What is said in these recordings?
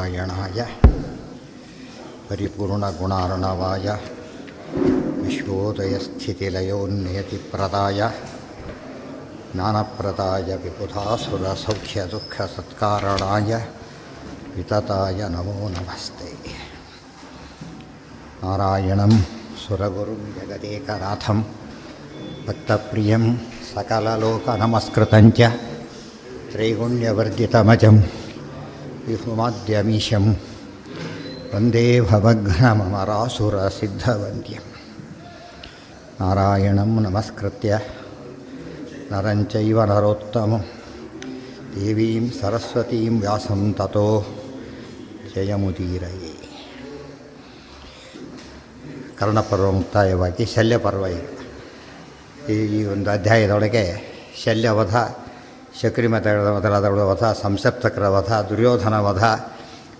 ನಾರಾಯಣಾಯ ಪರಿಪೂರ್ಣಗುಣಾರ್ಣವಾಯ ವಿಶ್ವೋದಯಸ್ಥಿತಿಲಯೋನ್ನಿಯತಿಪ್ರದಾಯ ಜ್ಞಾನಪ್ರದಾಯ ವಿಬುಧಾಸುರಸೌಖ್ಯದುಃಖಸತ್ಕಾರಣಾಯ ವಿತತಾಯ ನಮೋ ನಮಸ್ತೆ. ನಾರಾಯಣಂ ಸುರಗುರುಂ ಜಗದೇಕನಾಥಂ ಭಕ್ತಪ್ರಿಯಂ ಸಕಲಲೋಕನಮಸ್ಕೃತಂಚ ತ್ರೈಗುಣ್ಯವರ್ಜಿತಮಜಂ ವಿಹುಮಾದ್ಯಮೀಶಂ ವಂದೇ ಭವಘ್ನಮರಾಸುರಸಿದ್ಧವಂದ್ಯಂ. ನಾರಾಯಣಂ ನಮಸ್ಕೃತ್ಯ ನರಂ ಚೈವ ನರೋತ್ತಮಂ ದೇವೀಂ ಸರಸ್ವತೀಂ ವ್ಯಾಸಂ ತತೋ ಜಯಮುದೀರಯೇ. ಕರ್ಣಪರ್ವ ಮುಕ್ತಾಯವಾಗಿ ಶಲ್ಯಪರ್ವ. ಈ ಒಂದು ಅಧ್ಯಾಯದೊಳಗೆ ಶಲ್ಯವಧ, ಶಕ್ರಿಮತಗಳ ಮೊದಲಾದಗಳ ವಧ, ಸಂಸಪ್ತಕರ ವಧ, ದುರ್ಯೋಧನ ವಧ,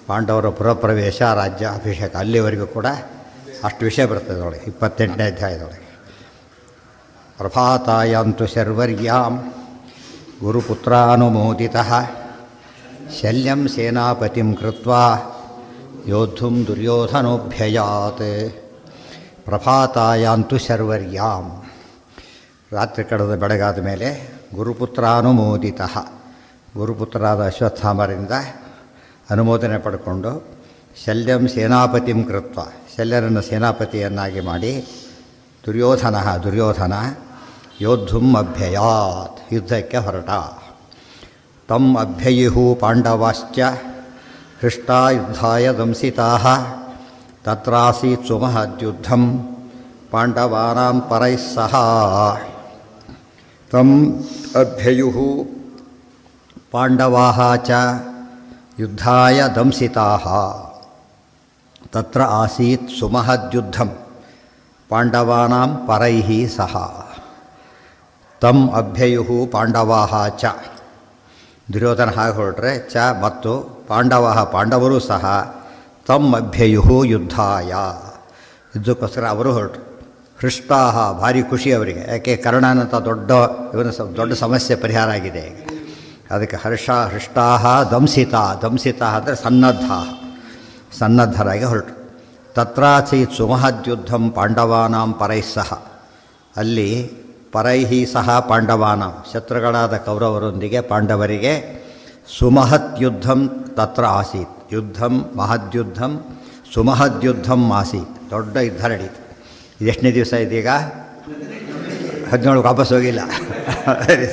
ಪಾಂಡವರ ಪುರಪ್ರವೇಶ, ರಾಜ್ಯಾಭಿಷೇಕ, ಅಲ್ಲಿವರೆಗೂ ಕೂಡ ಅಷ್ಟು ವಿಷಯ ಬರ್ತದೆ ಒಳಗೆ 28ನೇ ಅಧ್ಯಾಯದೊಳಗೆ. ಪ್ರಭಾತಾಯಾಂತು ಶರ್ವರ್ಯಾಂ ಗುರುಪುತ್ರಾನುಮೋದಿತಃ ಶಲ್ಯಂ ಸೇನಾಪತಿಂ ಕೃತ್ವಾ ಯೋದ್ಧುಂ ದುರ್ಯೋಧನೋಭ್ಯಯಾತ್. ಪ್ರಭಾತಾಯಾಂತು ಶರ್ವರ್ಯಾಂ, ರಾತ್ರಿ ಕಳೆದ ಬೆಳಗಾದ ಮೇಲೆ ಗುರುಪುತ್ರಾನುಮೋದಿತಃ, ಗುರುಪುತ್ರರಾದ ಅಶ್ವತ್ಥಾಮರಿಂದ ಅನುಮೋದನೆ ಪಡ್ಕೊಂಡು ಶಲ್ಯಂ ಸೇನಾಪತಿಂ ಕೃತ್ವ, ಶಲ್ಯರನ್ನು ಸೇನಾಪತಿಯನ್ನಾಗಿ ಮಾಡಿ ದುರ್ಯೋಧನ ಯೋದ್ಧುಂ ಅಭ್ಯಯಾತ್, ಯುದ್ಧಕ್ಕೆ ಹೊರಟ. ತಂ ಅಭ್ಯಯುಹು ಪಾಂಡವಾಶ್ಚ ಹೃಷ್ಟಾ ಯುದ್ಧಾಯ ದಂಸಿತಾಃ ತತ್ರಾಸೀತ್ ಸುಮಹದ್ಯುದ್ಧಂ ಪಾಂಡವಾನಾಂ ಪರೈಃ ಸಹ. ತಂ ಅಭ್ಯಯುಃ ಪಾಂಡವಾಃ ಚ ಯುದ್ಧಾಯ ದಂಸಿತಾಃ ತತ್ರ ಆಸೀತ್ ಸುಮಹದ್ಯುದ್ಧಂ ಪಾಂಡವಾನಾಂ ಪರೈಃ ಸಹ. ತಂ ಅಭ್ಯಯುಃ ಪಾಂಡವಾಃ ಚ, ದುರ್ಯೋಧನ ಹಾಗೆ ಹೊರಟ್ರೆ ಚ ಮತ್ತು ಪಾಂಡವಾಃ ಪಾಂಡವರು ಸಹ ತಂ ಅಭ್ಯಯುಃ ಯುದ್ಧಾಯ, ಯುದ್ಧಕ್ಕೋಸ್ಕರ ಅವರು ಹೊರಟರು. ಹೃಷ್ಟಾಹ, ಭಾರಿ ಖುಷಿ ಅವರಿಗೆ, ಯಾಕೆ ಕರ್ಣನಂಥ ದೊಡ್ಡ ಸಮಸ್ಯೆ ಪರಿಹಾರ ಆಗಿದೆ ಈಗ. ಅದಕ್ಕೆ ಹೃಷ್ಟಾಹ ದಂಸಿತ ಅಂದರೆ ಸನ್ನದ್ಧರಾಗಿ ಹೊರಟರು. ತತ್ರಾಸೀತ್ ಸುಮಹದ್ಯುದ್ಧಂ ಪಾಂಡವಾನಾಂ ಪರೈಃ ಸಹ, ಅಲ್ಲಿ ಪರೈಃ ಸಹ ಪಾಂಡವಾನಾಂ, ಶತ್ರುಗಳಾದ ಕೌರವರೊಂದಿಗೆ ಪಾಂಡವರಿಗೆ ಸುಮಹತ್ ಯುದ್ಧಂ ತತ್ರ ಆಸೀತ್, ಯುದ್ಧಂ ಮಹದ್ಯುದ್ಧಂ ಸುಮಹದ್ಯುದ್ಧಂ ಆಸೀತ್, ದೊಡ್ಡ ಯುದ್ಧ ನಡೀತು. ಇದೆಷ್ಟನೇ ದಿವಸ ಇದೀಗ? 17 ವಾಪಸ್ ಹೋಗಿಲ್ಲ.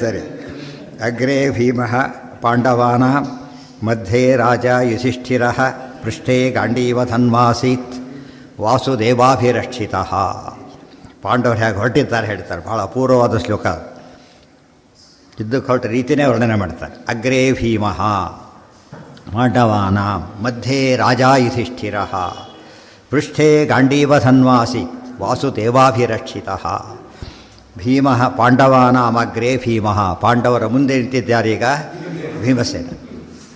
ಸರಿ. ಅಗ್ರೇ ಭೀಮಃ ಪಾಂಡವಾನಾಂ ಮಧ್ಯೆ ರಾಜ ಯುಧಿಷ್ಠಿರಃ ಪೃಷ್ಠೇ ಗಾಂಡೀವಧನ್ವಾಸೀತ್ ವಾಸುದೇವಾಭಿರಕ್ಷಿತಃ. ಪಾಂಡವರು ಹೇಗೆ ಹೊರಟಿದ್ದಾರೆ ಹೇಳ್ತಾರೆ, ಭಾಳ ಅಪೂರ್ವವಾದ ಶ್ಲೋಕ. ಯುದ್ಧಕ್ಕೆ ಹೊರಟ ರೀತಿಯೇ ವರ್ಣನೆ ಮಾಡ್ತಾರೆ. ಅಗ್ರೇ ಭೀಮಃ ಪಾಂಡವಾನಾಂ ಮಧ್ಯೆ ರಾಜ ಯುಧಿಷ್ಠಿರಃ ಪೃಷ್ಠೇ ಗಾಂಡೀವಧನ್ವಾಸೀತ್ ವಾಸುದೇವಾಭಿರಕ್ಷಿತಃ. ಭೀಮಃ ಪಾಂಡವಾನಾಂ ಅಗ್ರೇ ಭೀಮಃ, ಪಾಂಡವರ ಮುಂದೆ ನಿಂತಿದ್ದಾರೀಗ ಭೀಮಸೇನ.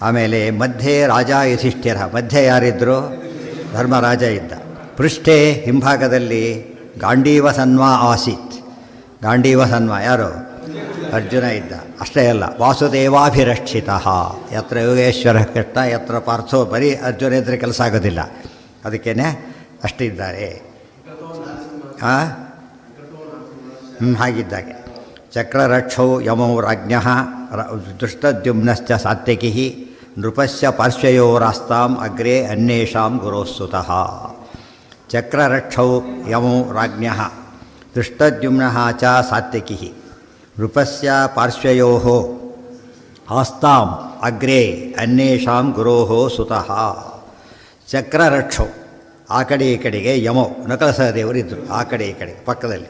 ಆಮೇಲೆ ಮಧ್ಯೆ ರಾಜ ಯುಧಿಷ್ಠಿರ, ಮಧ್ಯೆ ಯಾರಿದ್ದರು? ಧರ್ಮರಾಜ ಇದ್ದ. ಪೃಷ್ಠೆ ಹಿಂಭಾಗದಲ್ಲಿ ಗಾಂಡೀವಧನ್ವಾ ಆಸೀತ್, ಗಾಂಡೀವಧನ್ವ ಯಾರು? ಅರ್ಜುನ ಇದ್ದ. ಅಷ್ಟೇ ಅಲ್ಲ, ವಾಸುದೇವಾಭಿರಕ್ಷಿತಃ, ಯತ್ರ ಯೋಗೇಶ್ವರ ಕೃಷ್ಣ ಯತ್ರ ಪಾರ್ಥೋ, ಬರೀ ಅರ್ಜುನ ಇದ್ದರೆ ಕೆಲಸ ಆಗೋದಿಲ್ಲ, ಅದಕ್ಕೇನೆ ಅಷ್ಟಿದ್ದಾರೆ. ಹಾಗಿದ್ದಾಗೆ ಚಕ್ರರಕ್ಷೌ ಯಮೌ ರಾಜ್ಞಃ ಧೃಷ್ಟದ್ಯುಮ್ನಶ್ಚ ಸಾತ್ಯಕಿಃ ನೃಪಸ್ಯ ಪಾರ್ಶ್ವಯೋರಾಸ್ತಾಂ ಅಗ್ರೇ ಅನ್ಯೇಷಾಂ ಗುರೋಸ್ಸುತಃ. ಚಕ್ರರಕ್ಷೌ ಯಮೌ ರಾಜ್ಞಃ ಧೃಷ್ಟದ್ಯುಮ್ನಃ ಚ ಸಾತ್ಯಕಿಃ ನೃಪಸ್ಯ ಪಾರ್ಶ್ವಯೋಃ ಆಸ್ತಾಂ ಅಗ್ರೇ ಅನ್ಯೇಷಾಂ ಗುರೋಃ ಸುತಃ. ಚಕ್ರರಕ್ಷೌ, ಆ ಕಡೆ ಈ ಕಡೆಗೆ ಯಮೋ ನಕಲ ಸಹದೇವರಿದ್ದರು, ಆ ಕಡೆ ಈ ಕಡೆ ಪಕ್ಕದಲ್ಲಿ.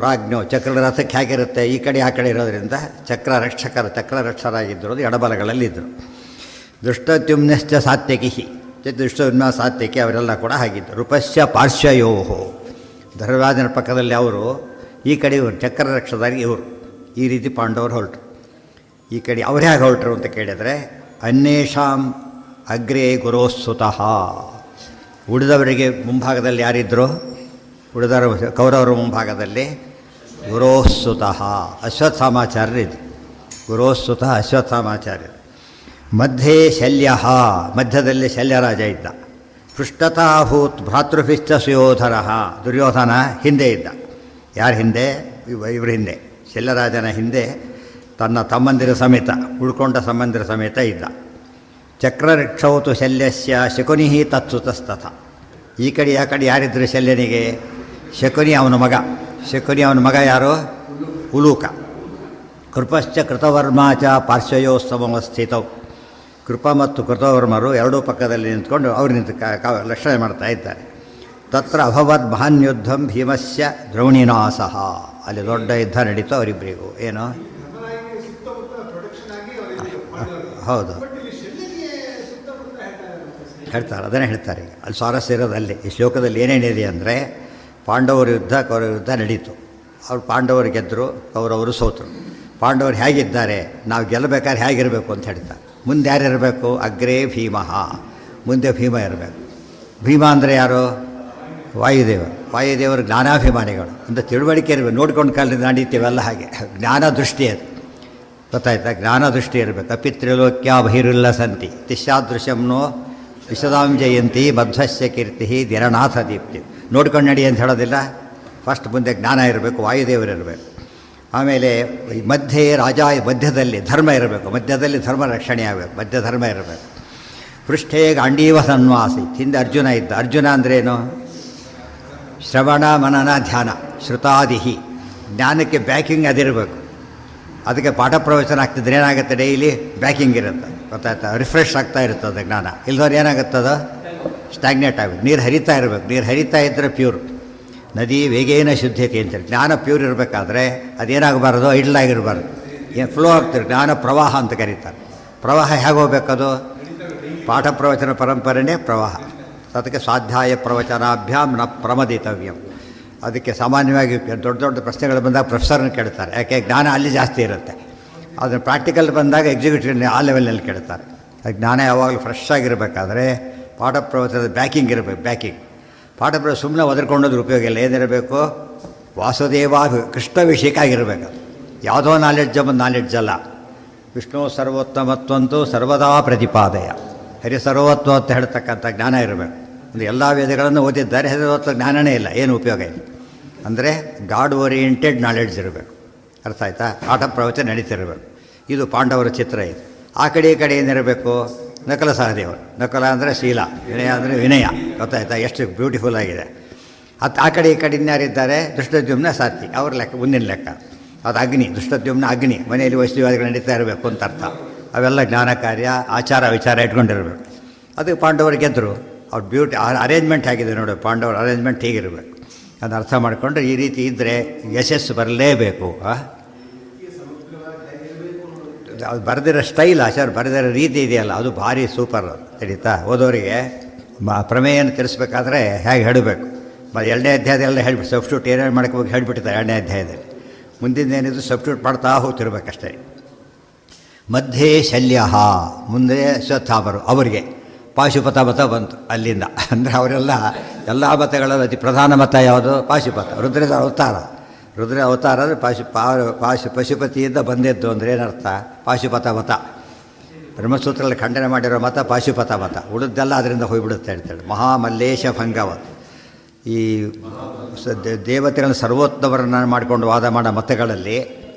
ರಾಜ್ಞೋ ಚಕ್ರರಥಕ್ಕೆ ಹೇಗಿರುತ್ತೆ, ಈ ಕಡೆ ಆ ಕಡೆ ಇರೋದರಿಂದ ಚಕ್ರರಕ್ಷರಾಗಿದ್ದರು, ಎಡಬಲಗಳಲ್ಲಿದ್ದರು. ದುಷ್ಟದ್ಯುಮ್ನಶ್ಚ ಸಾತ್ಯಕಿಹಿ, ದುಷ್ಟದ್ಯುಮ್ನ ಸಾತ್ಯಕಿ ಅವರೆಲ್ಲ ಕೂಡ ಹಾಗಿದ್ದರು. ನೃಪಸ್ಯ ಪಾರ್ಶ್ವಯೋ, ಧರ್ಮರಾಜನ ಪಕ್ಕದಲ್ಲಿ ಅವರು, ಈ ಕಡೆ ಇವರು ಚಕ್ರರಕ್ಷದಾಗಿ ಇವರು. ಈ ರೀತಿ ಪಾಂಡವರು ಹೊರಟರು. ಈ ಕಡೆ ಅವ್ರು ಹೇಗೆ ಹೊರಟರು ಅಂತ ಕೇಳಿದರೆ ಅನ್ಯೇಷಾಂ ಅಗ್ರೇ ಗುರೋಸ್ಸುತಃ, ಉಳಿದವರಿಗೆ ಮುಂಭಾಗದಲ್ಲಿ ಯಾರಿದ್ದರು? ಉಳಿದವರು ಕೌರವರ ಮುಂಭಾಗದಲ್ಲಿ ಗುರೋಸ್ಸುತಃ ಅಶ್ವತ್ಥಾಮಾಚಾರ್ಯರಿದ್ದರು. ಗುರೋಸ್ಸುತಃ ಅಶ್ವತ್ಥಾಮಾಚಾರ್ಯರು. ಮಧ್ಯೆ ಶಲ್ಯ, ಮಧ್ಯದಲ್ಲಿ ಶಲ್ಯರಾಜ ಇದ್ದ. ಪೃಷ್ಠತಾಭೂತ್ ಭ್ರಾತೃಭಿಶ್ಚ ಸುಯೋಧರ, ದುರ್ಯೋಧನ ಹಿಂದೆ ಇದ್ದ. ಯಾರ ಹಿಂದೆ? ಇವ್ರ ಹಿಂದೆ, ಶಲ್ಯರಾಜನ ಹಿಂದೆ ತನ್ನ ತಮ್ಮಂದಿರ ಸಮೇತ, ಉಳ್ಕೊಂಡ ಸಂಬಂಧಿರ ಸಮೇತ ಇದ್ದ. ಚಕ್ರರಿಕ್ಷೌತು ಶಲ್ಯಸ್ಯ ಶಕುನಿ ತತ್ಸುತಸ್ತಥ. ಈ ಕಡೆ ಆ ಕಡೆ ಯಾರಿದ್ರು ಶಲ್ಯನಿಗೆ? ಶಕುನಿ ಅವನ ಮಗ. ಶಕುನಿ ಅವನ ಮಗ ಯಾರು? ಉಲೂಕ. ಕೃಪಶ್ಚ ಕೃತವರ್ಮಾಚ ಪಾರ್ಶ್ವಯೋಸ್ತಮಸ್ಥಿತವು. ಕೃಪ ಮತ್ತು ಕೃತವರ್ಮರು ಎರಡೂ ಪಕ್ಕದಲ್ಲಿ ನಿಂತ್ಕೊಂಡು ಅವ್ರು ನಿಂತು ರಕ್ಷಣೆ ಮಾಡ್ತಾ ಇದ್ದಾರೆ. ತತ್ರ ಅಭವದ್ ಮಹಾನ್ ಯುದ್ಧಂ ಭೀಮಸ್ಯ ದ್ರೌಣಿನಾಸಃ. ಅಲ್ಲಿ ದೊಡ್ಡ ಯುದ್ಧ ನಡೀತು ಅವರಿಬ್ಬರಿಗೂ. ಏನು? ಹೌದು, ಹೇಳ್ತಾರೆ, ಅದನ್ನೇ ಹೇಳ್ತಾರೆ. ಈಗ ಅಲ್ಲಿ ಸ್ವಾರಸ್ಯ ಇರೋದು ಅಲ್ಲಿ. ಈ ಶ್ಲೋಕದಲ್ಲಿ ಏನೇನಿದೆ ಅಂದರೆ, ಪಾಂಡವರ ಯುದ್ಧ ಕೌರವ ಯುದ್ಧ ನಡೀತು. ಅವ್ರು ಪಾಂಡವರು ಗೆದ್ದರು, ಕೌರವರು ಸೋತರು. ಪಾಂಡವರು ಹೇಗಿದ್ದಾರೆ, ನಾವು ಗೆಲ್ಲಬೇಕಾದ್ರೆ ಹೇಗಿರಬೇಕು ಅಂತ ಹೇಳ್ತಾರೆ. ಮುಂದೆ ಯಾರಿರಬೇಕು? ಅಗ್ರೇ ಭೀಮಃ, ಮುಂದೆ ಭೀಮ ಇರಬೇಕು. ಭೀಮ ಅಂದರೆ ಯಾರು? ವಾಯುದೇವ. ವಾಯುದೇವರು ಜ್ಞಾನಾಭಿಮಾನಿಗಳು ಅಂತ ತಿಳುವಳಿಕೆ ಇರಬೇಕು. ನೋಡ್ಕೊಂಡು ಕಾಲದಿಂದ ನಡೀತೀವಲ್ಲ ಹಾಗೆ ಜ್ಞಾನ ದೃಷ್ಟಿ ಅದು ಗೊತ್ತಾಯ್ತಾ? ಜ್ಞಾನ ದೃಷ್ಟಿ ಇರಬೇಕು. ಅಪಿತ್ರಿಲೋಕ್ಯ ಬಹಿರುಲ್ಲ ಸಂತಿ ತಿಶ್ಯಾದೃಶ್ಯಂನೋ ವಿಶದಾಂ ಜಯಂತಿ ಮಧ್ವಸ್ಯ ಕೀರ್ತಿ ದಿರನಾಥ ದೀಪ್ತಿ. ನೋಡ್ಕೊಂಡು ನಡಿ ಅಂತ ಹೇಳೋದಿಲ್ಲ. ಫಸ್ಟ್ ಮುಂದೆ ಜ್ಞಾನ ಇರಬೇಕು, ವಾಯುದೇವರಿರಬೇಕು. ಆಮೇಲೆ ಮಧ್ಯೆ ರಾಜ, ಮಧ್ಯದಲ್ಲಿ ಧರ್ಮ ಇರಬೇಕು. ಮಧ್ಯದಲ್ಲಿ ಧರ್ಮ ರಕ್ಷಣೆ ಆಗಬೇಕು, ಮಧ್ಯ ಧರ್ಮ ಇರಬೇಕು. ಪೃಷ್ಠೇ ಗಾಂಡೀವ ಸನ್ವಾಸಿ, ಹಿಂದೆ ಅರ್ಜುನ ಇದ್ದ. ಅರ್ಜುನ ಅಂದ್ರೇನು? ಶ್ರವಣ ಮನನ ಧ್ಯಾನ ಶ್ರುತಾದಿಹಿ, ಜ್ಞಾನಕ್ಕೆ ಬ್ಯಾಕಿಂಗ್ ಅದಿರಬೇಕು. ಅದಕ್ಕೆ ಪಾಠ ಪ್ರವಚನ ಆಗ್ತಿದ್ರೆ ಏನಾಗುತ್ತೆ? ಡೈಲಿ ಬ್ಯಾಕಿಂಗ್ ಇರುತ್ತೆ, ಗೊತ್ತಾಯ್ತಾ? ರಿಫ್ರೆಶ್ ಆಗ್ತಾ ಇರ್ತದೆ ಜ್ಞಾನ. ಇಲ್ದವ್ರು ಏನಾಗುತ್ತದ? ಸ್ಟ್ಯಾಗ್ನೇಟ್ ಆಗುತ್ತೆ. ನೀರು ಹರಿತಾ ಇರಬೇಕು. ನೀರು ಹರಿತಾ ಇದ್ದರೆ ಪ್ಯೂರ್. ನದಿ ವೇಗೇನ ಶುದ್ಧತೆ ಅಂತೇಳಿ ಜ್ಞಾನ ಪ್ಯೂರ್ ಇರಬೇಕಾದ್ರೆ ಅದೇನಾಗಬಾರ್ದು? ಐಡ್ಲಾಗಿರಬಾರ್ದು. ಏನು ಫ್ಲೋ ಆಗ್ತಿರು. ಜ್ಞಾನ ಪ್ರವಾಹ ಅಂತ ಕರೀತಾರೆ. ಪ್ರವಾಹ ಹೇಗೆ ಹೋಗ್ಬೇಕದು? ಪಾಠ ಪ್ರವಚನ ಪರಂಪರೆಯೇ ಪ್ರವಾಹ. ಅದಕ್ಕೆ ಸ್ವಾಧ್ಯಾಯ ಪ್ರವಚನಾಭ್ಯಾಮ್ ನ ಪ್ರಮದಿತವ್ಯಂ. ಅದಕ್ಕೆ ಸಾಮಾನ್ಯವಾಗಿ ದೊಡ್ಡ ದೊಡ್ಡ ಪ್ರಶ್ನೆಗಳು ಬಂದಾಗ ಪ್ರೊಫೆಸರ್ನ ಕೇಳ್ತಾರೆ. ಯಾಕೆ? ಜ್ಞಾನ ಅಲ್ಲಿ ಜಾಸ್ತಿ ಇರುತ್ತೆ. ಅದನ್ನು ಪ್ರಾಕ್ಟಿಕಲ್ ಬಂದಾಗ ಎಕ್ಸಿಕ್ಯೂಟಿವ್ ಆ ಲೆವೆಲ್ನಲ್ಲಿ ಕೇಳ್ತಾರೆ. ಜ್ಞಾನ ಯಾವಾಗಲೂ ಫ್ರೆಶ್ ಆಗಿರಬೇಕಾದ್ರೆ ಪಾಠ ಪ್ರವಚನದ ಬ್ಯಾಕಿಂಗ್ ಇರಬೇಕು. ಬ್ಯಾಕಿಂಗ್ ಪಾಠ ಪ್ರವಚನ ಸುಮ್ಮನೆ ಒದರ್ಕೊಂಡೋದ್ರ ಉಪಯೋಗ ಇಲ್ಲ. ಏನಿರಬೇಕು? ವಾಸುದೇವ ಕೃಷ್ಣ ವಿಷಯಕ್ಕಾಗಿರಬೇಕು. ಯಾವುದೋ ನಾಲೆಡ್ಜ್ ಬಂದು ನಾಲೆಡ್ಜ್ ಅಲ್ಲ. ವಿಷ್ಣು ಸರ್ವೋತ್ತಮತ್ವಂತೂ ಸರ್ವದಾ ಪ್ರತಿಪಾದಯ. ಹರಿ ಸರ್ವೋತ್ತಮ ಅಂತ ಹೇಳ್ತಕ್ಕಂಥ ಜ್ಞಾನ ಇರಬೇಕು. ಅಂದರೆ ಎಲ್ಲ ವೇದಗಳನ್ನು ಓದಿದ್ದಾರೆ, ಸರ್ವೋತ್ತಮ ಜ್ಞಾನನೇ ಇಲ್ಲ, ಏನು ಉಪಯೋಗ ಇಲ್ಲ. ಅಂದರೆ ಗಾಡ್ ಓರಿಯೆಂಟೆಡ್ ನಾಲೆಡ್ಜ್ ಇರಬೇಕು. ಅರ್ಥ ಆಯ್ತಾ? ಪಾಠ ಪ್ರವಚನ ನಡೀತಿರಬೇಕು. ಇದು ಪಾಂಡವರ ಚಿತ್ರ ಇದೆ. ಆ ಕಡೆ ಈ ಕಡೆ ಏನಿರಬೇಕು? ನಕಲ ಸಹದೇವರು. ನಕಲ ಅಂದರೆ ಶೀಲ, ವಿನಯ ಅಂದರೆ ವಿನಯ. ಗೊತ್ತಾಯ್ತಾ? ಎಷ್ಟು ಬ್ಯೂಟಿಫುಲ್ ಆಗಿದೆ. ಆ ಕಡೆ ಈ ಕಡೆ ಇನ್ಯಾರಿದ್ದಾರೆ? ದುಷ್ಟದ್ಯುಮ್ನ ಸಾತ್ವಿ, ಅವ್ರ ಲೆಕ್ಕ, ಮುಂದಿನ ಲೆಕ್ಕ. ಅದು ಅಗ್ನಿ, ದುಷ್ಟದ್ಯುಮ್ನ ಅಗ್ನಿ. ಮನೆಯಲ್ಲಿ ವೈಷ್ಣವಾದಿಗಳು ನಡೀತಾ ಇರಬೇಕು ಅಂತ ಅರ್ಥ. ಅವೆಲ್ಲ ಜ್ಞಾನ ಕಾರ್ಯ, ಆಚಾರ ವಿಚಾರ ಇಟ್ಕೊಂಡಿರಬೇಕು. ಅದಕ್ಕೆ ಪಾಂಡವರು ಗೆದ್ದರು. ಅವ್ರ ಅರೇಂಜ್ಮೆಂಟ್ ಆಗಿದೆ ನೋಡಿ. ಪಾಂಡವರ ಅರೇಂಜ್ಮೆಂಟ್ ಹೀಗಿರಬೇಕು. ಅದನ್ನು ಅರ್ಥ ಮಾಡಿಕೊಂಡ್ರೆ ಈ ರೀತಿ ಇದ್ದರೆ ಯಶಸ್ಸು ಬರಲೇಬೇಕು. ಅದು ಬರೆದಿರೋ ಸ್ಟೈಲ್, ಆಚಾರ ಬರೆದಿರೋ ರೀತಿ ಇದೆಯಲ್ಲ, ಅದು ಭಾರಿ ಸೂಪರ್. ನಡೀತಾ ಓದೋರಿಗೆ ಪ್ರಮೇಯನ್ನು ತಿಳಿಸ್ಬೇಕಾದ್ರೆ ಹೇಗೆ ಹೇಳಬೇಕು. ಎರಡನೇ ಅಧ್ಯಾಯದೆಲ್ಲ ಹೇಳ್ಬಿಟ್ಟು ಸಬ್ಸ್ಟ್ಯೂಟ್ ಏನೇನು ಮಾಡೋಕ್ಕೆ ಹೋಗಿ ಹೇಳಿಬಿಟ್ಟಿದ್ದಾರೆ ಎರಡನೇ ಅಧ್ಯಾಯದಲ್ಲಿ. ಮುಂದಿನ ಏನಿದ್ರು ಸಬ್ಸ್ಟ್ಯೂಟ್ ಮಾಡ್ತಾ ಹೋಗ್ತಿರ್ಬೇಕಷ್ಟೇ. ಮಧ್ಯೆ ಶಲ್ಯ, ಮುಂದೆ ಅಶ್ವತ್ಥಾಮರು. ಅವರಿಗೆ ಪಾಶುಪತ ಮತ ಬಂತು ಅಲ್ಲಿಂದ. ಅಂದರೆ ಅವರೆಲ್ಲ ಎಲ್ಲ ಮತಗಳಲ್ಲಿ ಅತಿ ಪ್ರಧಾನ ಮತ ಯಾವುದು? ಪಾಶುಪತ. ರುದ್ರದ ಅವತಾರ. ರುದ್ರ ಅವತಾರ ಅಂದರೆ ಪಶುಪತಿಯಿಂದ ಬಂದಿದ್ದು ಅಂದರೆ ಏನರ್ಥ? ಪಾಶುಪತ ಮತ. ಬ್ರಹ್ಮಸೂತ್ರದಲ್ಲಿ ಖಂಡನೆ ಮಾಡಿರೋ ಮತ ಪಾಶುಪತ ಮತ. ಉಳಿದೆಲ್ಲ ಅದರಿಂದ ಹೋಗಿಬಿಡುತ್ತೆ ಹೇಳ್ತಾಳೆ. ಮಹಾಮಲ್ಲೇಶ ಭಂಗವತ್. ಈ ದೇವತೆಗಳನ್ನು ಸರ್ವೋತ್ತಮರನ್ನ ಮಾಡಿಕೊಂಡು ವಾದ ಮಾಡೋ ಮತಗಳಲ್ಲಿ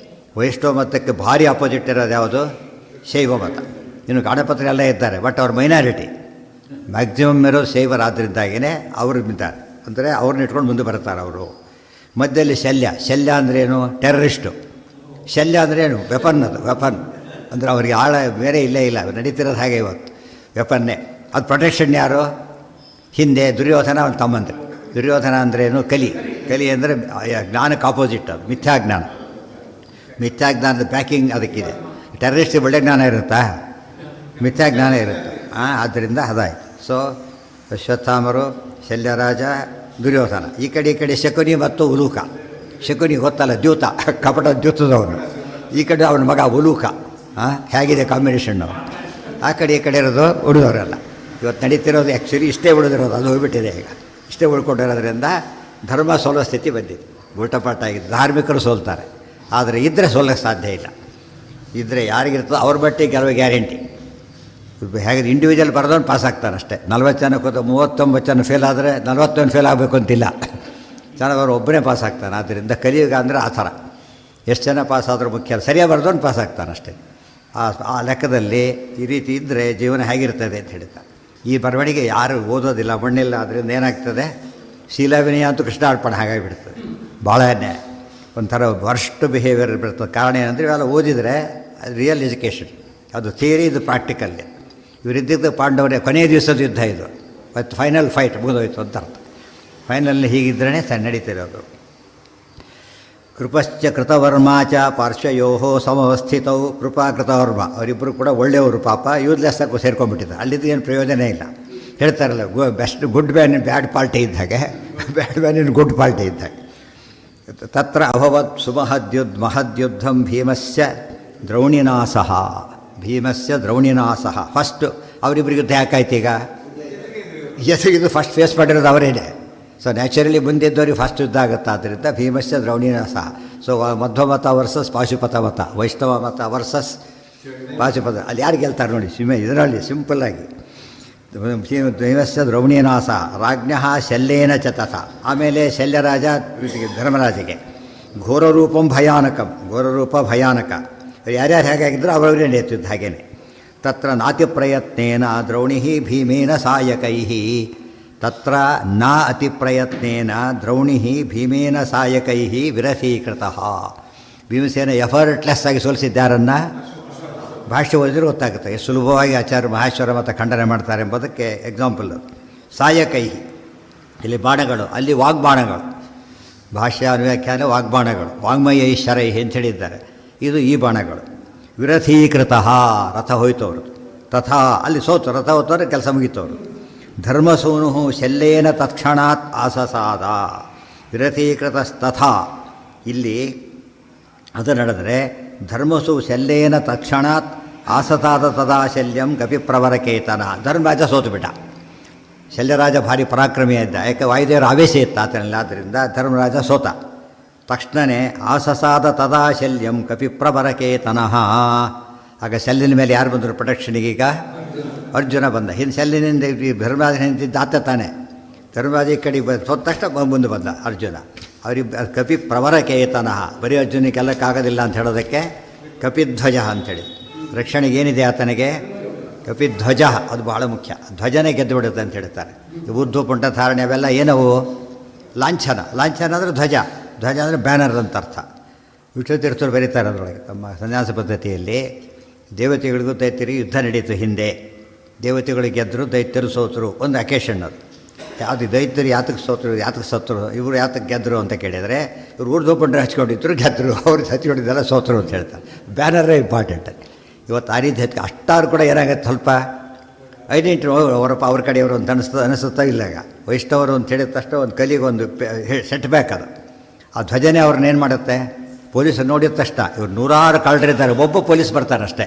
ವೈಷ್ಣವ ಮತಕ್ಕೆ ಭಾರಿ ಅಪೋಸಿಟ್ ಇರೋದು ಯಾವುದು? ಶೈವ ಮತ. ಇನ್ನು ಗಾಢಪತ್ರ ಎಲ್ಲ ಇದ್ದಾರೆ, ಬಟ್ ಅವ್ರ ಮೈನಾರಿಟಿ. ಮ್ಯಾಕ್ಸಿಮಮ್ ಇರೋದು ಶೈವರಾದ್ದರಿಂದಾಗಿಯೇ ಅವರು ಇದ್ದಾರೆ. ಅಂದರೆ ಅವ್ರನ್ನ ಇಟ್ಕೊಂಡು ಮುಂದೆ ಬರ್ತಾರೆ ಅವರು. ಮಧ್ಯದಲ್ಲಿ ಶಲ್ಯ. ಶಲ್ಯ ಅಂದ್ರೇನು? ಟೆರರಿಸ್ಟು. ಶಲ್ಯ ಅಂದ್ರೇನು? ವೆಪನ್. ಅದು ವೆಪನ್ ಅಂದರೆ ಅವ್ರಿಗೆ ಆಳ ಬೇರೆ ಇಲ್ಲೇ ಇಲ್ಲ. ನಡೀತಿರೋದು ಹಾಗೆ ಇವತ್ತು ವೆಪನ್ನೇ. ಅದು ಪ್ರೊಟೆಕ್ಷನ್ ಯಾರು? ಹಿಂದೆ ದುರ್ಯೋಧನ, ಅವನ ತಮ್ಮಂದ್ರೆ. ದುರ್ಯೋಧನ ಅಂದ್ರೇನು? ಕಲಿ. ಕಲಿ ಅಂದರೆ ಜ್ಞಾನಕ್ಕೆ ಆಪೋಸಿಟ್. ಅದು ಮಿಥ್ಯಾಜ್ಞಾನ. ಮಿಥ್ಯಾಜ್ಞಾನದ ಬ್ಯಾಕಿಂಗ್ ಅದಕ್ಕಿದೆ. ಟೆರರಿಸ್ಟಿಗೆ ಒಳ್ಳೆ ಜ್ಞಾನ ಇರುತ್ತಾ? ಮಿಥ್ಯಾಜ್ಞಾನ ಇರುತ್ತೆ. ಆದ್ದರಿಂದ ಅದಾಯಿತು. ಸೊ ಅಶ್ವತ್ಥಾಮರು, ಶಲ್ಯರಾಜ, ದುರ್ಯೋಧನ. ಈ ಕಡೆ ಶಕುನಿ ಮತ್ತು ಉಲೂಕ. ಶಕುನಿ ಗೊತ್ತಲ್ಲ, ದ್ಯೂತ, ಕಪಟ ದ್ಯೂತದವನು. ಈ ಕಡೆ ಅವನ ಮಗ ಉಲೂಕ. ಹೇಗಿದೆ ಕಾಂಬಿನೇಷನ್ನು? ಆ ಕಡೆ ಈ ಕಡೆ ಇರೋದು ಉಳಿದವರೆಲ್ಲ. ಇವತ್ತು ನಡೀತಿರೋದು ಆ್ಯಕ್ಚುಲಿ ಇಷ್ಟೇ ಉಳಿದಿರೋದು. ಅದು ಹೋಗ್ಬಿಟ್ಟಿದೆ ಈಗ. ಇಷ್ಟೇ ಉಳ್ಕೊಂಡಿರೋದ್ರಿಂದ ಧರ್ಮ ಸೋಲೋ ಸ್ಥಿತಿ ಬಂದಿದೆ. ಉಲ್ಟಪಾಟ ಆಗಿದೆ. ಧಾರ್ಮಿಕರು ಸೋಲ್ತಾರೆ, ಆದರೆ ಇದ್ದರೆ ಸೋಲಕ್ಕೆ ಸಾಧ್ಯ ಇಲ್ಲ. ಇದ್ದರೆ ಯಾರಿಗಿರ್ತದೋ ಅವ್ರ ಬಟ್ಟೆ ಗೆಲುವು ಗ್ಯಾರಂಟಿ. ಹೇಗೆ ಇಂಡಿವಿಜುವಲ್ ಬರೆದವನು ಪಾಸ್ ಆಗ್ತಾನೆ ಅಷ್ಟೇ. 40 ಜನ ಕೂತು 39 ಜನ ಫೇಲ್ ಆದರೆ 41 ಫೇಲ್ ಆಗಬೇಕು ಅಂತಿಲ್ಲ. ಚೆನ್ನಾಗಿ ಒಬ್ಬನೇ ಪಾಸ್ ಆಗ್ತಾನೆ. ಆದ್ದರಿಂದ ಕಲಿಯುಗ ಅಂದರೆ ಆ ಥರ ಎಷ್ಟು ಜನ ಪಾಸ್ ಆದರೂ ಮುಖ್ಯ, ಸರಿಯಾಗಿ ಬರೆದವನು ಪಾಸ್ ಆಗ್ತಾನೆ ಅಷ್ಟೇ. ಆ ಲೆಕ್ಕದಲ್ಲಿ ಈ ರೀತಿ ಇದ್ದರೆ ಜೀವನ ಹೇಗಿರ್ತದೆ ಅಂತ ಹೇಳ್ತಾ, ಈ ಬರವಣಿಗೆ ಯಾರು ಓದೋದಿಲ್ಲ, ಮಣ್ಣಿಲ್ಲ. ಅದರಿಂದ ಏನಾಗ್ತದೆ, ಶೀಲವಿನಯ ಅಂತೂ ಕೃಷ್ಣಾರ್ಪಣೆ ಹಾಗಾಗಿಬಿಡ್ತದೆ. ಭಾಳನೇ ಒಂಥರ ವರ್ಸ್ಟ್ ಬಿಹೇವಿಯರ್ ಬರ್ತದೆ. ಕಾರಣ ಏನಂದರೆ ಇವೆಲ್ಲ ಓದಿದರೆ ಅದು ರಿಯಲ್ ಎಜುಕೇಷನ್, ಅದು ಥಿಯರಿ, ಇದು ಪ್ರಾಕ್ಟಿಕಲ್ಲಿ. ಇವರಿದ್ದಿದ್ದು ಪಾಂಡವರೇ ಕೊನೆಯ ದಿವಸದ ಯುದ್ಧ ಇದು, ಮತ್ತು ಫೈನಲ್ ಫೈಟ್ ಮುಗಿದೋಯ್ತು ಅಂತ ಅರ್ಥ. ಫೈನಲ್ ಹೀಗಿದ್ರೇ ನಡೀತಿರೋದು. ಕೃಪಶ್ಚ ಕೃತವರ್ಮಾಚ ಪಾರ್ಶ್ವಯೋ ಸಮವಸ್ಥಿತೌ. ಕೃಪಾ ಕೃತವರ್ಮ ಅವರಿಬ್ಬರು ಕೂಡ ಒಳ್ಳೆಯವರು, ಪಾಪ ಯೂಸ್ಲೆಸ್ ಆಗಿ ಸೇರ್ಕೊಂಡ್ಬಿಟ್ಟಿದ್ದಾರೆ. ಅಲ್ಲಿದ್ದು ಏನು ಪ್ರಯೋಜನ ಇಲ್ಲ. ಹೇಳ್ತಾರಲ್ಲ, best good man in bad party ಇದ್ದಾಗೆ, bad man in good party ಇದ್ದಾಗೆ. ತತ್ರ ಅಭವತ್ ಮಹದ್ಯುದ್ಧಂ ಭೀಮಸ್ಯ ದ್ರೌಣಿನಾಸಃ. ಭೀಮಸ್ಯ ದ್ರೌಣಿನಾಸಃ. ಫಸ್ಟ್ ಅವರಿಬ್ಬರಿಗೆ ಯುದ್ಧ ಯಾಕಾಯ್ತು ಈಗ? ಎಸಗಿದು ಫಸ್ಟ್ ಫೇಸ್ ಮಾಡಿರೋದು ಅವರೇನೆ. ಸೊ ನ್ಯಾಚುರಲಿ ಮುಂದಿದ್ದವ್ರಿಗೆ ಫಸ್ಟ್ ಯುದ್ಧ ಆಗುತ್ತೆ. ಆದ್ದರಿಂದ ಭೀಮಸ್ಯ ದ್ರೌಣಿನಾಸಃ. ಸೊ ಮಧ್ವಮತ ವರ್ಸಸ್ ಪಾಶುಪತ ಮತ, ವೈಷ್ಣವ ಮತ ವರ್ಸಸ್ ಪಾಶುಪತ. ಅಲ್ಲಿ ಯಾರು ಗೆಲ್ತಾರೆ ನೋಡಿ, ಇದರಲ್ಲಿ ಸಿಂಪಲ್ಲಾಗಿ ಭೀಮಸ್ಯ ದ್ರೌಣಿನಾಸ. ರಾಜ್ಞ ಶಲ್ಯೇನ ಚ ತಥಾ. ಆಮೇಲೆ ಶಲ್ಯರಾಜ ಧರ್ಮರಾಜಗೆ ಘೋರರೂಪಂ ಭಯಾನಕಂ. ಘೋರರೂಪ ಭಯಾನಕ. ಯಾರ್ಯಾರು ಹೇಗಾಗಿದ್ದರೂ ಅವರವರೇ ನೇತೃತ್ವ ಹಾಗೇನೆ. ತತ್ರ ನಾತಿ ಪ್ರಯತ್ನೇನ ದ್ರೌಣಿ ಭೀಮೇನ ಸಾಯಕೈ. ತತ್ರ ನ ಅತಿ ಪ್ರಯತ್ನೇನ ದ್ರೌಣಿ ಭೀಮೇನ ಸಾಯಕೈ ವಿರಸೀಕೃತಃ. ಭೀಮಸೇನ ಎಫರ್ಟ್ಲೆಸ್ ಆಗಿ ಸೋಲಿಸಿದ್ದಾರನ್ನು ಭಾಷ್ಯ ಓದಿದ್ರೆ ಗೊತ್ತಾಗುತ್ತೆ ಎಷ್ಟು ಸುಲಭವಾಗಿ ಆಚಾರ್ಯ ಮಹೇಶ್ವರ ಮತ್ತು ಖಂಡನೆ ಮಾಡ್ತಾರೆ ಎಂಬುದಕ್ಕೆ ಎಕ್ಸಾಂಪಲ್. ಸಾಯಕೈ ಇಲ್ಲಿ ಬಾಣಗಳು, ಅಲ್ಲಿ ವಾಗ್ಬಾಣಗಳು. ಭಾಷ್ಯ ಅನುವ್ಯಾಖ್ಯಾನ ವಾಗ್ಬಾಣಗಳು. ವಾಗ್ಮಯ ಶರೈ ಅಂತ ಹೇಳಿದ್ದಾರೆ. ಇದು ಈ ಬಾಣಗಳು. ವಿರಥೀಕೃತ, ರಥ ಹೋಯ್ತವರು. ತಥಾ ಅಲ್ಲಿ ಸೋತು, ರಥ ಹೋತವ್ರೆ, ಕೆಲಸ ಮುಗಿತವರು. ಧರ್ಮಸೂನು ಶಲ್ಯೇನ ತತ್ಕ್ಷಣಾತ್ ಆಸಸಾದ. ವಿರಥೀಕೃತಸ್ತಥಾ ಇಲ್ಲಿ ಅದು ನಡೆದರೆ ಧರ್ಮಸು ಶಲ್ಯೇನ ತಕ್ಷಣಾತ್ ಆಸತಾದ ತದಾ ಶಲ್ಯಂ ಕಪಿಪ್ರವರಕೇತನ. ಧರ್ಮರಾಜ ಸೋತು ಬಿಟ್ಟ. ಶಲ್ಯರಾಜ ಭಾರಿ ಪರಾಕ್ರಮಿಯಾಗಿದ್ದ, ಯಾಕೆ ವಾಯುದೇವರ ಆವೇಶ ಇತ್ತು ಆತನಲ್ಲಿ. ಆದ್ದರಿಂದ ಧರ್ಮರಾಜ ಸೋತ. ತಕ್ಷಣವೇ ಆಸಸಾದ ತದಾ ಶಲ್ಯಂ ಕಪಿಪ್ರವರಕೇತನಃ. ಆಗ ಶಲ್ಯನ ಮೇಲೆ ಯಾರು ಬಂದರು ಪ್ರೊಟೆಕ್ಷನಿಗೀಗ? ಅರ್ಜುನ ಬಂದ. ಹಿಂದೆ ಶಲ್ಯನಿಂದ ಧರ್ಮರಾಜ ನಿಂತಿದ್ದ ಆತ ತಾನೆ. ಧರ್ಮರಾಜ ಈ ಕಡೆ ಸೋತ ತಕ್ಷಣ ಮುಂದೆ ಬಂದ ಅರ್ಜುನ. ಅವರಿಬ್ಬ ಕಪಿಪ್ರವರಕೇತನಃ. ಬರೀ ಅರ್ಜುನಿಗೆಲ್ಲಕ್ಕಾಗೋದಿಲ್ಲ ಅಂತ ಹೇಳೋದಕ್ಕೆ ಕಪಿಧ್ವಜ ಅಂಥೇಳಿ. ರಕ್ಷಣೆಗೆ ಏನಿದೆ ಆತನಿಗೆ? ಕಪಿಧ್ವಜ. ಅದು ಭಾಳ ಮುಖ್ಯ. ಧ್ವಜನೇ ಗೆದ್ದು ಬಿಡುತ್ತೆ ಅಂತ ಹೇಳ್ತಾರೆ. ಉದ್ದು ಪುಂಟ ಧಾರಣೆ ಅವೆಲ್ಲ ಏನವು? ಲಾಂಛನ. ಲಾಂಛನ ಅಂದರೆ ಧ್ವಜ. ಧ್ವಜ ಅಂದರೆ ಬ್ಯಾನರ್ ಅಂತ ಅರ್ಥ. ವಿಷ್ಣುತೀರ್ಥರು ಬರೀತಾರೆ ಅದರೊಳಗೆ ತಮ್ಮ ಸನ್ಯಾಸ ಪದ್ಧತಿಯಲ್ಲಿ. ದೇವತೆಗಳಿಗೂ ದೈತ್ಯರಿಗೆ ಯುದ್ಧ ನಡೀತು ಹಿಂದೆ. ದೇವತೆಗಳು ಗೆದ್ದರು, ದೈತ್ಯರು ಸೋತರು. ಒಂದು ಅಕೇಶನ್ ಅದು. ಯಾವುದು ದೈತ್ಯರು ಯಾತಕ್ಕೆ ಸೋತರು, ಯಾತಕ್ಕೆ ಸತ್ತರು, ಇವರು ಯಾತಕ್ಕೆ ಗೆದ್ದರು ಅಂತ ಕೇಳಿದರೆ, ಇವ್ರು ಊರ್ದು ಪಂಡ್ರೆ ಹಚ್ಕೊಂಡಿದ್ರು, ಗೆದ್ದರು. ಅವ್ರು ಹಚ್ಕೊಂಡಿದ್ದೆಲ್ಲ ಸೋತರು ಅಂತ ಹೇಳ್ತಾರೆ. ಬ್ಯಾನರೇ ಇಂಪಾರ್ಟೆಂಟ್. ಇವತ್ತು ಆ ರೀತಿ ಅಷ್ಟಾರು ಕೂಡ ಏನಾಗುತ್ತೆ, ಸ್ವಲ್ಪ ಐಡೆಂಟಿ ಅವರಪ್ಪ ಅವ್ರ ಕಡೆಯವರು ಅಂತ ಅನಿಸುತ್ತಾ ಇಲ್ಲ. ಈಗ ವೈಷ್ಣವರು ಅಂತ ಹೇಳಿದ ತಕ್ಷಣ ಒಂದು ಕಲಿಗೆ ಒಂದು ಸೆಟ್ ಬ್ಯಾಕ್ ಅದು. ಆ ಧ್ವಜನೇ ಅವ್ರನ್ನೇನು ಮಾಡುತ್ತೆ? ಪೊಲೀಸರು ನೋಡಿದ ತಕ್ಷಣ ಇವ್ರು ನೂರಾರು ಕಳ್ಳರಿದ್ದಾರೆ, ಒಬ್ಬ ಪೊಲೀಸ್ ಬರ್ತಾರೆ ಅಷ್ಟೇ.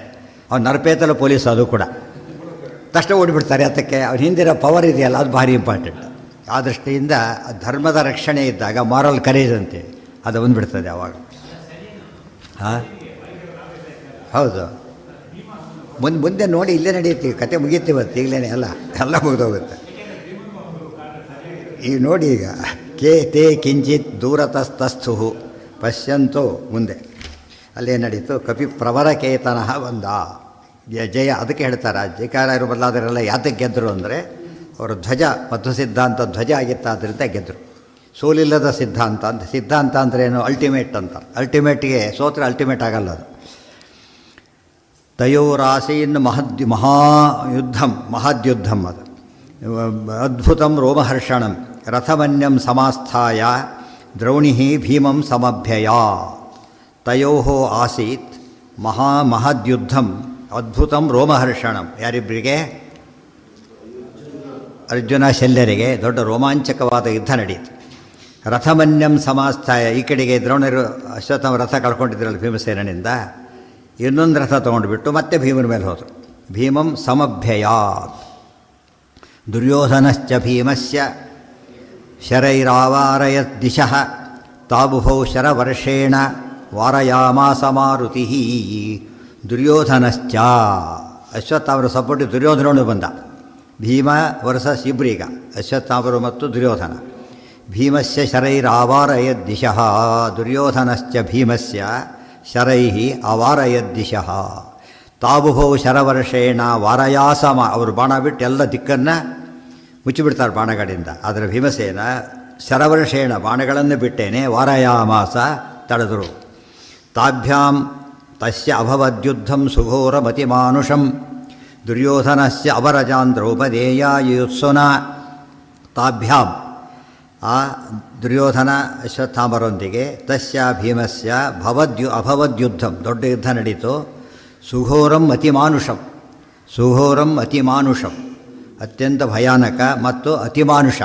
ಅವ್ನು ನರಪೇತಲ ಪೊಲೀಸ್, ಅದು ಕೂಡ ತಕ್ಷಣ ಓಡಿಬಿಡ್ತಾರೆ. ಅದಕ್ಕೆ ಅವ್ರ ಹಿಂದಿರೋ ಪವರ್ ಇದೆಯಲ್ಲ, ಅದು ಭಾರಿ ಇಂಪಾರ್ಟೆಂಟ್. ಆ ದೃಷ್ಟಿಯಿಂದ ಧರ್ಮದ ರಕ್ಷಣೆ ಇದ್ದಾಗ ಮಾರಲ್ ಕರೇಜ್ ಅಂತೇಳಿ ಅದು ಬಂದುಬಿಡ್ತದೆ ಅವಾಗ. ಹಾಂ, ಹೌದು. ಮುಂದೆ ನೋಡಿ, ಇಲ್ಲೇ ನಡೆಯುತ್ತೀವಿ, ಕತೆ ಮುಗೀತೀವತ್ತು ಈಗಲೇ ಎಲ್ಲ ಮುಗಿದೋಗುತ್ತೆ. ಈಗ ನೋಡಿ, ಈಗ ತೇ ಕಿಂಚಿತ್ ದೂರತಸ್ತಸ್ಥು ಪಶ್ಯಂತೋ. ಮುಂದೆ ಅಲ್ಲೇ ನಡೀತು. ಕಪಿಪ್ರವರಕೇತನಃ ಬಂದ. ಜಯ. ಅದಕ್ಕೆ ಹೇಳ್ತಾರೆ, ಜಯಕಾರ ಬದಲಾದರೆಲ್ಲ ಯಾತಕ್ಕೆ ಗೆದ್ದರು ಅಂದರೆ ಅವರ ಧ್ವಜ ಮಧ್ವ ಸಿದ್ಧಾಂತ ಧ್ವಜ ಆಗಿತ್ತಾದ್ದರಿಂದ ಗೆದ್ದರು. ಸೋಲಿಲ್ಲದ ಸಿದ್ಧಾಂತ ಅಂತ. ಸಿದ್ಧಾಂತ ಅಂದರೆ ಏನು? ಅಲ್ಟಿಮೇಟ್ ಅಂತ. ಅಲ್ಟಿಮೇಟ್ಗೆ ಸೋತ್ರೆ ಅಲ್ಟಿಮೇಟ್ ಆಗಲ್ಲ ಅದು. ತಯೋರಾಸೀನ್ ಮಹಾದ್ಯುದ್ಧಂ ಅದು. ಅದ್ಭುತಂ ರೋಮಹರ್ಷಣಂ ರಥಮನ್ಯಂ ಸಮಾಸ್ಥಾಯ ದ್ರೌಣಿ ಭೀಮಂ ಸಮಭ್ಯಯ. ತಯೋ ಆಸೀತ್ ಮಹದ್ಯುದ್ಧಂ ಅದ್ಭುತಂ ರೋಮಹರ್ಷಣಂ. ಯಾರಿಬ್ಬರಿಗೆ? ಅರ್ಜುನ ಶಲ್ಯರಿಗೆ ದೊಡ್ಡ ರೋಮಾಂಚಕವಾದ ಯುದ್ಧ ನಡೆಯಿತು. ರಥಮನ್ಯಂ ಸಮಾಸ್ಥಾಯ. ಈ ಕಡೆಗೆ ದ್ರೋಣರು ಅಶ್ವತ್ಥಾಮ ರಥ ಕಳ್ಕೊಂಡಿದ್ರಲ್ಲ ಭೀಮಸೇನಿಂದ, ಇನ್ನೊಂದು ರಥ ತೊಗೊಂಡುಬಿಟ್ಟು ಮತ್ತೆ ಭೀಮನ ಮೇಲೆ ಹೋದರು. ಭೀಮಂ ಸಮಭ್ಯಯಾತ್. ದುರ್ಯೋಧನಶ್ಚ ಭೀಮಸ್ಯ ಶರೈರಾವಾರಯತ್ ದಿಶಃ ತಾಬುಭೌ ಶರವರ್ಷೇಣ ವಾರಯಾಮಾಸ ಮಾರುತಿ. ದುರ್ಯೋಧನಶ್ಚ ಅಶ್ವತ್ಥಾಮರ ಸಪೋರ್ಟಿ ದುರ್ಯೋಧನನು ಬಂದ. ಭೀಮ ವರ್ಸಸ್ ಇಬ್ಬರು ಈಗ ಅಶ್ವತ್ಥಾಮರು ಮತ್ತು ದುರ್ಯೋಧನ. ಭೀಮಸ್ಯ ಶರೈರಾವಾರಯದ್ದಿಶಃ ದುರ್ಯೋಧನಶ್ಚ ಭೀಮಸ್ಯ ಶರೈಃ ಅವಾರಯದ್ದಿಶಃ ತಾಬುಭೌ ಶರವರ್ಷೇಣ ವಾರಯಾಸಮ. ಅವರು ಬಾಣ ಬಿಟ್ಟು ಎಲ್ಲ ದಿಕ್ಕನ್ನು ಮುಚ್ಚಿಬಿಡ್ತಾರೆ ಬಾಣಗಳಿಂದ. ಆದರೆ ಭೀಮಸೇನ ಶರವರ್ಷೇಣ ಬಾಣಗಳನ್ನು ಬಿಟ್ಟೇನೆ ವಾರಯಾಮಾಸ ತಡೆದರು. ತಾಭ್ಯಾಂ ತಸ್ಯ ಅಭವದ್ಯುದ್ಧಂ ಸುಘೋರಮತಿಮಾನುಷಂ ದುರ್ಯೋಧನಸ್ಯ ಅವರಜಾನ್ ದ್ರೌಪದೇಯಾಯುತ್ಸುನ. ತಾಭ್ಯಾಂ ಆ ದುರ್ಯೋಧನ ಅಶ್ವತ್ಥಾಮರೊಂದಿಗೆ ತಸ್ಯ ಭೀಮಸ್ಯ ಅಭವದ್ಯುದ್ಧಂ ದೊಡ್ಡ ಯುದ್ಧ ನಡೀತು. ಸುಘೋರಂ ಅತಿಮಾನುಷಂ, ಸುಘೋರಂ ಅತಿಮಾನುಷಂ ಅತ್ಯಂತ ಭಯಾನಕ ಮತ್ತು ಅತಿಮಾನುಷ.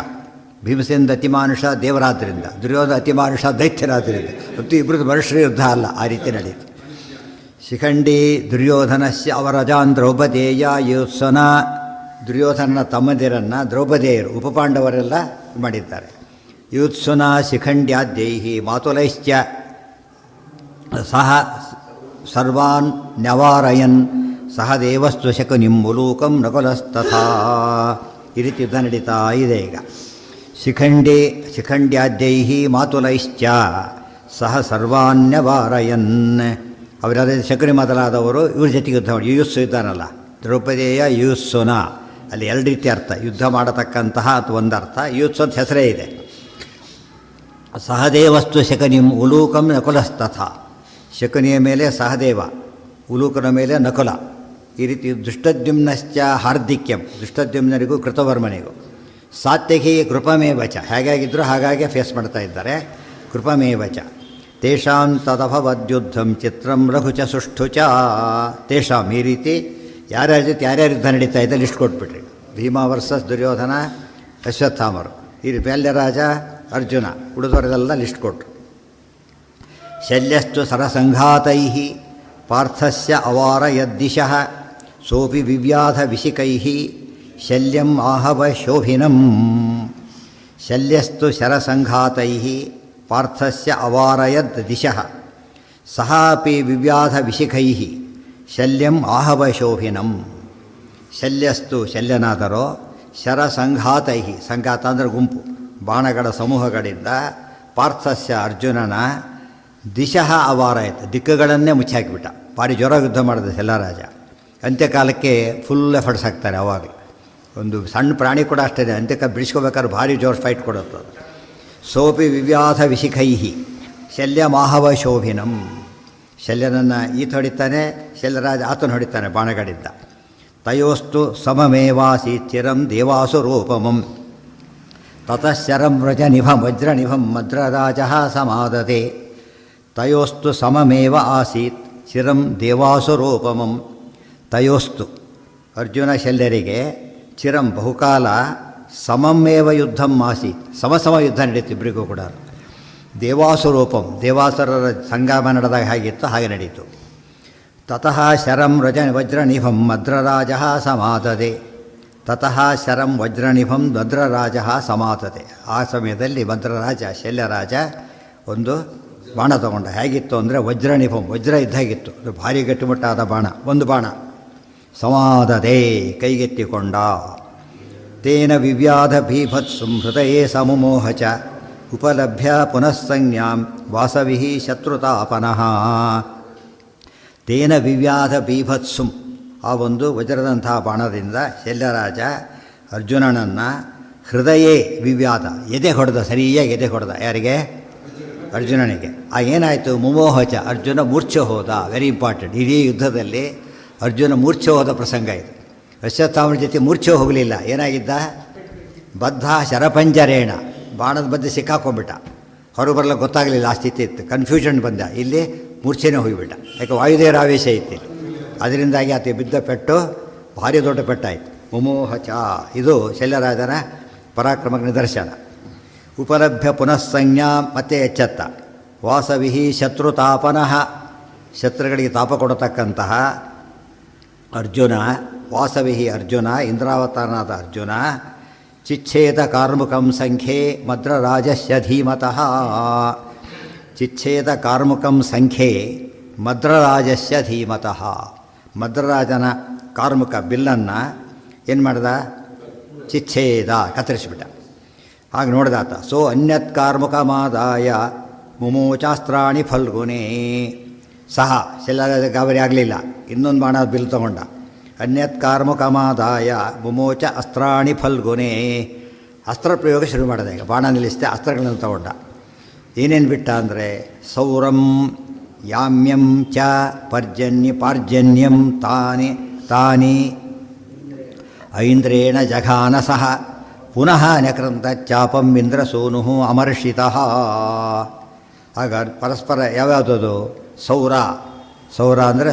ಭೀಮಸೇನ ಅತಿಮಾನುಷ ದೇವರಾದ್ರಿಂದ, ದುರ್ಯೋಧನ ಅತಿಮಾನುಷ ದೈತ್ಯರಾದ್ರಿಂದ, ಮತ್ತು ಇಬ್ಬರದ್ದು ಮನುಷ್ಯರ ಯುದ್ಧ ಅಲ್ಲ, ಆ ರೀತಿ ನಡೀತು. ಶಿಖಂಡಿ ದುರ್ಯೋಧನಸ್ಯ ಅವರಜಾನ್ ದ್ರೌಪದೇಯ ಯುತ್ಸನ. ದುರ್ಯೋಧನನ ತಮ್ಮದಿರನ್ನು ದ್ರೌಪದೇಯರು ಉಪಪಾಂಡವರೆಲ್ಲ ಮಾಡಿದ್ದಾರೆ. ಯುತ್ಸುನ ಶಿಖಂಡ್ಯಾದ್ಯೈಹಿ ಮಾತುಲೈಶ್ಚ ಸಹ ಸರ್ವಾನ್ ನ್ಯವಾರಯನ್ ಸಹ ದೇವಸ್ತು ಶಕುನಿಂ ಮುಲೂಕಂ ನಕುಲಸ್ತಥಾ. ಈ ರೀತಿ ಯುದ್ಧ ನಡೀತಾ ಇದೆ ಈಗ. ಶಿಖಂಡ್ಯಾದ್ಯೈಹಿ ಮಾತುಲೈಶ್ಚ ಸಹ ಸರ್ವಾನ್ಯವಾರಯನ್. ಅವರಾದ ಶಕುನಿ ಮೊದಲಾದವರು ಇವ್ರ ಜೊತೆಗೆ ಯುದ್ಧ ಮಾಡಿ. ಯುಯುತ್ಸು ಇದ್ದಾನಲ್ಲ ದ್ರೌಪದೇಯ ಯುಯುತ್ಸುನ, ಅಲ್ಲಿ ಎರಡು ರೀತಿ ಅರ್ಥ. ಯುದ್ಧ ಮಾಡತಕ್ಕಂತಹ ಅಥವಾ ಒಂದು ಅರ್ಥ. ಯುಯುತ್ಸು ಅಂತ ಹೆಸರೇ ಇದೆ. ಸಹದೇವಸ್ತು ಶಕುನಿಂ ಉಲೂಕಂ ನಕುಲಸ್ತಥ. ಶಕುನಿಯ ಮೇಲೆ ಸಹದೇವ, ಉಲೂಕನ ಮೇಲೆ ನಕುಲ. ಈ ರೀತಿ ದುಷ್ಟದ್ಯುಮ್ನಶ್ಚ ಹಾರ್ದಿಕ್ಯಂ, ದುಷ್ಟದ್ಯುಮ್ನರಿಗೂ ಕೃತವರ್ಮನಿಗೂ. ಸಾತ್ಯಕಿ ಕೃಪಮೇವಚ, ಹೇಗಾಗಿದ್ದರೂ ಹಾಗಾಗಿ ಫೇಸ್ ಮಾಡ್ತಾ ಇದ್ದಾರೆ. ಕೃಪಮೇವಚ ತೇಷಾಂ ತದಭವದ್ಯುದ್ಧಂ ಚಿತ್ರಂ ರಘು ಚ ಸುಷ್ಠು ಚ. ತೇಷಾಂ ಈ ರೀತಿ ಯಾರ್ಯಾರ ಜೊತೆ ಯಾರ್ಯಾರು ಯುದ್ಧ ನಡೀತಾ ಇದೆ ಲಿಸ್ಟ್ ಕೊಟ್ಬಿಟ್ರಿ. ಭೀಮ ವರ್ಸಸ್ ದುರ್ಯೋಧನ ಅಶ್ವತ್ಥಾಮರು, ಈ ಶಲ್ಯರಾಜ ಅರ್ಜುನ, ಉಳಿದವರೆಲ್ಲ ಲಿಸ್ಟ್ ಕೊಟ್ಟರು. ಶಲ್ಯಸ್ತು ಸರಸಂಘಾತೈ ಪಾರ್ಥಸ್ಯ ಅವಾರಯದ್ದಿಶಃ ಸೋಪಿ ವಿವ್ಯಾಧ ವಿಶಿಕೈ ಶಲ್ಯಂ ಆಹವ ಶೋಭಿನಂ. ಶಲ್ಯಸ್ತು ಶರಸಂಘಾತೈ ಪಾರ್ಥಸ್ಯ ಅವಾರಯದ್ ದಿಶಃ ಸಹ ಅಪಿ ವಿವ್ಯಾಧ ವಿಶಿಖೈ ಶಲ್ಯಂ ಆಹವ ಶೋಭಿನಂ. ಶಲ್ಯಸ್ತು ಶಲ್ಯನಾದರೋ ಶರಸಂಘಾತೈ, ಸಂಘಾತ ಅಂದರೆ ಗುಂಪು, ಬಾಣಗಳ ಸಮೂಹಗಳಿಂದ ಪಾರ್ಥಸ್ಯ ಅರ್ಜುನನ ದಿಶಃ ಅವಾರಯತ್, ದಿಕ್ಕುಗಳನ್ನೇ ಮುಚ್ಚಾಕಿಬಿಟ್ಟ. ಭಾರಿ ಜ್ವರ ಯುದ್ಧ ಮಾಡಿದ ಶಲ್ಯರಾಜ. ಅಂತ್ಯಕಾಲಕ್ಕೆ ಫುಲ್ ಎಫರ್ಟ್ಸ್ ಹಾಕ್ತಾರೆ. ಅವಾಗ ಒಂದು ಸಣ್ಣ ಪ್ರಾಣಿ ಕೂಡ ಅಷ್ಟೇ, ಅಂತ್ಯಕಾಲ ಬಿಡಿಸ್ಕೋಬೇಕಾದ್ರೆ ಭಾರಿ ಜೋರು ಫೈಟ್ ಕೊಡುತ್ತೆ. ಸೋಪಿ ವಿವ್ಯಾಧ ವಿಶಿಖೈ ಶಲ್ಯಮಾಹವ ಶೋಭಿನಂ. ಶಲ್ಯನನ್ನು ಈತ ಹೊಡಿತಾನೆ, ಶಲ್ಯರಾಜ ಆತನ ಹೊಡಿತಾನೆ ಬಾಣಗಳಿಂದ. ತಯೋಸ್ತು ಸಮಮೇವಾಸಿ ಚಿರಂ ದೇವಾಸು ರೂಪಮಂ ತತಃಶರಂ ವ್ರಜನಿಭಂ ವಜ್ರನಿಭಂ ಮದ್ರರಾಜ ಸಮಾದತೆ. ತಯೋಸ್ತು ಸಮಮೇವ ಆಸೀತ್ ಚಿರಂ ದೇವಾಸು ರೂಪಮಂ. ತಯೋಸ್ತು ಅರ್ಜುನ ಶಲ್ಯರಿಗೆ ಚಿರಂ ಬಹುಕಾಲ ಸಮಮೇವ ಯುದ್ಧಂ ಆಸೀತ್, ಸಮ ಯುದ್ಧ ನಡೀತು ಇಬ್ಬರಿಗೂ ಕೂಡ. ದೇವಾಸುರೂಪಂ, ದೇವಾಸುರರ ಸಂಗಮ ನಡೆದಾಗ ಹೇಗಿತ್ತು ಹಾಗೆ ನಡೀತು. ತತಃ ಶರಂ ವಜ್ರನಿಭಂ ಮದ್ರರಾಜ ಸಮಾದದೆ. ತತಃ ಶರಂ ವಜ್ರನಿಭಂ ಮದ್ರರಾಜ ಸಮಾದದೆ. ಆ ಸಮಯದಲ್ಲಿ ಮದ್ರರಾಜ ಶಲ್ಯರಾಜ ಒಂದು ಬಾಣ ತಗೊಂಡ. ಹೇಗಿತ್ತು ಅಂದರೆ ವಜ್ರನಿಭಂ, ವಜ್ರ ಇದ್ದಾಗಿತ್ತು, ಅದು ಭಾರಿ ಗಟ್ಟಿಮುಟ್ಟಾದ ಬಾಣ. ಒಂದು ಬಾಣ ಸಮಾದದೆ, ಕೈಗೆತ್ತಿಕೊಂಡ. ತೇನ ವಿವ್ಯಾಧ ಭೀಭತ್ಸುಂ ಹೃದಯೇ ಸಮುಮೋಹ ಚ ಉಪಲಭ್ಯ ಪುನಃಸಂಜ್ಞಾಂ ವಾಸವಿಃ ಶತ್ರುತಾಪನಃ. ತೇನ ವಿವ್ಯಾಧ ಭೀಭತ್ಸುಂ, ಆ ಒಂದು ವಜ್ರದಂತಹ ಬಾಣದಿಂದ ಶಲ್ಯರಾಜ ಅರ್ಜುನನನ್ನು ಹೃದಯೇ ವಿವ್ಯಾಧ, ಎದೆ ಹೊಡೆದ, ಸರಿಯಾಗಿ ಎದೆ ಹೊಡೆದ. ಯಾರಿಗೆ? ಅರ್ಜುನನಿಗೆ. ಏನಾಯಿತು? ಮುಮೋಹಚ, ಅರ್ಜುನ ಮೂರ್ಛೆ ಹೋದ. Very important. ಇಡೀ ಯುದ್ಧದಲ್ಲಿ ಅರ್ಜುನ ಮೂರ್ಛೆ ಹೋದ ಪ್ರಸಂಗ ಇದು. ಅಶ್ವತ್ಥಾಮರ ಜೊತೆ ಮೂರ್ಛೆ ಹೋಗಲಿಲ್ಲ. ಏನಾಗಿದ್ದ? ಬದ್ಧ ಶರಪಂಜರೇಣ, ಬಾಣದ ಮಧ್ಯೆ ಸಿಕ್ಕಾಕೊಂಡ್ಬಿಟ್ಟ. ಹೊರಗೆ ಬರಲ್ಲ, ಗೊತ್ತಾಗಲಿಲ್ಲ, ಆ ಸ್ಥಿತಿ ಇತ್ತು. ಕನ್ಫ್ಯೂಷನ್ ಬಂದ. ಇಲ್ಲಿ ಮೂರ್ಛೆನೇ ಹೋಗಿಬಿಟ್ಟ. ಯಾಕೆ? ವಾಯುದೇವರ ಆವೇಶ ಇತ್ತು ಇಲ್ಲಿ. ಅದರಿಂದಾಗಿ ಆತ ಬಿದ್ದ ಪೆಟ್ಟು ಭಾರಿ ದೊಡ್ಡ ಪೆಟ್ಟಾಯಿತು. ಮುಮೋಹಚ, ಇದು ಶಲ್ಯರಾಜನ ಪರಾಕ್ರಮಕ್ಕೆ ನಿದರ್ಶನ. ಉಪಲಭ್ಯ ಪುನಃಸಂಜ್ಞಾ, ಮತ್ತೆ ಎಚ್ಚೆತ್ತ. ವಾಸವಿಃ ಶತ್ರುತಾಪನಃ, ಶತ್ರುಗಳಿಗೆ ತಾಪ ಕೊಡತಕ್ಕಂತಹ ಅರ್ಜುನ. ವಾಸವಿಃ ಅರ್ಜುನ, ಇಂದ್ರಾವತಾರನಾದ ಅರ್ಜುನ. ಚಿಚ್ಛೇದ ಕಾರ್ಮುಕಂ ಸಂಖ್ಯೆ ಮದ್ರರಾಜಸ್ಯ ಧೀಮತಃ. ಚಿಚ್ಛೇದ ಕಾರ್ಮುಕಂ ಸಂಖ್ಯೆ ಮದ್ರರಾಜಸ್ಯ ಧೀಮತಃ. ಮದ್ರರಾಜನ ಕಾರ್ಮುಕ ಬಿಲ್ಲನ್ನು ಏನು ಮಾಡ್ದ, ಚಿಚ್ಛೇದ ಕತ್ತರಿಸಿಬಿಟ್ಟ. ಹಾಗೆ ನೋಡ್ದಾತ. ಸೋ ಅನ್ಯತ್ ಕಾರ್ಮುಕಮಾದಾಯ ಮುಮೋಚಾಸ್ತ್ರಾಣಿ ಫಲ್ಗುನೇ ಸಹ ಶೆಲ್ಲರಾಜ ಗಾಬರಿ ಆಗಲಿಲ್ಲ, ಇನ್ನೊಂದು ಬಾಣ ಬಿಲ್ ತಗೊಂಡ. ಅನ್ಯತ್ ಕಾರ್ಮುಕಮಾದಾಯ ಮುಮೋಚ ಅಸ್ತ್ರಾಣಿ ಫಲ್ಗುನೇ ಅಸ್ತ್ರ ಪ್ರಯೋಗ ಶುರು ಮಾಡಿದೆ. ಈಗ ಬಾಣ ನಿಲ್ಲಿಸಿದೆ, ಅಸ್ತ್ರಗಳನ್ನು ತಗೊಂಡ. ಏನೇನು ಬಿಟ್ಟ ಅಂದರೆ ಸೌರಂ ಯಾಮ್ಯಂ ಚ ಪಾರ್ಜನ್ಯಂ ತಾನಿ ಐಂದ್ರೇಣ ಜಘಾನ ಸಹ ಪುನಃ ನಕ್ರಂತ ಚಾಪಂ ಇಂದ್ರಸೂನು ಅಮರ್ಷಿತಃ. ಆಗ ಪರಸ್ಪರ ಯಾವ್ಯಾವುದದು, ಸೌರ ಅಂದರೆ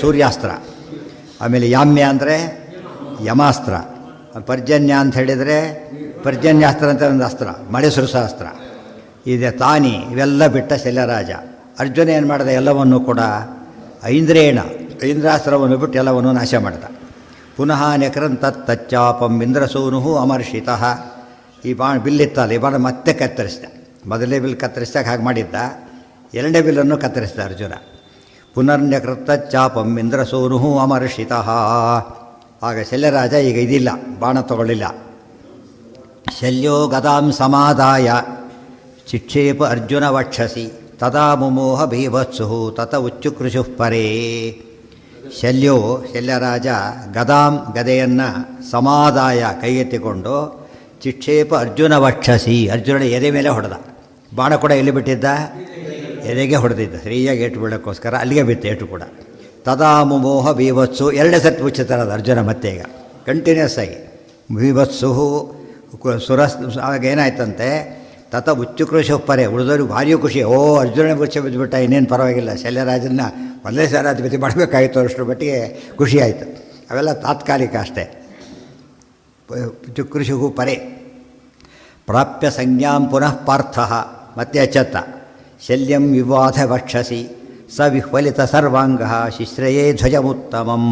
ಸೂರ್ಯಾಸ್ತ್ರ, ಆಮೇಲೆ ಯಾಮ್ಯ ಅಂದರೆ ಯಮಾಸ್ತ್ರ, ಪರ್ಜನ್ಯ ಅಂತ ಹೇಳಿದರೆ ಪರ್ಜನ್ಯಾಸ್ತ್ರ ಅಂತ ಒಂದು ಅಸ್ತ್ರ, ಮಳೆ ಸುರಿಸೋ ಅಸ್ತ್ರ ಇದೆ. ತಾನಿ ಇವೆಲ್ಲ ಬಿಟ್ಟ ಶಲ್ಯರಾಜ. ಅರ್ಜುನ ಏನು ಮಾಡಿದ, ಎಲ್ಲವನ್ನೂ ಕೂಡ ಐಂದ್ರಾಸ್ತ್ರವನ್ನು ಬಿಟ್ಟು ಎಲ್ಲವನ್ನೂ ನಾಶ ಮಾಡಿದ. ಪುನಃ ನೆಕ್ರಂತ ತಚ್ಚಾಪಂ ಇಂದ್ರಸೂನು ಅಮರ್ಷಿತಃ. ಈ ಬಿಲ್ಲಿತ್ತಲ್ಲ, ಈ ಬಾಣ ಮತ್ತೆ ಕತ್ತರಿಸಿದ. ಮೊದಲನೇ ಬಿಲ್ ಕತ್ತರಿಸಿದಾಗ ಹಾಗೆ ಮಾಡಿದ್ದ, ಎರಡನೇ ಬಿಲ್ಲನ್ನು ಕತ್ತರಿಸಿದ ಅರ್ಜುನ. ಪುನರ್ನ್ಯಕೃತ ಚಾಪಂ ಇಂದ್ರಸೂನು ಅಮರ್ಷಿತಃ. ಆಗ ಶಲ್ಯರಾಜ ಈಗ ಇದಿಲ್ಲ, ಬಾಣ ತಗೊಳ್ಳಿಲ್ಲ. ಶಲ್ಯೋ ಗದಾಂ ಸಮಾದಾಯ ಚಿಕ್ಷೇಪ ಅರ್ಜುನ ವಕ್ಷಸಿ ತದಾ ಮುಮೋಹ ಭೀಭತ್ಸು ತತ ಉಚ್ಚುಕೃಷು ಪರೇ. ಶಲ್ಯರಾಜ ಗದೆಯನ್ನು ಸಮಾದಾಯ ಕೈಗೆತ್ತಿಕೊಂಡು ಚಿಕ್ಷೇಪ ಅರ್ಜುನ ವಕ್ಷಸಿ ಅರ್ಜುನನ ಎದೆ ಮೇಲೆ ಹೊಡೆದ. ಬಾಣ ಕೂಡ ಎಲ್ಲಿ ಬಿಟ್ಟಿದ್ದ, ಎದೆಗೆ ಹೊಡೆದಿದ್ದ. ಸರಿಯಾಗಿ ಏಟು ಬೀಳೋಕ್ಕೋಸ್ಕರ ಅಲ್ಲಿಗೆ ಬಿತ್ತು ಏಟು ಕೂಡ. ತದಾ ಮುಮೋಹ ಭೀಭತ್ಸು ಎರಡನೇ ಸತ್ತು ಮುಚ್ಚುತ್ತಾರದ ಅರ್ಜುನ ಮತ್ತೆ ಈಗ ಕಂಟಿನ್ಯೂಸ್ ಆಗಿ. ಭೀಭತ್ಸು ಆಗ ಏನಾಯ್ತಂತೆ, ತತ ಉಚ್ಚುಕೃಷು ಪರೆ ಉಳಿದವ್ರಿಗೆ ಭಾರಿ ಖುಷಿ. ಅರ್ಜುನ ಮುಚ್ಚ ಬಿದ್ದುಬಿಟ್ಟ, ಇನ್ನೇನು ಪರವಾಗಿಲ್ಲ, ಶಲ್ಯರಾಜನ ಒಂದೇ ಸಾರಿ ಅಧಿಪತಿ ಮಾಡಬೇಕಾಯಿತು ಅಷ್ಟರ ಮಟ್ಟಿಗೆ ಖುಷಿ ಆಯಿತು. ಅವೆಲ್ಲ ತಾತ್ಕಾಲಿಕ ಅಷ್ಟೇ. ಚುಕೃಷಿಗೂ ಪರೆ ಪ್ರಾಪ್ಯ ಸಂಜ್ಞಾಂ ಪುನಃ ಪಾರ್ಥ ಮತ್ತೆ ಅಚ್ಚತ್ತ. ಶಲ್ಯಂ ವಿವಾಧ ವಕ್ಷಸಿ ಸ ವಿಹ್ವಲಿತ ಸರ್ವಾಂಗ ಶಿಶ್ರಯೇ ಧ್ವಜಮುತ್ತಮಂ.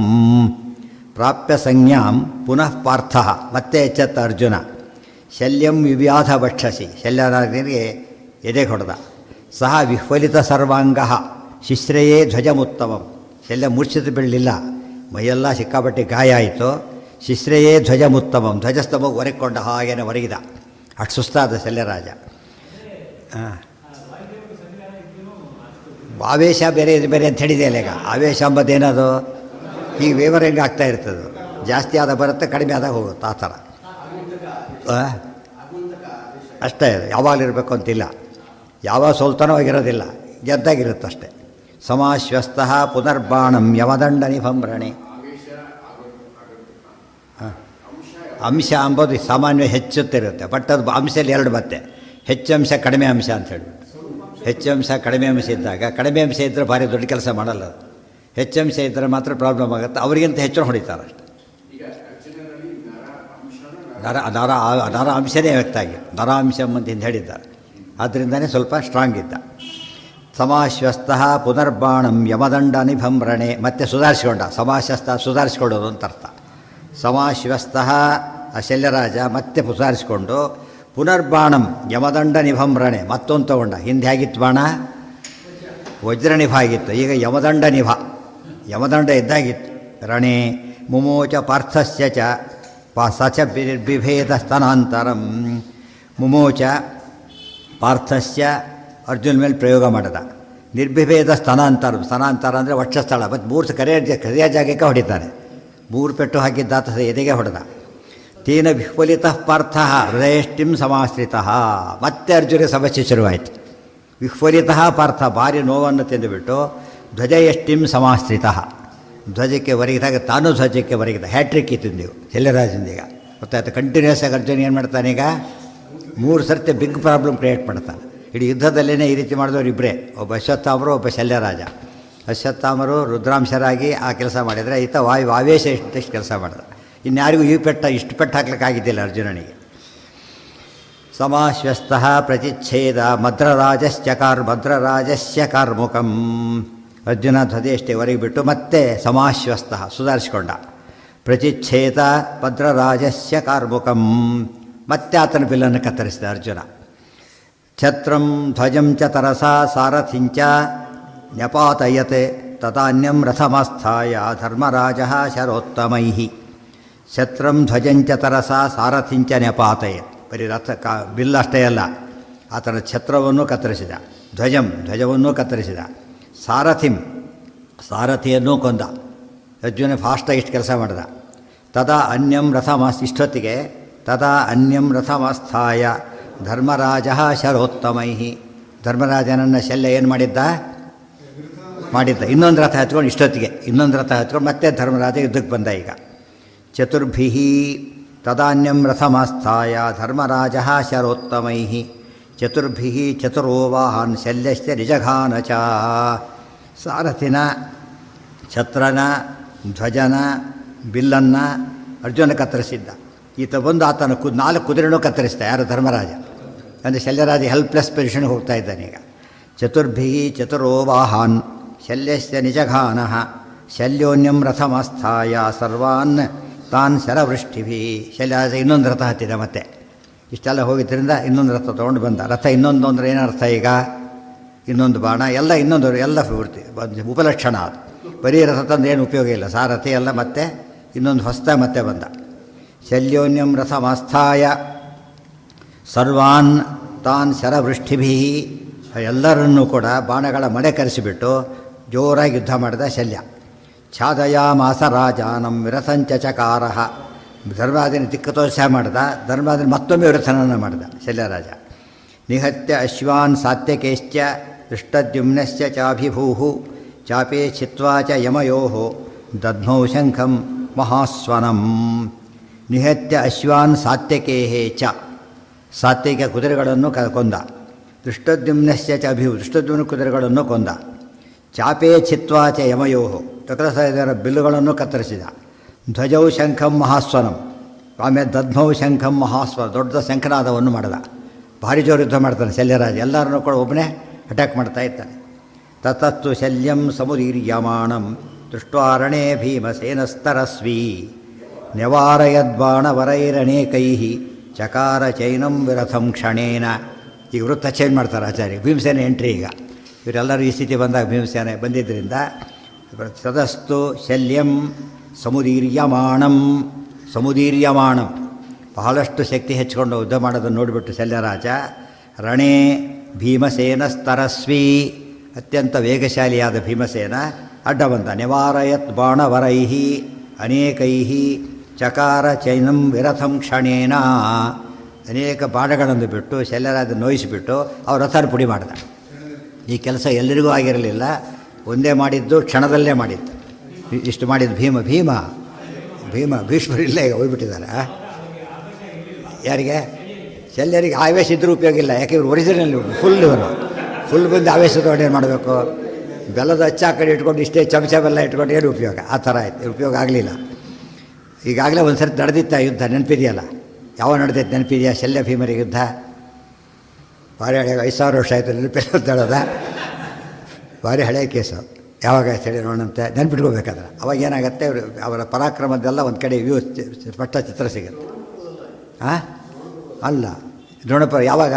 ಪ್ರಾಪ್ಯ ಸಂಜ್ಞಾಂ ಪುನಃ ಪಾರ್ಥ ಮತ್ತೆ ಎಚ್ಚತ್ತ ಅರ್ಜುನ. ಶಲ್ಯಂ ವಿವ್ಯಾಧ ವಕ್ಷಸಿ ಶಲ್ಯರಾಜನಿಗೆ ಎದೆಗೆ ಹೊಡೆದ. ಸಹ ವಿಹ್ವಲಿತ ಸರ್ವಾಂಗ ಶಿಶ್ರಯೇ ಧ್ವಜಮುತ್ತಮಂ. ಶಲ್ಯ ಮೂರ್ಛಿತ ಬೀಳಲಿಲ್ಲ, ಮೈಯೆಲ್ಲ ಸಿಕ್ಕಾಪಟ್ಟೆ ಗಾಯ ಆಯಿತು. ಶಿಶ್ರಯೇ ಧ್ವಜಮುತ್ತಮಂ, ಧ್ವಜಸ್ತಂಭ ಹೊರಕೊಂಡ ಹಾಗೇನೆ ಹೊರಗಿದ. ಅಷ್ಟು ಸುಸ್ತಾದ ಶಲ್ಯರಾಜ. ಆವೇಶ ಬೇರೆ ಇದು ಬೇರೆ ಅಂತ ಹೇಳಿದೆಯಲ್ಲ ಈಗ. ಆವೇಶ ಅಂಬದೇನದು, ಈಗ ವೇವರಿಂಗ್ ಆಗ್ತಾ ಇರ್ತದೆ. ಜಾಸ್ತಿ ಆದ ಬರುತ್ತೆ, ಕಡಿಮೆ ಆದಾಗ ಹೋಗುತ್ತೆ, ಆ ಥರ ಅಷ್ಟೇ. ಯಾವಾಗಲಿರಬೇಕು ಅಂತಿಲ್ಲ, ಯಾವಾಗ ಸೋಲ್ತಾನೋ ಆಗಿರೋದಿಲ್ಲ, ಗೆದ್ದಾಗಿರುತ್ತಷ್ಟೆ. ಸಮಾಶ್ವಸ್ತಃ ಪುನರ್ಬಾಣಂ ಯಮದಂಡ ನಿಭಂಭರಣೆ. ಅಂಶ ಅಂಬೋದು ಸಾಮಾನ್ಯ ಹೆಚ್ಚುತ್ತಿರುತ್ತೆ, ಬಟ್ ಅದು ಅಂಶದಲ್ಲಿ ಎರಡು ಮತ್ತೆ ಹೆಚ್ಚು ಅಂಶ ಕಡಿಮೆ ಅಂಶ ಅಂತ ಹೇಳ್ಬಿಟ್ಟು. ಹೆಚ್ಚು ಅಂಶ ಕಡಿಮೆ ಅಂಶ ಇದ್ದಾಗ, ಕಡಿಮೆ ಅಂಶ ಇದ್ದರೆ ಭಾರಿ ದೊಡ್ಡ ಕೆಲಸ ಮಾಡಲ್ಲ ಅದು. ಹೆಚ್ಚು ಅಂಶ ಇದ್ದರೆ ಮಾತ್ರ ಪ್ರಾಬ್ಲಮ್ ಆಗುತ್ತೆ, ಅವರಿಗಿಂತ ಹೆಚ್ಚು ಹೊಡಿತಾರೆ ಅಷ್ಟೆ. ನರ ಅಂಶನೇ ವ್ಯಕ್ತ ಆಗಿ ನರಾಂಶಂ ಅಂತ ಹೇಳಿದ್ದಾರೆ. ಆದ್ದರಿಂದನೇ ಸ್ವಲ್ಪ ಸ್ಟ್ರಾಂಗ್ ಇದ್ದ. ಸಮಾಶ್ವಸ್ತಃ ಪುನರ್ಬಾಣಂ ಯಮದಂಡ ನಿಭಂಭರಣೆ ಮತ್ತೆ ಸುಧಾರಿಸಿಕೊಂಡ. ಸಮಾಶ್ವಸ್ತ ಸುಧಾರಿಸ್ಕೊಳ್ಳೋದು ಅಂತ ಅರ್ಥ. ಸಮಾಶ್ವಸ್ತಃ ಶಲ್ಯರಾಜ ಮತ್ತೆ ಸುಧಾರಿಸಿಕೊಂಡು ಪುನರ್ಬಾಣಂ ಯಮದಂಡ ನಿಭಂಭರಣೆ ಮತ್ತೊಂದು ತಗೊಂಡ. ಹಿಂದೆ ಹೇಗಿತ್ತು ಬಾಣ, ವಜ್ರನಿಭ ಆಗಿತ್ತು, ಈಗ ಯಮದಂಡ ನಿಭ, ಯಮದಂಡ ಇದ್ದಾಗಿತ್ತು. ರಣೆ ಮುಮೋಚ ಪಾರ್ಥಸ್ಯ ಚ ಸಚ ಬಿಭೇದ ಸ್ತನಾಂತರಂ. ಮುಮೋಚ ಪಾರ್ಥಸ್ಯ ಅರ್ಜುನ ಮೇಲೆ ಪ್ರಯೋಗ ಮಾಡಿದ. ನಿರ್ಬಿಭೇದ ಸ್ತನಾಂತರ, ಸ್ತನಾಂತರ ಅಂದರೆ ವಕ್ಷಸ್ಥಳ, ಮತ್ತು ಮೂರು ಕರಿಯ ಜಾಗಕ್ಕೆ ಹೊಡಿತಾನೆ. ಮೂರು ಪೆಟ್ಟು ಹಾಕಿದ್ದಾತ ಎದೆಗೆ ಹೊಡೆದ. ತೇನ ವಿಹ್ವಲಿತ ಪಾರ್ಥ ಹೃದಯಷ್ಟಿಂ ಸಮಾಶ್ರಿತ. ಮತ್ತೆ ಅರ್ಜುನ ಸಮಸ್ಯೆ ಶುರುವಾಯಿತು. ವಿಹ್ವಲಿತ ಪಾರ್ಥ ಭಾರಿ ನೋವನ್ನು ತಿಂದುಬಿಟ್ಟು ಧ್ವಜಯಷ್ಟಿಂ ಸಮಾಶ್ರಿತ, ಧ್ವಜಕ್ಕೆ ಒರಗಿದಾಗ ತಾನೂ ಧ್ವಜಕ್ಕೆ ಒರಗಿದ. ಹ್ಯಾಟ್ರಿಕ್ ಇತ್ತು ನೀವು ಶಲ್ಯರಾಜನಿಂದೀಗ ಗೊತ್ತಾಯ್ತು. ಕಂಟಿನ್ಯೂಸ್ ಆಗಿ ಅರ್ಜುನ ಏನು ಮಾಡ್ತಾನೆ ಈಗ, 3 ಸರ್ತಿ ಬಿಗ್ ಪ್ರಾಬ್ಲಮ್ ಕ್ರಿಯೇಟ್ ಮಾಡ್ತಾನೆ. ಇಡೀ ಯುದ್ಧದಲ್ಲೇ ಈ ರೀತಿ ಮಾಡಿದವರು ಇಬ್ಬರೇ, ಒಬ್ಬ ಅಶ್ವತ್ಥಾಮರು, ಒಬ್ಬ ಶಲ್ಯರಾಜ. ಅಶ್ವತ್ಥಾಮರು ರುದ್ರಾಂಶರಾಗಿ ಆ ಕೆಲಸ ಮಾಡಿದರೆ, ಈತ ಆವೇಶ ಇಷ್ಟು ಕೆಲಸ ಮಾಡಿದ. ಇನ್ಯಾರಿಗೂ ಇಷ್ಟು ಪೆಟ್ಟು ಹಾಕ್ಲಿಕ್ಕಾಗಿದ್ದಿಲ್ಲ ಅರ್ಜುನನಿಗೆ. ಸಮಾಶ್ವಸ್ತಃ ಪ್ರತಿಚ್ಛೇದ ಭದ್ರರಾಜಸ್ಯ ಕಾರ್ಮುಕಂ. ಅರ್ಜುನ ಧ್ವಜೆಯಷ್ಟೇ ಹೊರಗೆ ಬಿಟ್ಟು ಮತ್ತೆ ಸಮಾಶ್ವಸ್ತಃ ಸುಧಾರಿಸಿಕೊಂಡ. ಪ್ರತಿಚ್ಛೇದ ಭದ್ರರಾಜಸ್ಯ ಕಾರ್ಮುಕಂ. ಮತ್ತೆ ಆತನ ಬಿಲ್ಲನ್ನು ಕತ್ತರಿಸಿದ ಅರ್ಜುನ. ಛತ್ರಂ ಧ್ವಜಂ ಚ ತರಸಾ ಸಾರಥಿಂಚ ನ್ಯಪಾತಯತೆ ತದಾನ್ಯಂ ರಥಮಾಸ್ಥಾಯ ಧರ್ಮರಾಜ ಶರೋತ್ತಮೈ ಶತ್ರಂ ಧ್ವಜಂಚ ತರಸ ಸಾರಥಿಂಚ ನೆಪಾತಯತ್. ಬರೀ ಬಿಲ್ಲಷ್ಟೇ ಅಲ್ಲ, ಆತನ ಛತ್ರವನ್ನು ಕತ್ತರಿಸಿದ, ಧ್ವಜವನ್ನು ಕತ್ತರಿಸಿದ, ಸಾರಥಿಯನ್ನು ಕೊಂದ. ಅರ್ಜುನ ಫಾಸ್ಟಾಗಿ ಇಷ್ಟು ಕೆಲಸ ಮಾಡಿದ. ತದಾ ಅನ್ಯಂ ಇಷ್ಟೊತ್ತಿಗೆ ತದಾ ಅನ್ಯಂ ರಥಮಾಸ್ಥಾಯ ಧರ್ಮರಾಜ ಶರೋತ್ತಮೈ. ಧರ್ಮರಾಜನನ್ನು ಶಲ್ಯ ಏನು ಮಾಡಿದ್ದ? ಇನ್ನೊಂದು ರಥ ಹತ್ಕೊಂಡು ಇಷ್ಟೊತ್ತಿಗೆ ಮತ್ತೆ ಧರ್ಮರಾಜ ಯುದ್ಧಕ್ಕೆ ಬಂದ. ಈಗ ಚತುರ್ಭಿ ತದಾನ್ಯಂ ರಥಮಾಸ್ಥಾಯ ಧರ್ಮರಾಜ ಶರೋತ್ತಮೈ ಚತುರ್ಭಿ ಚತುರೋವಾಹಾನ್ ಶಲ್ಯಶ್ಚ ನಿಜಘಾನ ಚ. ಸಾರಥಿನ, ಛತ್ರನ, ಧ್ವಜನ, ಬಿಲ್ಲನ್ನು ಅರ್ಜುನ ಕತ್ತರಿಸಿದ್ದ. ಈತ ಬಂದು ಆತನ 4 ಕುದುರೆನೂ ಕತ್ತರಿಸಿದ. ಯಾರು? ಧರ್ಮರಾಜ. ಅಂದರೆ ಶಲ್ಯರಾಜ ಹೆಲ್ಪ್ಲೆಸ್ ಪೊಸಿಷನ್ಗೆ ಹೋಗ್ತಾ ಇದ್ದಾನೆ ಈಗ. ಚತುರ್ಭಿ ಚತುರೋವಾಹಾನ್ ಶಲ್ಯಶ್ಚ ನಿಜಘಾನ ಶಲ್ಯೋನ್ಯಂ ರಥಮಾಸ್ಥಾಯ ಸರ್ವಾನ್ ತಾನ್ ಶರವೃಷ್ಟಿಭಿ. ಶಲ್ಯರಾಜ ಇನ್ನೊಂದು ರಥ ಹತ್ತಿದ. ಮತ್ತೆ ಇಷ್ಟೆಲ್ಲ ಹೋಗಿದ್ದರಿಂದ ಇನ್ನೊಂದು ರಥ ತೊಗೊಂಡು ಬಂದ. ರಥ ಇನ್ನೊಂದು ಅಂದರೆ ಏನರ್ಥ? ಈಗ ಇನ್ನೊಂದು ಬಾಣ ಎಲ್ಲ ಪೂರ್ತಿ ಉಪಲಕ್ಷಣ. ಅದು ಬರೀ ರಥ ತಂದು ಏನು ಉಪಯೋಗ ಇಲ್ಲ. ಸಾರಥಿ ಎಲ್ಲ ಮತ್ತೆ ಇನ್ನೊಂದು ಹೊಸ್ತ ಮತ್ತೆ ಬಂದ. ಶಲ್ಯೋನ್ಯಂ ರಥಮಾಸ್ಥಾಯ ಸರ್ವಾನ್ ತಾನ್ ಶರವೃಷ್ಟಿಭಿ. ಎಲ್ಲರನ್ನೂ ಕೂಡ ಬಾಣಗಳ ಮಳೆ ಕರೆಸಿಬಿಟ್ಟು ಜೋರಾಗಿ ಯುದ್ಧ ಮಾಡಿದ ಶಲ್ಯ. ಛಾದಯಾಮಾಸ ರಾಜಾನಂ ವಿರಥಂಚ ಚಕಾರ. ಧರ್ಮರಾಜನ ದಿಕ್ಕತೋಷ ಮಾಡಿದ. ಧರ್ಮರಾಜನ ಮತ್ತೊಮ್ಮೆ ವಿರಥನನ್ನು ಮಾಡಿದ ಶಲ್ಯರಾಜ. ನಿಹತ್ಯ ಅಶ್ವಾನ್ ಸಾತ್ಯಕೇಶ್ಚ ದೃಷ್ಟದ್ಯುಮ್ನಶ್ಚ ಚಾಭಿಭೂಹು ಚಾಪೇ ಚಿತ್ವಾ ಚ ಯಮಯೋ ದಧ್ಮೌ ಶಂಖಂ ಮಹಾಸ್ವನಂ. ನಿಹತ್ಯ ಅಶ್ವಾನ್ ಸಾತ್ಯಕೇಹೇ ಚ. ಸಾತ್ವಿಕ ಕುದುರೆಗಳನ್ನು ಕೊಂದ. ದೃಷ್ಟದ್ಯುಮ್ನಶ್ಚ ಚಾಭಿಭೂ. ದೃಷ್ಟದ್ಯುಮ್ನ ಕುದುರೆಗಳನ್ನು ಕೊಂದ. ಚಾಪೇ ಚಿತ್ವಾ ಚ ಯಮಯೋ. ಚಕ್ರಸಾಯದರ ಬಿಲ್ಲುಗಳನ್ನು ಕತ್ತರಿಸಿದ. ಧ್ವಜೌ ಶಂಖಂ ಮಹಾಸ್ವನಂ. ಆಮೇಲೆ ದಧ್ಮೌ ಶಂಖಂ ಮಹಾಸ್ವನ. ದೊಡ್ಡ ಶಂಖನಾದವನ್ನು ಮಾಡಿದ. ಭಾರಿ ಜೋರು ಯುದ್ಧ ಮಾಡ್ತಾನೆ ಶಲ್ಯರಾಜ. ಎಲ್ಲರನ್ನೂ ಕೂಡ ಒಬ್ಬನೇ ಅಟ್ಯಾಕ್ ಮಾಡ್ತಾ ಇದ್ದಾನೆ. ತತಸ್ತು ಶಲ್ಯಂ ಸಮುದೀರ್ಯಮಾಣಂ ದೃಷ್ಟ್ವಾರಣೇ ಭೀಮಸೇನಸ್ತರಸ್ವೀ ನ್ಯವಾರಯದ್ಬಾಣವರೈರಣೇಕೈ ಚಕಾರ ಚೈನಂ ವಿರಥಂ ಕ್ಷಣೇನ. ಈಗ ವೃತ್ತ ಚೇಂಜ್ ಮಾಡ್ತಾರೆ ಆಚಾರ್ಯ. ಭೀಮಸೇನೆ ಎಂಟ್ರಿ. ಈಗ ಇವರೆಲ್ಲರೂ ಈ ಸ್ಥಿತಿ ಬಂದಾಗ ಭೀಮಸೇನೆ ಬಂದಿದ್ದರಿಂದ ತದಸ್ತು ಶಲ್ಯಂ ಸಮುದೀರ್ಯಮಾಣಂ ಬಹಳಷ್ಟು ಶಕ್ತಿ ಹೆಚ್ಚಿಕೊಂಡು ಯುದ್ಧ ಮಾಡೋದನ್ನು ನೋಡಿಬಿಟ್ಟು ಶಲ್ಯರಾಜ ರಣೇ ಭೀಮಸೇನಸ್ತರಸ್ವೀ. ಅತ್ಯಂತ ವೇಗಶಾಲಿಯಾದ ಭೀಮಸೇನ ಅಡ್ಡ ಬಂದ. ನಿವಾರಯತ್ ಬಾಣವರೈ ಅನೇಕೈ ಚಕಾರ ಚೈನಂ ವಿರಥಂ ಕ್ಷಣೇನ. ಅನೇಕ ಬಾಣಗಳನ್ನು ಬಿಟ್ಟು ಶಲ್ಯರಾಜ ನೋಯಿಸಿಬಿಟ್ಟು ಅವ್ರ ರಥನ ಪುಡಿ ಮಾಡಿದ. ಈ ಕೆಲಸ ಎಲ್ಲರಿಗೂ ಆಗಿರಲಿಲ್ಲ. ಒಂದೇ ಮಾಡಿದ್ದು, ಕ್ಷಣದಲ್ಲೇ ಮಾಡಿದ್ದು. ಇಷ್ಟು ಮಾಡಿದ್ದು ಭೀಷ್ಮರಿಲ್ಲೇ ಹೋಗ್ಬಿಟ್ಟಿದ್ದಾರೆ. ಯಾರಿಗೆ? ಶಲ್ಯರಿಗೆ ಆವೇಶ ಇದ್ದರೂ ಉಪಯೋಗ ಇಲ್ಲ. ಯಾಕೆ ಇವರು ಒರಿಜಿನಲ್ ಫುಲ್ ಬಂದು ಆವೇಶದೊಡೆ ಏನು ಮಾಡಬೇಕು? ಬೆಲ್ಲದ ಅಚ್ಚ ಆ ಕಡೆ ಇಟ್ಕೊಂಡು ಇಷ್ಟೇ ಚಮಚ ಬೆಲ್ಲ ಇಟ್ಕೊಂಡು ಏನು ಉಪಯೋಗ? ಆ ಥರ ಆಯ್ತು. ಉಪಯೋಗ ಆಗಲಿಲ್ಲ. ಈಗಾಗಲೇ ಒಂದು ಸರ್ತಿ ನಡೆದಿತ್ತ ಯುದ್ಧ, ನೆನಪಿದೆಯಲ್ಲ? ಯಾವ ನಡೆದೈತೆ ನೆನಪಿದೆಯಾ? ಶಲ್ಯ ಭೀಮರಿಗೆ ಯುದ್ಧ ಭಾರಿ ಹಳೆ, 5000 ವರ್ಷ ಆಯಿತು. ನೆನಪಿಲ್ಲ ಅಂತ ಹೇಳೋದ? ಭಾರಿ ಹಳೆಯ ಕೇಸು. ಯಾವಾಗ ಹೇಳಿ ನೋಡಂತೆ ನೆನ್ಪಿಟ್ಕೋಬೇಕಾದ್ರೆ. ಅವಾಗ ಏನಾಗುತ್ತೆ, ಅವರ ಪರಾಕ್ರಮದ್ದೆಲ್ಲ ಒಂದು ಕಡೆ ವ್ಯೂ ಸ್ಪಷ್ಟ ಚಿತ್ರ ಸಿಗುತ್ತೆ. ಅಲ್ಲ ದ್ರೋಣಪ ಯಾವಾಗ?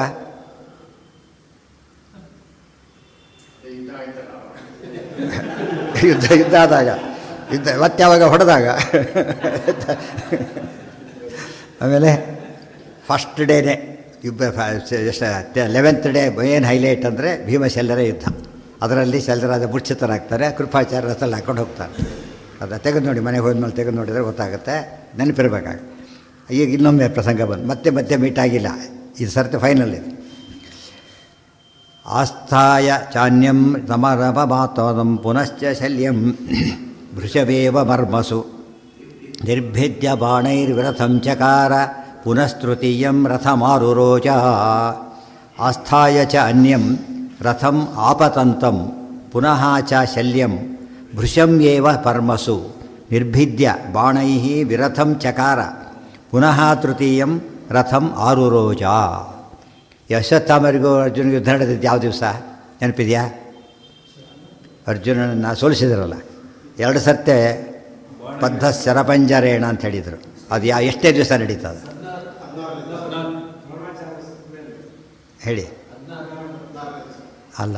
ಯುದ್ಧ ಆದಾಗ, ಮತ್ತೆ ಯಾವಾಗ ಹೊಡೆದಾಗ. ಆಮೇಲೆ ಫಸ್ಟ್ ಡೇನೇ 11th ಡೇ ಏನು ಹೈಲೈಟ್ ಅಂದರೆ ಭೀಮಶಲ್ಯರ ಯುದ್ಧ. ಅದರಲ್ಲಿ ಶಲ್ಯರಾಜ ಮೂರ್ಛಿತರಾಗ್ತಾರೆ. ಕೃಪಾಚಾರ್ಯ ರಥದಲ್ಲಿ ಹಾಕೊಂಡು ಹೋಗ್ತಾರೆ. ಅದು ತೆಗೆದು ನೋಡಿ, ಮನೆಗೆ ಹೋದ್ಮೇಲೆ ತೆಗೆದು ನೋಡಿದರೆ ಗೊತ್ತಾಗುತ್ತೆ. ನೆನಪಿರಬೇಕಾಗ. ಈಗ ಇನ್ನೊಮ್ಮೆ ಪ್ರಸಂಗ ಬಂದು ಮತ್ತೆ ಮೀಟ್ ಆಗಿಲ್ಲ. ಇದು ಸರ್ತಿ ಫೈನಲ್ ಇದೆ. ಆಸ್ಥಾಯ ಚಾನ್ಯಂ ಸಮರಪಮಾತಂ ಪುನಶ್ಚ ಶಲ್ಯಂ ಭೃಷವೇವ ಮರ್ಮಸು ನಿರ್ಭಿದ್ಯ ಬಾಣೈರ್ವಿರಥಂ ಚಕಾರ ಪುನಸ್ತೃತೀಯಂ ರಥಮಾರುರೋಚ. ಆಸ್ಥಾಯ ಚ ಅನ್ಯಂ ರಥಂ ಆಪತಂತಂ ಪುನಃ ಚ ಶಲ್ಯಂ ಭೃಶಂ ಏವ ಪರ್ಮಸು ನಿರ್ಭಿದ್ಯ ಬಾಣೈಃ ವಿರಥಂ ಚಕಾರ ಪುನಃ ತೃತೀಯಂ ರಥಂ ಆರುರೋಚ. ಅಶ್ವತ್ಥಾಮರಿಗೂ ಅರ್ಜುನಿಗೆ ಯುದ್ಧ ನಡೆದಿದ್ದು ಯಾವ ದಿವಸ ನೆನಪಿದೆಯಾ? ಅರ್ಜುನನನ್ನು ಸೋಲಿಸಿದ್ರಲ್ಲ 2 ಸರ್ತೆ ಬದ್ಧ ಶರಪಂಜರೇಣ ಅಂತ ಹೇಳಿದರು. ಅದು ಎಷ್ಟೇ ದಿವಸ ನಡೀತದೆ ಹೇಳಿ? ಅಲ್ಲ,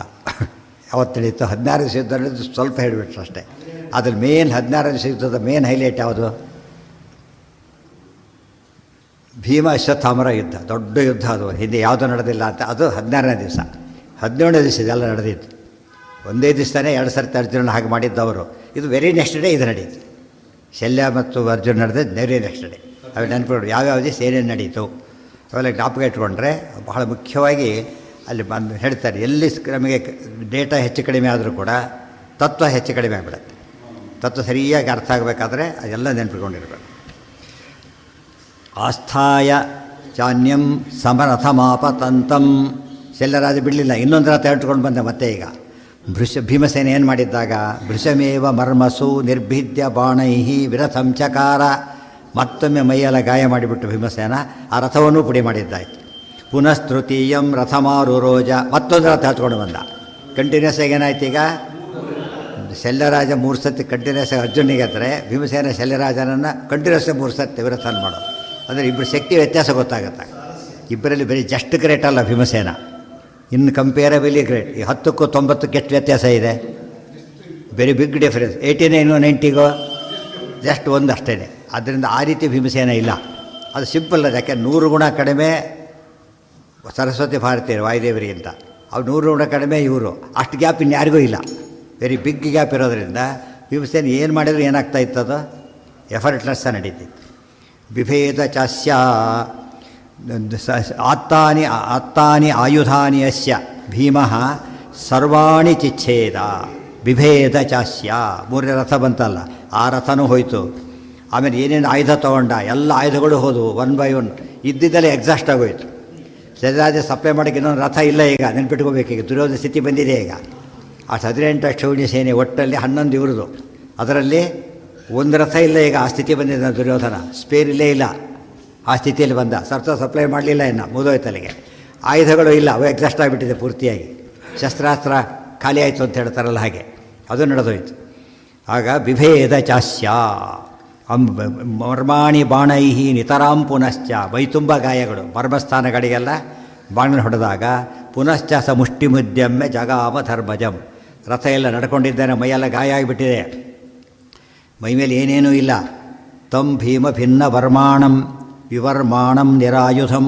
ಅವತ್ತು ನಡೀತು. 16 ದಿವಸ ಯುದ್ಧ ನಡೆದು ಸ್ವಲ್ಪ ಹೇಳಿಬಿಟ್ರು ಅಷ್ಟೇ. ಅದ್ರಲ್ಲಿ ಮೇನ್ 16 ದಿವಸ ಯುದ್ಧದ ಮೇನ್ ಹೈಲೈಟ್ ಯಾವುದು? ಭೀಮ ಅಶ್ವತ್ಥಾಮರ ಯುದ್ಧ, ದೊಡ್ಡ ಯುದ್ಧ. ಅದು ಹಿಂದೆ ಯಾವುದೂ ನಡೆದಿಲ್ಲ ಅಂತ. ಅದು 16ನೇ ದಿವಸ. 17ನೇ ದಿವಸ ಇದೆಲ್ಲ ನಡೆದಿತ್ತು. ಒಂದೇ ದಿವಸನೇ 2 ಸರ್ತಿ ಅರ್ಜುನ ಹಾಗೆ ಮಾಡಿದ್ದವರು. ಇದು ವೆರಿ ನೆಕ್ಸ್ಟ್ ಡೇ ಇದು ನಡೀತು. ಶಲ್ಯ ಮತ್ತು ಅರ್ಜುನ ನಡೆದಿದ್ದು ವೆರಿ ನೆಕ್ಸ್ಟ್ ಡೇ. ಅವು ನೆನಪಿಡು ಯಾವ್ಯಾವ ದಿವಸ ಏನೇನು ನಡೀತು ಅವೆಲ್ಲ ಜ್ಞಾಪಕ ಇಟ್ಕೊಂಡ್ರೆ ಬಹಳ ಮುಖ್ಯವಾಗಿ ಅಲ್ಲಿ ಬಂದು ಹೇಳ್ತಾರೆ. ಎಲ್ಲಿ ನಮಗೆ ಡೇಟಾ ಹೆಚ್ಚು ಕಡಿಮೆ ಆದರೂ ಕೂಡ ತತ್ವ ಹೆಚ್ಚು ಕಡಿಮೆ ಆಗಿಬಿಡುತ್ತೆ. ತತ್ವ ಸರಿಯಾಗಿ ಅರ್ಥ ಆಗಬೇಕಾದ್ರೆ ಅದೆಲ್ಲ ನೆನಪಿಟ್ಕೊಂಡಿರ್ಬೇಕು. ಆಸ್ಥಾಯ ಚಾನ್ಯಂ ಸಮರಥಮಾಪತಂತಂ. ಶಲ್ಯರಾಜ ಬಿಡಲಿಲ್ಲ, ಇನ್ನೊಂದು ರಥ ಇಟ್ಕೊಂಡು ಬಂದ ಮತ್ತೆ. ಈಗ ಭೀಮಸೇನ ಏನು ಮಾಡಿದ್ದಾಗ ಭೃಶಮೇವ ಮರ್ಮಸು ನಿರ್ಭಿದ್ಯ ಬಾಣೈಹಿ ವಿರಥಂ ಚಕಾರ. ಮತ್ತೊಮ್ಮೆ ಮೈಯೆಲ್ಲ ಗಾಯ ಮಾಡಿಬಿಟ್ಟು ಭೀಮಸೇನ ಆ ರಥವನ್ನೂ ಪುಡಿ ಮಾಡಿದ್ದಾಯಿತು. ಪುನಸ್ತೃತೀಯಂ ರಥಮಾರುರೋಜ. ಮತ್ತೊಂದು ರಥ ಹತ್ಕೊಂಡು ಬಂದ. ಕಂಟಿನ್ಯೂಸ್ ಆಗಿ ಏನಾಯ್ತು ಈಗ? ಶಲ್ಯರಾಜ 3 ಸತಿ ಕಂಟಿನ್ಯೂಸ್ ಆಗಿ ಅರ್ಜುನಿಗೆ ಹತ್ತಿರ, ಭೀಮಸೇನ ಶಲ್ಯರಾಜನನ್ನು ಕಂಟಿನ್ಯೂಸ್ 3 ಸತಿ ವಿರಥನ ಮಾಡೋದು. ಅಂದರೆ ಇಬ್ಬರು ಶಕ್ತಿ ವ್ಯತ್ಯಾಸ ಗೊತ್ತಾಗುತ್ತೆ. ಇಬ್ಬರಲ್ಲಿ ಬರೀ ಜಸ್ಟ್ ಗ್ರೇಟ್ ಅಲ್ಲ ಭೀಮಸೇನ, ಇನ್ನು ಕಂಪೇರಬಲಿ ಗ್ರೇಟ್. ಈ 10ಕ್ಕೂ 90ಕ್ಕೆ ಎಷ್ಟು ವ್ಯತ್ಯಾಸ ಇದೆ? Very big difference. 89 90ಗೋ ಜಸ್ಟ್ ಒಂದು ಅಷ್ಟೇ. ಆದ್ದರಿಂದ ಆ ರೀತಿ ಭೀಮಸೇನ ಇಲ್ಲ. ಅದು ಸಿಂಪಲ್ ಅದು. ಯಾಕೆ 100 ಗುಣ ಕಡಿಮೆ ಸರಸ್ವತಿ ಭಾರತೀಯರು ವಾಯುದೇವರಿಗಿಂತ, ಅವ್ರು 100 ಗುಣ ಕಡಿಮೆ ಇವರು. ಅಷ್ಟು ಗ್ಯಾಪ್ ಇನ್ಯಾರಿಗೂ ಇಲ್ಲ. ವೆರಿ ಬಿಗ್ ಗ್ಯಾಪ್ ಇರೋದರಿಂದ ಭೀಮಸೇನ ಏನು ಮಾಡಿದ್ರು ಏನಾಗ್ತಾ ಇತ್ತದು? ಎಫರ್ಟ್ಲೆಸ್ ನಡೀತಿತ್ತು. ಬಿಭೇದ ಚಾಸ್ಯ ಆತ್ತಾನಿ ಆಯುಧಾನಿ ಅಸ್ಯ ಭೀಮಃ ಸರ್ವಾಣಿ ಚಿಚ್ಛೇದ. ಬಿಭೇದ ಚಾಸ್ಯ. 3ನೇ ರಥ ಬಂತಲ್ಲ, ಆ ರಥನೂ ಹೋಯಿತು. ಆಮೇಲೆ ಏನೇನು ಆಯುಧ ತೊಗೊಂಡ ಎಲ್ಲ ಆಯುಧಗಳು ಹೋದವು 1 by 1. ಇದ್ದಿದ್ದಲ್ಲೇ ಎಕ್ಸಾಸ್ಟ್ ಆಗೋಯ್ತು. ಶಲ್ಯರಾಜ ಸಪ್ಲೈ ಮಾಡೋಕ್ಕೆ ಇನ್ನೊಂದು ರಥ ಇಲ್ಲ. ಈಗ ನೆನ್ಪಿಟ್ಕೋಬೇಕೀಗ ದುರ್ಯೋಧನ ಸ್ಥಿತಿ ಬಂದಿದೆ. ಈಗ ಆ 18 ಕ್ಷೌಣಿ ಸೇನೆ ಒಟ್ಟಲ್ಲಿ 11 ಇವ್ರದ್ದು. ಅದರಲ್ಲಿ ಒಂದು ರಥ ಇಲ್ಲ. ಈಗ ಆ ಸ್ಥಿತಿ ಬಂದಿದೆ ದುರ್ಯೋಧನ. ಸ್ಪೇರ್ ಇಲ್ಲೇ ಇಲ್ಲ. ಆ ಸ್ಥಿತಿಯಲ್ಲಿ ಬಂದ. ಸಪ್ಲೈ ಮಾಡಲಿಲ್ಲ, ಇನ್ನು ಮುಗಿದೋಯ್ತಲ್ಲಿಗೆ. ಆಯುಧಗಳು ಇಲ್ಲ, ಅವು ಎಕ್ಸಾಸ್ಟ್ ಆಗಿಬಿಟ್ಟಿದೆ ಪೂರ್ತಿಯಾಗಿ. ಶಸ್ತ್ರಾಸ್ತ್ರ ಖಾಲಿ ಆಯಿತು ಅಂತ ಹೇಳ್ತಾರಲ್ಲ ಹಾಗೆ ಅದು ನಡೆದೋಯ್ತು. ಆಗ ಬಿಭೇದ ಚಾಸ್ಯ ಮರ್ಮಾಣಿ ಬಾಣೈಹಿ ನಿತರಾಂ ಪುನಶ್ಚ. ಮೈ ತುಂಬ ಗಾಯಗಳು, ಮರ್ಮಸ್ಥಾನಗಳಿಗೆಲ್ಲ ಬಾಣ ಹೊಡೆದಾಗ ಪುನಶ್ಚ ಸ ಮುಷ್ಟಿಮುದ್ಯಮ್ಮೆ ಜಗಾಮ ಧರ್ಮಜಂ. ರಥ ಎಲ್ಲ ನಡ್ಕೊಂಡಿದ್ದೇನೆ, ಮೈಯೆಲ್ಲ ಗಾಯ ಆಗಿಬಿಟ್ಟಿದೆ, ಮೈಮೇಲೆ ಏನೇನೂ ಇಲ್ಲ. ತಂ ಭೀಮ ಭಿನ್ನ ವರ್ಮಾಣಂ ವಿವರ್ಮಾಣಂ ನಿರಾಯುಧಂ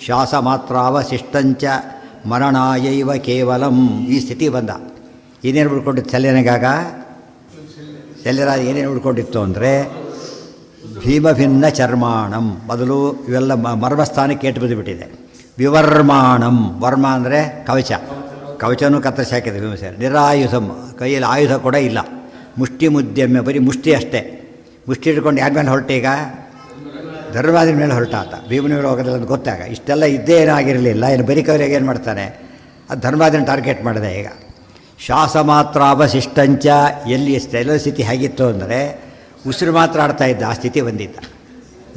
ಶ್ವಾಸ ಮಾತ್ರಾವಶಿಷ್ಟಂಚ ಮರಣಾಯೈವ ಕೇವಲಂ. ಈ ಸ್ಥಿತಿ ಬಂದ. ಏನೇನು ಉಳ್ಕೊಂಡಿತ್ತು ಶಲ್ಯನಿಗಾಗ? ಶಲ್ಯರಾಜ ಏನೇನು ಉಳ್ಕೊಂಡಿತ್ತು ಅಂದರೆ ಭೀಮ ಭಿನ್ನ ಚರ್ಮಾಣಂ. ಮೊದಲು ಇವೆಲ್ಲ ಮರ್ಮಸ್ಥಾನಕ್ಕೆ ಏಟು ಬಿದ್ದುಬಿಟ್ಟಿದೆ. ವಿವರ್ಮಾಣಂ, ವರ್ಮ ಅಂದರೆ ಕವಚ, ಕವಚನೂ ಕತ್ತರಿಸಿ ಹಾಕಿದೆ ಭೀಮಸೇನ. ನಿರಾಯುಧಂ, ಕೈಯಲ್ಲಿ ಆಯುಧ ಕೂಡ ಇಲ್ಲ. ಮುಷ್ಟಿ ಮುದ್ಯಮ್ಮೆ, ಬರೀ ಮುಷ್ಟಿ ಅಷ್ಟೇ. ಮುಷ್ಟಿ ಹಿಡ್ಕೊಂಡು ಯಾರ ಮೇಲೆ ಹೊರಟೀಗ? ಧರ್ಮರಾಜನ ಮೇಲೆ ಹೊರಟಾತ. ಭೀಮನ ಮೇಲೆ ಹೋಗೋದಿಲ್ಲ ಅಂತ ಗೊತ್ತಾಗ. ಇಷ್ಟೆಲ್ಲ ಇದ್ದೇ ಏನೂ ಆಗಿರಲಿಲ್ಲ. ಇನ್ನು ಬರೀ ಕೈಲಿಗೆ ಏನು ಮಾಡ್ತಾನೆ? ಅದು ಧರ್ಮರಾಜನ ಟಾರ್ಗೆಟ್ ಮಾಡಿದೆ. ಈಗ ಶ್ವಾಸ ಮಾತ್ರ ಅವಶಿಷ್ಟಂಚ. ಎಲ್ಲಿ ಎಲ್ಲ ಸ್ಥಿತಿ ಹೇಗಿತ್ತು ಅಂದರೆ ಉಸಿರು ಮಾತ್ರ ಆಡ್ತಾ ಇದ್ದ, ಆ ಸ್ಥಿತಿ ಬಂದಿದ್ದ.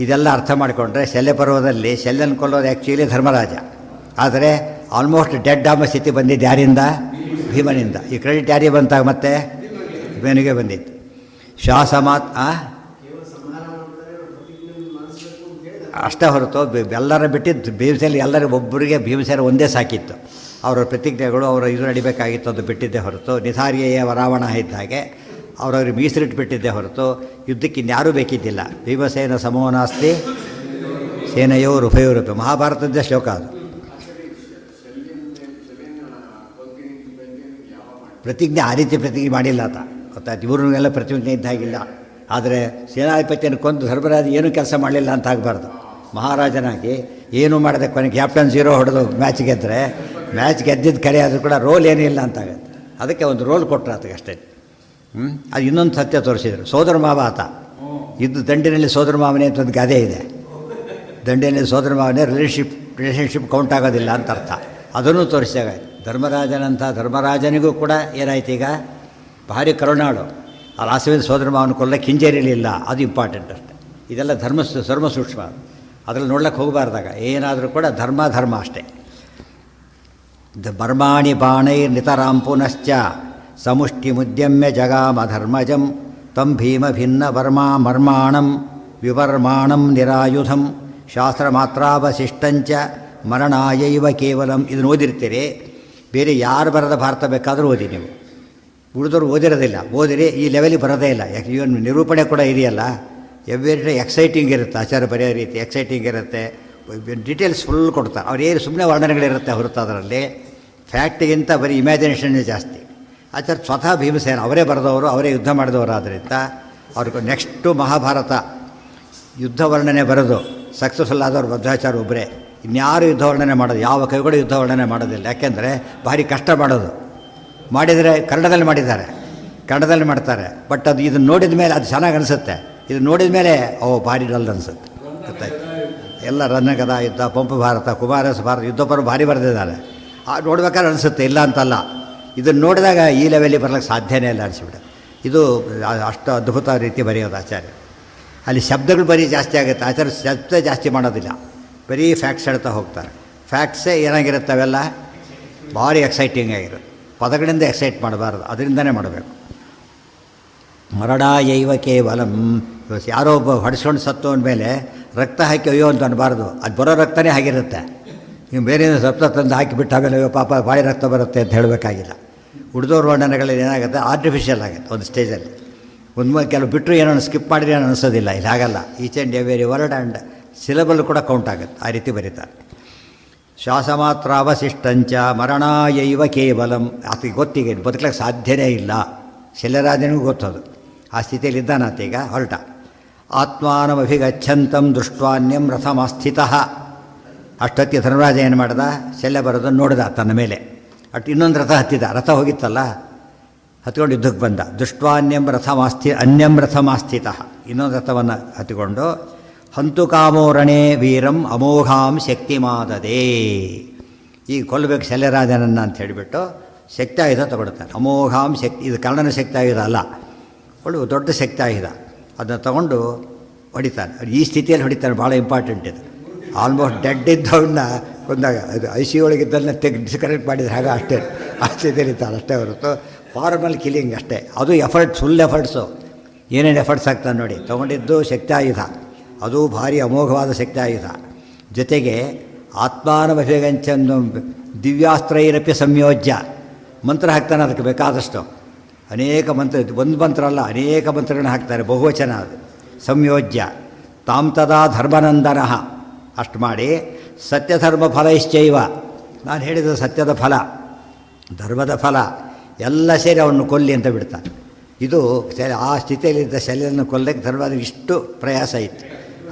ಇದೆಲ್ಲ ಅರ್ಥ ಮಾಡಿಕೊಂಡ್ರೆ ಶಲ್ಯಪರ್ವದಲ್ಲಿ ಶಲ್ಯನ ಕೊಲ್ಲೋದು ಆ್ಯಕ್ಚುಲಿ ಧರ್ಮರಾಜ. ಆದರೆ ಆಲ್ಮೋಸ್ಟ್ ಡೆಡ್ ಆಮ ಸ್ಥಿತಿ ಬಂದಿದ್ದು ಯಾರಿಂದ? ಭೀಮನಿಂದ. ಈ ಕ್ರೆಡಿಟ್ ಯಾರಿಗೆ ಬಂತಾಗ ಮತ್ತೆ ಭೀಮನಿಗೆ ಬಂದಿತ್ತು. ಶ್ವಾಸ ಮಾತ್ರ ಅಷ್ಟೇ ಹೊರತು ಎಲ್ಲರ ಬಿಟ್ಟಿದ್ದು ಭೀಮಸೇನ. ಎಲ್ಲರಿಗೂ ಒಬ್ಬರಿಗೆ ಭೀಮಸೇನ ಒಂದೇ ಸಾಕಿತ್ತು. ಅವರ ಪ್ರತಿಜ್ಞೆಗಳು ಅವರ ಇದು ನಡಿಬೇಕಾಗಿತ್ತು, ಅದು ಬಿಟ್ಟಿದ್ದೇ ಹೊರತು ನಿಧಾರ್ಯೆಯ ರಾವಣ ಇದ್ದ ಹಾಗೆ ಅವರವ್ರಿಗೆ ಮೀಸಲಿಟ್ಟು ಬಿಟ್ಟಿದ್ದೇ ಹೊರತು ಯುದ್ಧಕ್ಕೆ ಇನ್ಯಾರೂ ಬೇಕಿದ್ದಿಲ್ಲ. ಭೀಮಸೇನ ಸಮೋನಾಸ್ತಿ ಸೇನೆಯೋರು ಉಭಯೋರೂಪಿ. ಮಹಾಭಾರತದ ಶ್ಲೋಕ ಅದು. ಪ್ರತಿಜ್ಞೆ ಆ ರೀತಿ ಪ್ರತಿಜ್ಞೆ ಮಾಡಿಲ್ಲ ಆತ, ಗೊತ್ತಾಯ್ತು. ಇವ್ರನ್ನೆಲ್ಲ ಪ್ರತಿಜ್ಞೆ ಇದ್ದಾಗಿಲ್ಲ. ಆದರೆ ಸೇನಾಧಿಪತಿಯನ್ನು ಕೊಂದು ಧರ್ಮರಾಜ ಏನೂ ಕೆಲಸ ಮಾಡಲಿಲ್ಲ ಅಂತ ಆಗಬಾರ್ದು. ಮಹಾರಾಜನಾಗಿ ಏನೂ ಮಾಡದೆ ಕೊನೆಗೆ ಕ್ಯಾಪ್ಟನ್ 0 ಹೊಡೆದು ಮ್ಯಾಚ್ ಗೆದ್ದರೆ, ಮ್ಯಾಚ್ ಗೆದ್ದಿದ್ದು ಕರೆ ಆದರೂ ಕೂಡ ರೋಲ್ ಏನೂ ಇಲ್ಲ ಅಂತಾಗುತ್ತೆ. ಅದಕ್ಕೆ ಒಂದು ರೋಲ್ ಕೊಟ್ಟರು ಆತಗೆ ಅಷ್ಟೇ. ಅದು ಇನ್ನೊಂದು ಸತ್ಯ ತೋರಿಸಿದರು. ಸೋದರ ಮಾವ ಆತ ಇದ್ದು ದಂಡಿನಲ್ಲಿ ಸೋದರ ಮಾವನೇ ಅಂತ ಒಂದು ಗಾದೆ ಇದೆ. ದಂಡಿನಲ್ಲಿ ಸೋದರ ಮಾವನೇ ರಿಲೇಷನ್ಶಿಪ್ ಕೌಂಟ್ ಆಗೋದಿಲ್ಲ ಅಂತ ಅರ್ಥ. ಅದನ್ನು ತೋರಿಸಿದಾಗ ಧರ್ಮರಾಜನಂಥ ಧರ್ಮರಾಜನಿಗೂ ಕೂಡ ಏನಾಯ್ತು ಈಗ? ಭಾರಿ ಕರುಣಾಳು. ಅಲ್ಲಿ ಆಸವಿದ ಸೋದರ ಮಾವನ ಕೊಲ್ಲಕ್ಕೆ ಹಿಂಜರಿಲಿಲ್ಲ. ಅದು ಇಂಪಾರ್ಟೆಂಟ್ ಅಷ್ಟೆ. ಇದೆಲ್ಲ ಧರ್ಮ ಸೂಕ್ಷ್ಮ. ಅದರಲ್ಲಿ ನೋಡ್ಲಿಕ್ಕೆ ಹೋಗಬಾರ್ದಾಗ ಏನಾದರೂ ಕೂಡ ಧರ್ಮ ಅಷ್ಟೇ. ಬರ್ಮಾಣಿ ಬಾಣೈರ್ ನಿತರಾಂ ಪುನಶ್ಚ ಸಮುಷ್ಟಿ ಮುದ್ಯಮ್ಯ ಜಗಾಮ ಧರ್ಮಜಂ ತಂ ಭೀಮ ಭಿನ್ನ ಮರ್ಮಾಣಂ ವಿವರ್ಮಾಣಂ ನಿರಾಯುಧಂ ಶಾಸ್ತ್ರ ಮಾತ್ರಾವಶಿಷ್ಟಂಚ ಮರಣಾಯೈವ ಕೇವಲಂ. ಇದನ್ನು ಓದಿರ್ತೀರಿ. ಬೇರೆ ಯಾರು ಬರದ ಭಾರತ ಬೇಕಾದರೂ ಓದಿ ನೀವು, ಉಳಿದವರು ಓದಿರೋದಿಲ್ಲ. ಓದಿರಿ ಈ ಲೆವೆಲಿಗೆ ಬರೋದೇ ಇಲ್ಲ. ಯಾಕೆ ಇವನ್ ನಿರೂಪಣೆ ಕೂಡ ಇದೆಯಲ್ಲ, ಎವ್ರಿ ಎಕ್ಸೈಟಿಂಗ್ ಇರುತ್ತೆ. ಆಚಾರ್ಯ ಬರೆಯೋ ರೀತಿ ಎಕ್ಸೈಟಿಂಗ್ ಇರುತ್ತೆ, ಡೀಟೇಲ್ಸ್ ಫುಲ್ ಕೊಡ್ತಾರೆ. ಅವ್ರು ಏನು ಸುಮ್ಮನೆ ವರ್ಣನೆಗಳಿರುತ್ತೆ ಹೊರತು ಅದರಲ್ಲಿ ಫ್ಯಾಕ್ಟಿಗಿಂತ ಬರೀ ಇಮ್ಯಾಜಿನೇಷನ್ನೇ ಜಾಸ್ತಿ. ಆಚಾರ್ಯ ಸ್ವತಃ ಭೀಮಸೇನ ಅವರೇ ಬರೆದವರು, ಅವರೇ ಯುದ್ಧ ಮಾಡಿದವರು. ಆದ್ದರಿಂದ ಅವ್ರಿಗೆ ನೆಕ್ಸ್ಟು ಮಹಾಭಾರತ ಯುದ್ಧ ವರ್ಣನೆ ಬರೋದು ಸಕ್ಸಸ್ಫುಲ್ ಆದವ್ರು ಮಧ್ವಾಚಾರ್ಯ ಒಬ್ಬರೇ. ಇನ್ಯಾರು ಯುದ್ಧ ವರ್ಣನೆ ಮಾಡೋದು, ಯಾವ ಕವಿಗಳು ಯುದ್ಧ ವರ್ಣನೆ ಮಾಡೋದಿಲ್ಲ. ಯಾಕೆಂದರೆ ಭಾರಿ ಕಷ್ಟ ಮಾಡೋದು. ಮಾಡಿದರೆ ಕನ್ನಡದಲ್ಲಿ ಮಾಡಿದ್ದಾರೆ, ಕನ್ನಡದಲ್ಲಿ ಮಾಡ್ತಾರೆ. ಬಟ್ ಅದು ಇದನ್ನು ನೋಡಿದ ಮೇಲೆ ಅದು ಚೆನ್ನಾಗಿ ಅನಿಸುತ್ತೆ. ಇದು ನೋಡಿದ ಮೇಲೆ ಭಾರಿ ಡಲ್ ಅನಿಸುತ್ತೆ. ಗೊತ್ತಾಯ್ತು? ಎಲ್ಲ ರನ್ನಗದ ಯುದ್ಧ, ಪಂಪ ಭಾರತ, ಕುಮಾರಸ ಭಾರತ ಯುದ್ಧಪರು ಭಾರಿ ಬರೆದಿದ್ದಾರೆ. ನೋಡ್ಬೇಕಾದ್ರೆ ಅನಿಸುತ್ತೆ, ಇಲ್ಲ ಅಂತಲ್ಲ. ಇದನ್ನು ನೋಡಿದಾಗ ಈ ಲೆವೆಲಿಗೆ ಬರ್ಲಿಕ್ಕೆ ಸಾಧ್ಯನೇ ಇಲ್ಲ ಅನಿಸ್ಬಿಡುತ್ತೆ. ಇದು ಅಷ್ಟು ಅದ್ಭುತ ರೀತಿ ಬರೆಯೋದು ಆಚಾರ್ಯ. ಅಲ್ಲಿ ಶಬ್ದಗಳು ಬರೀ ಜಾಸ್ತಿ ಆಗುತ್ತೆ. ಆಚಾರ್ಯ ಶಬ್ದ ಜಾಸ್ತಿ ಮಾಡೋದಿಲ್ಲ, ಬರೀ ಫ್ಯಾಕ್ಟ್ಸ್ ಹೇಳ್ತಾ ಹೋಗ್ತಾರೆ. ಫ್ಯಾಕ್ಟ್ಸೇ ಏನಾಗಿರುತ್ತೆ ಅವೆಲ್ಲ ಭಾರಿ ಎಕ್ಸೈಟಿಂಗ್ ಆಗಿರುತ್ತೆ. ಪದಗಳಿಂದ ಎಕ್ಸೈಟ್ ಮಾಡಬಾರ್ದು, ಅದರಿಂದನೇ ಮಾಡಬೇಕು. ಮರಣಾಯೈವ ಕೇವಲಂ. ಯಾರೋ ಒಬ್ಬ ಹೊಡೆಸ್ಕೊಂಡು ಸತ್ತು ಅಂದಮೇಲೆ ರಕ್ತ ಹಾಕಿ ಅಯ್ಯೋ ಅಂತ ಅನ್ನಬಾರ್ದು. ಅದು ಬರೋ ರಕ್ತನೇ ಆಗಿರುತ್ತೆ. ನೀವು ಬೇರೆ ಸಪ್ತ ತಂದು ಹಾಕಿಬಿಟ್ಟು ಆಮೇಲೆ ಅಯ್ಯೋ ಪಾಪ ಭಾರಿ ರಕ್ತ ಬರುತ್ತೆ ಅಂತ ಹೇಳಬೇಕಾಗಿಲ್ಲ. ಉಳಿದೋರು ವರ್ಣನೆಗಳಲ್ಲಿ ಏನಾಗುತ್ತೆ, ಆರ್ಟಿಫಿಷಿಯಲ್ ಆಗುತ್ತೆ ಒಂದು ಸ್ಟೇಜಲ್ಲಿ. ಕೆಲವು ಬಿಟ್ಟರು ಏನೋ ಸ್ಕಿಪ್ ಮಾಡಿದ್ರೆ ಏನೋ ಅನಿಸೋದಿಲ್ಲ. ಇಲ್ಲಿ ಹಾಗಲ್ಲ, each and every word and syllable ಕೂಡ ಕೌಂಟ್ ಆಗುತ್ತೆ. ಆ ರೀತಿ ಬರೀತಾರೆ. ಶ್ವಾಸ ಮಾತ್ರ ಅವಶಿಷ್ಟಂಚ ಮರಣಾಯೈವ ಕೇವಲಂ. ಆತಗೆ ಗೊತ್ತಿಗೆ ಬದುಕಲಿಕ್ಕೆ ಸಾಧ್ಯನೇ ಇಲ್ಲ. ಶಲ್ಯರಾಜನಿಗೂ ಗೊತ್ತದು. ಆ ಸ್ಥಿತಿಯಲ್ಲಿ ಇದ್ದಾನಾತೀಗ ಹೊರಟ. ಆತ್ಮಾನಮಭಿಗಚ್ಛಂತಂ ದೃಷ್ಟ್ವಾನ್ಯಂ ರಥಮಾಸ್ಥಿತ. ಅಷ್ಟೊತ್ತಿಗೆ ಧರ್ಮರಾಜ ಏನು ಮಾಡ್ದ, ಶಲ್ಯ ಬರೋದನ್ನು ನೋಡಿದ ತನ್ನ ಮೇಲೆ. ಇನ್ನೊಂದು ರಥ ಹತ್ತಿದ. ರಥ ಹೋಗಿತ್ತಲ್ಲ, ಹತ್ಕೊಂಡು ಯುದ್ಧಕ್ಕೆ ಬಂದ. ದೃಷ್ಟ್ವಾನ್ಯಂ ಅನ್ಯಂ ರಥಮಾಸ್ಥಿತ. ಇನ್ನೊಂದು ರಥವನ್ನು ಹತ್ತಿಕೊಂಡು ಹಂತು ಕಾಮೋರಣೆ ವೀರಂ ಅಮೋಘಾಂ ಶಕ್ತಿಮಾದದೇ. ಈಗ ಕೊಲ್ಲಬೇಕು ಶಲ್ಯರಾಜನನ್ನು ಅಂತ ಹೇಳಿಬಿಟ್ಟು ಶಕ್ತಿ ಆಯುಧ ತಗೊಳ್ತಾನೆ. ಅಮೋಘಾಂ ಶಕ್ತಿ, ಇದು ಕನ್ನಡನ ಶಕ್ತಿ ಆಯುಧ ಅಲ್ಲ, ಒಳ್ಳೆ ದೊಡ್ಡ ಶಕ್ತಿ ಆಯುಧ. ಅದನ್ನು ತಗೊಂಡು ಹೊಡಿತಾನೆ. ಈ ಸ್ಥಿತಿಯಲ್ಲಿ ಹೊಡಿತಾನೆ, ಭಾಳ ಇಂಪಾರ್ಟೆಂಟ್ ಇದು. ಆಲ್ಮೋಸ್ಟ್ ಡೆಡ್ ಇದ್ದವನ್ನ ಕೊಂದಾಗ ಅದು ICU ಒಳಗಿದ್ದನ್ನ ಡಿಸ್ಕನೆಕ್ಟ್ ಮಾಡಿದರೆ ಹಾಗೆ ಅಷ್ಟೇ ಆ ಸ್ಥಿತಿಯಲ್ಲಿ ಇರ್ತಾರೆ ಅಷ್ಟೇ ಹೊರತು ಫಾರ್ಮಲ್ ಕಿಲಿಂಗ್ ಅಷ್ಟೇ. ಅದು ಫುಲ್ ಎಫರ್ಟ್ಸು. ಏನೇನು ಎಫರ್ಟ್ಸ್ ಆಗ್ತಾನೆ ನೋಡಿ. ತೊಗೊಂಡಿದ್ದು ಶಕ್ತಿ ಆಯುಧ, ಅದು ಭಾರಿ ಅಮೋಘವಾದ ಶಕ್ತಿ ಆಯುಧ. ಜೊತೆಗೆ ಆತ್ಮಾನಮಭಿಗಂಚನ್ನು ದಿವ್ಯಾಸ್ತ್ರೈರಪಿ ಸಂಯೋಜ್ಯ ಮಂತ್ರ ಹಾಕ್ತಾನೆ. ಅದಕ್ಕೆ ಬೇಕಾದಷ್ಟು ಅನೇಕ ಮಂತ್ರ, ಒಂದು ಮಂತ್ರ ಅಲ್ಲ, ಅನೇಕ ಮಂತ್ರಗಳನ್ನ ಹಾಕ್ತಾರೆ. ಬಹುವಚನ ಅದು. ಸಂಯೋಜ್ಯ ತಾಂ ತದಾ ಧರ್ಮನಂದನ. ಅಷ್ಟು ಮಾಡಿ ಸತ್ಯಧರ್ಮ ಫಲೈಶ್ಚೈವ. ನಾನು ಹೇಳಿದ ಸತ್ಯದ ಫಲ, ಧರ್ಮದ ಫಲ ಎಲ್ಲ ಸೇರಿ ಅವನು ಕೊಲ್ಲಿ ಅಂತ ಬಿಡ್ತಾನೆ. ಇದು ಆ ಸ್ಥಿತಿಯಲ್ಲಿದ್ದ ಶಲ್ಯನ ಕೊಲ್ಲಕ್ಕೆ ಧರ್ಮದ ಇಷ್ಟು ಪ್ರಯಾಸ ಇತ್ತು.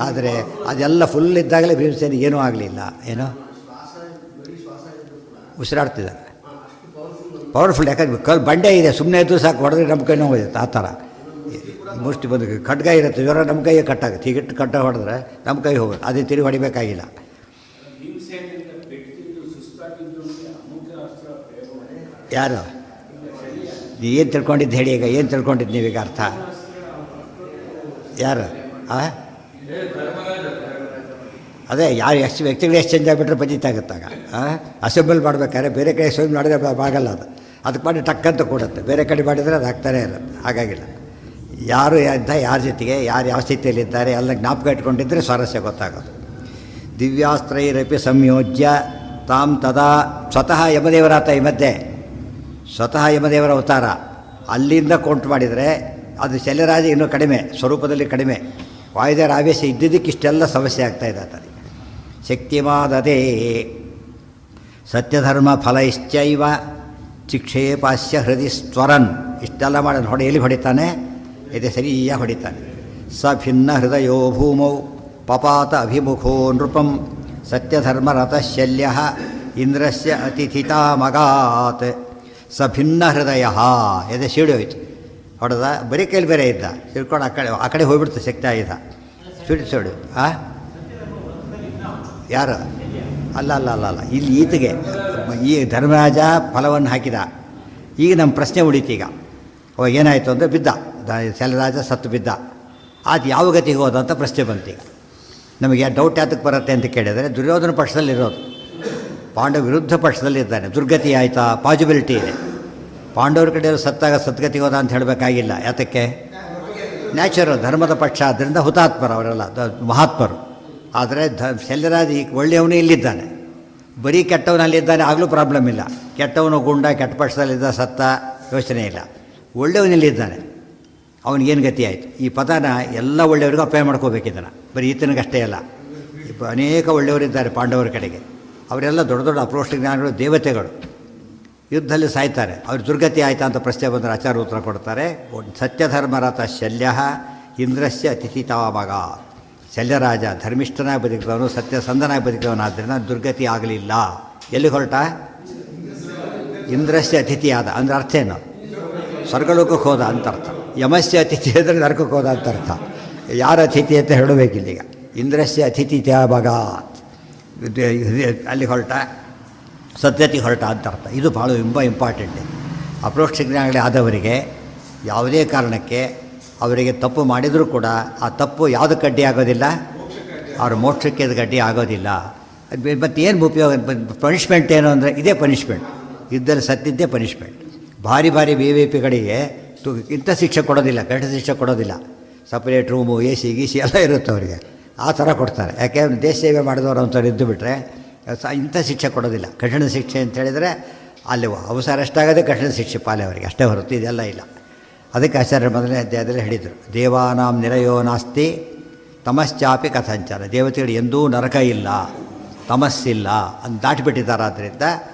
ಆದರೆ ಅದೆಲ್ಲ ಫುಲ್ ಇದ್ದಾಗಲೇ ಭೀಮಸೇನಿಗೆ ಏನೂ ಆಗಲಿಲ್ಲ. ಏನೋ ಉಸಿರಾಡ್ತಿದ್ದಾರೆ, ಪವರ್ಫುಲ್. ಯಾಕಂದ್ರೆ ಬಂಡೆ ಇದೆ, ಸುಮ್ಮನೆ ಇದ್ದು ಸಾಕು, ಹೊಡೆದ್ರೆ ನಮ್ಮ ಕೈನೂ ಹೋಗುತ್ತೆ. ಆ ಥರ ಮುಷ್ಟಿ ಬಂದು ಖಡ್ಗ ಇರುತ್ತೆ, ಜ್ವರ ನಮ್ಮ ಕೈಗೆ ಕಟ್ಟಾಗುತ್ತೆ. ಹೀಗಿಟ್ಟು ಕಟ್ಟ ಹೊಡೆದ್ರೆ ನಮ್ಮ ಕೈ ಹೋಗುತ್ತೆ. ಅದೇ ತಿರುಗಿ ಹೊಡಿಬೇಕಾಗಿಲ್ಲ. ಯಾರು ಏನು ತಿಳ್ಕೊಂಡಿದ್ದು ಹೇಳಿ. ಈಗ ಏನು ತಿಳ್ಕೊಂಡಿದ್ದು ನೀವೀಗ ಅರ್ಥ? ಯಾರು ಅದೇ ಯಾರು ಎಷ್ಟು ವ್ಯಕ್ತಿಗಳು ಎಷ್ಟು ಚೇಂಜ್ ಆಗಿಬಿಟ್ರೆ ಬಜಿತಾಗುತ್ತಾಗ. ಅಸೆಂಬಲ್ ಮಾಡ್ಬೇಕಾದ್ರೆ ಬೇರೆ ಕಡೆ ಅಸೆಂಬಲ್ ಮಾಡಿದ್ರೆ ಆಗಲ್ಲ. ಅದಕ್ಕೆ ಮಾಡಿ ಟಕ್ಕಂತ ಕೊಡುತ್ತೆ. ಬೇರೆ ಕಡೆ ಮಾಡಿದರೆ ಅದು ಆಗ್ತಾನೇ ಇರುತ್ತೆ. ಹಾಗಾಗಿಲ್ಲ. ಯಾರು ಯಾರ ಜೊತೆಗೆ ಯಾರು ಯಾವ ಸ್ಥಿತಿಯಲ್ಲಿದ್ದಾರೆ ಎಲ್ಲ ಜ್ಞಾಪಕ ಇಟ್ಕೊಂಡಿದ್ದರೆ ಸ್ವಾರಸ್ಯ ಗೊತ್ತಾಗೋದು. ದಿವ್ಯಾಸ್ತ್ರೈರಪಿ ಸಂಯೋಜ್ಯ ತಾಂ ತದಾ. ಸ್ವತಃ ಯಮದೇವರಾತ ಈ ಮಧ್ಯೆ ಸ್ವತಃ ಯಮದೇವರ ಅವತಾರ. ಅಲ್ಲಿಂದ ಕೌಂಟ್ ಮಾಡಿದರೆ ಅದು ಶಲ್ಯರಾಜ ಇನ್ನೂ ಕಡಿಮೆ, ಸ್ವರೂಪದಲ್ಲಿ ಕಡಿಮೆ. ವಾಯುದೇವರ ಆವೇಶ ಇದ್ದಿದ್ದಕ್ಕೆ ಇಷ್ಟೆಲ್ಲ ಸಮಸ್ಯೆ ಆಗ್ತಾಯಿದೆ ಆತನಿಗೆ. ಶಕ್ತಿಮಾದದೇ ಸತ್ಯಧರ್ಮ ಫಲೈಶ್ಚೈವ ಚಿಕ್ಷೇಪಾಸ್ಯ ಹೃದಯ ಸ್ವರನ್. ಇಷ್ಟೆಲ್ಲ ಮಾಡಿ ಎಲ್ಲಿ ಹೊಡಿತಾನೆ, ಇದೆ ಸರಿಯಾಗಿ ಹೊಡಿತಾನೆ. ಸ ಭಿನ್ನ ಹೃದಯೋ ಭೂಮೌ ಪಪಾತ ಅಭಿಮುಖೋ ನೃಪಂ ಸತ್ಯಧರ್ಮರಥ ಶಲ್ಯ ಇಂದ್ರಸ್ಯ ಅತಿಥಿತಾ ಮಗಾತ್. ಸ ಭಿನ್ನ ಹೃದಯ. ಎದೆ ಸಿಡಿಯೋಯ್ತು, ಹೊಡೆದ. ಬರೀ ಕೈಲಿ ಬೇರೆ ಇದ್ದ, ಸಿಡ್ಕೊಂಡು ಆ ಕಡೆ ಹೋಗ್ಬಿಡ್ತು ಶಕ್ತಿ ಆಯುಧ. ಸಿಡು ಯಾರು ಅಲ್ಲ ಅಲ್ಲ ಅಲ್ಲ ಅಲ್ಲ ಇಲ್ಲಿ ಈತಗೆ ಈ ಧರ್ಮರಾಜ ಫಲವನ್ನು ಹಾಕಿದ. ಈಗ ನಮ್ಮ ಪ್ರಶ್ನೆ ಉಳಿತೀಗ. ಅವಾಗ ಏನಾಯಿತು ಅಂದರೆ ಬಿದ್ದ, ಶಲ್ಯರಾಜ ಸತ್ತು ಬಿದ್ದ. ಅದು ಯಾವ ಗತಿಗೆ ಹೋದ ಅಂತ ಪ್ರಶ್ನೆ ಬಂತೀಗ. ನಮಗೆ ಡೌಟ್ ಯಾತಕ್ಕೆ ಬರುತ್ತೆ ಅಂತ ಕೇಳಿದರೆ, ದುರ್ಯೋಧನ ಪಕ್ಷದಲ್ಲಿರೋದು, ಪಾಂಡವ ವಿರುದ್ಧ ಪಕ್ಷದಲ್ಲಿದ್ದಾನೆ. ದುರ್ಗತಿ ಆಯಿತಾ? ಪಾಸಿಬಿಲಿಟಿ ಇದೆ. ಪಾಂಡವ್ರ ಕಡೆಯವರು ಸತ್ತಾಗ ಸದ್ಗತಿ ಹೋದ ಅಂತ ಹೇಳಬೇಕಾಗಿಲ್ಲ. ಯಾತಕ್ಕೆ? ನ್ಯಾಚುರಲ್, ಧರ್ಮದ ಪಕ್ಷ. ಆದ್ದರಿಂದ ಹುತಾತ್ಮರು ಅವರೆಲ್ಲ ಮಹಾತ್ಮರು. ಆದರೆ ಶಲ್ಯರಾಜ ಈಗ ಒಳ್ಳೆಯವನೇ ಇಲ್ಲಿದ್ದಾನೆ. ಬರೀ ಕೆಟ್ಟವನಲ್ಲಿದ್ದಾನೆ ಆಗಲೂ ಪ್ರಾಬ್ಲಮ್ ಇಲ್ಲ. ಕೆಟ್ಟವನು ಗುಂಡ ಕೆಟ್ಟ ಪಕ್ಷದಲ್ಲಿದ್ದ ಸತ್ತ ಯೋಚನೆ ಇಲ್ಲ. ಒಳ್ಳೆಯವನಲ್ಲಿದ್ದಾನೆ ಅವನಿಗೇನು ಗತಿ ಆಯಿತು. ಈ ಪದನ ಎಲ್ಲ ಒಳ್ಳೆಯವರಿಗೂ ಅಪ್ಲೈ ಮಾಡ್ಕೋಬೇಕಿದ್ದಾನೆ, ಬರೀ ಈತನಿಗಷ್ಟೇ ಅಲ್ಲ. ಅನೇಕ ಒಳ್ಳೆಯವರಿದ್ದಾರೆ ಪಾಂಡವರ ಕಡೆಗೆ. ಅವರೆಲ್ಲ ದೊಡ್ಡ ದೊಡ್ಡ ಅಪ್ರೋಷ್ಟ ಜ್ಞಾನಿಗಳು, ದೇವತೆಗಳು. ಯುದ್ಧದಲ್ಲಿ ಸಾಯ್ತಾರೆ. ಅವ್ರು ದುರ್ಗತಿ ಆಯಿತಾ ಅಂತ ಪ್ರಶ್ನೆ ಬಂದರೆ ಆಚಾರ್ಯ ಉತ್ತರ ಕೊಡ್ತಾರೆ. ಸತ್ಯಧರ್ಮರಥ ಶಲ್ಯ ಇಂದ್ರಸ್ಯ ಅತಿಥಿತಾಮಗ. ಶಲ್ಯರಾಜ ಧರ್ಮಿಷ್ಠನಾಗಿ ಬದುಕಿದವನು, ಸತ್ಯಸಂಧನಾಗಿ ಬದುಕಿದವನಾದ್ದರಿಂದ ದುರ್ಗತಿ ಆಗಲಿಲ್ಲ. ಎಲ್ಲಿ ಹೊರಟ? ಇಂದ್ರಸ್ಯ ಅತಿಥಿ ಆದ ಅಂದರೆ ಅರ್ಥ ಏನು? ಸ್ವರ್ಗಲೋಕಕ್ಕೆ ಹೋದ ಅಂತ ಅರ್ಥ. ಯಮಸ್ಯ ಅತಿಥಿ ಅಂದರೆ ನರಕಕ್ಕೆ ಹೋದ ಅಂತ ಅರ್ಥ. ಯಾರ ಅತಿಥಿ ಅಂತ ಹೇಳಬೇಕಿಲ್ಲೀಗ. ಇಂದ್ರಸ್ಯ ಅತಿಥಿ ತ್ಯಾಭಗ ಅಲ್ಲಿ ಹೊರಟ, ಸದ್ಗತಿ ಹೊರಟ ಅಂತ ಅರ್ಥ. ಇದು ಭಾಳ ಇಂಪಾರ್ಟೆಂಟ್. ಅಪ್ರೋಕ್ಷ ಜ್ಞಾನಗಳೇ ಆದವರಿಗೆ ಯಾವುದೇ ಕಾರಣಕ್ಕೆ ಅವರಿಗೆ ತಪ್ಪು ಮಾಡಿದರೂ ಕೂಡ ಆ ತಪ್ಪು ಯಾವುದಕ್ಕೆ ಅಡ್ಡಿ ಆಗೋದಿಲ್ಲ? ಅವ್ರ ಮೋಕ್ಷಕ್ಕೆ ಅದು ಅಡ್ಡಿ ಆಗೋದಿಲ್ಲ. ಮತ್ತು ಏನು ಉಪಯೋಗ? ಪನಿಷ್ಮೆಂಟ್ ಏನು ಅಂದರೆ ಇದೇ ಪನಿಷ್ಮೆಂಟ್. ಯುದ್ಧದಲ್ಲಿ ಸತ್ತಿದ್ದೇ ಪನಿಷ್ಮೆಂಟ್. ಭಾರಿ ಭಾರಿ VIP-ಗಳಿಗೆ ಇಂಥ ಶಿಕ್ಷೆ ಕೊಡೋದಿಲ್ಲ, ಕೆಟ್ಟ ಶಿಕ್ಷೆ ಕೊಡೋದಿಲ್ಲ. ಸಪ್ರೇಟ್ ರೂಮು, AC ಗೀಸಿ ಎಲ್ಲ ಇರುತ್ತೆ ಅವರಿಗೆ. ಆ ಥರ ಕೊಡ್ತಾರೆ. ಯಾಕೆ ದೇಶ ಸೇವೆ ಮಾಡಿದವರು ಅಂಥವ್ರು ಇದ್ದು ಬಿಟ್ಟರೆ ಇಂಥ ಶಿಕ್ಷೆ ಕೊಡೋದಿಲ್ಲ. ಕಠಿಣ ಶಿಕ್ಷೆ ಅಂತ ಹೇಳಿದರೆ ಅಲ್ಲಿ ಅವಸರ ಎಷ್ಟಾಗದೆ ಕಠಿಣ ಶಿಕ್ಷೆ ಪಾಲೆ ಅವರಿಗೆ, ಅಷ್ಟೇ ಹೊರತು ಇದೆಲ್ಲ ಇಲ್ಲ. ಅದಕ್ಕೆ ಆಚಾರ್ಯ ಮೊದಲನೇ ಅಧ್ಯಾಯದಲ್ಲಿ ಹೇಳಿದರು, ದೇವಾನಾಂ ನಿರಯೋ ನಾಸ್ತಿ ತಮಶ್ಚಾಪಿ ಕಥಂಚನ. ದೇವತೆಗಳು ಎಂದೂ ನರಕ ಇಲ್ಲ, ತಮಸ್ಸಿಲ್ಲ ಅಂತ ದಾಟಿಬಿಟ್ಟಿದ್ದಾರೆ. ಆದ್ದರಿಂದ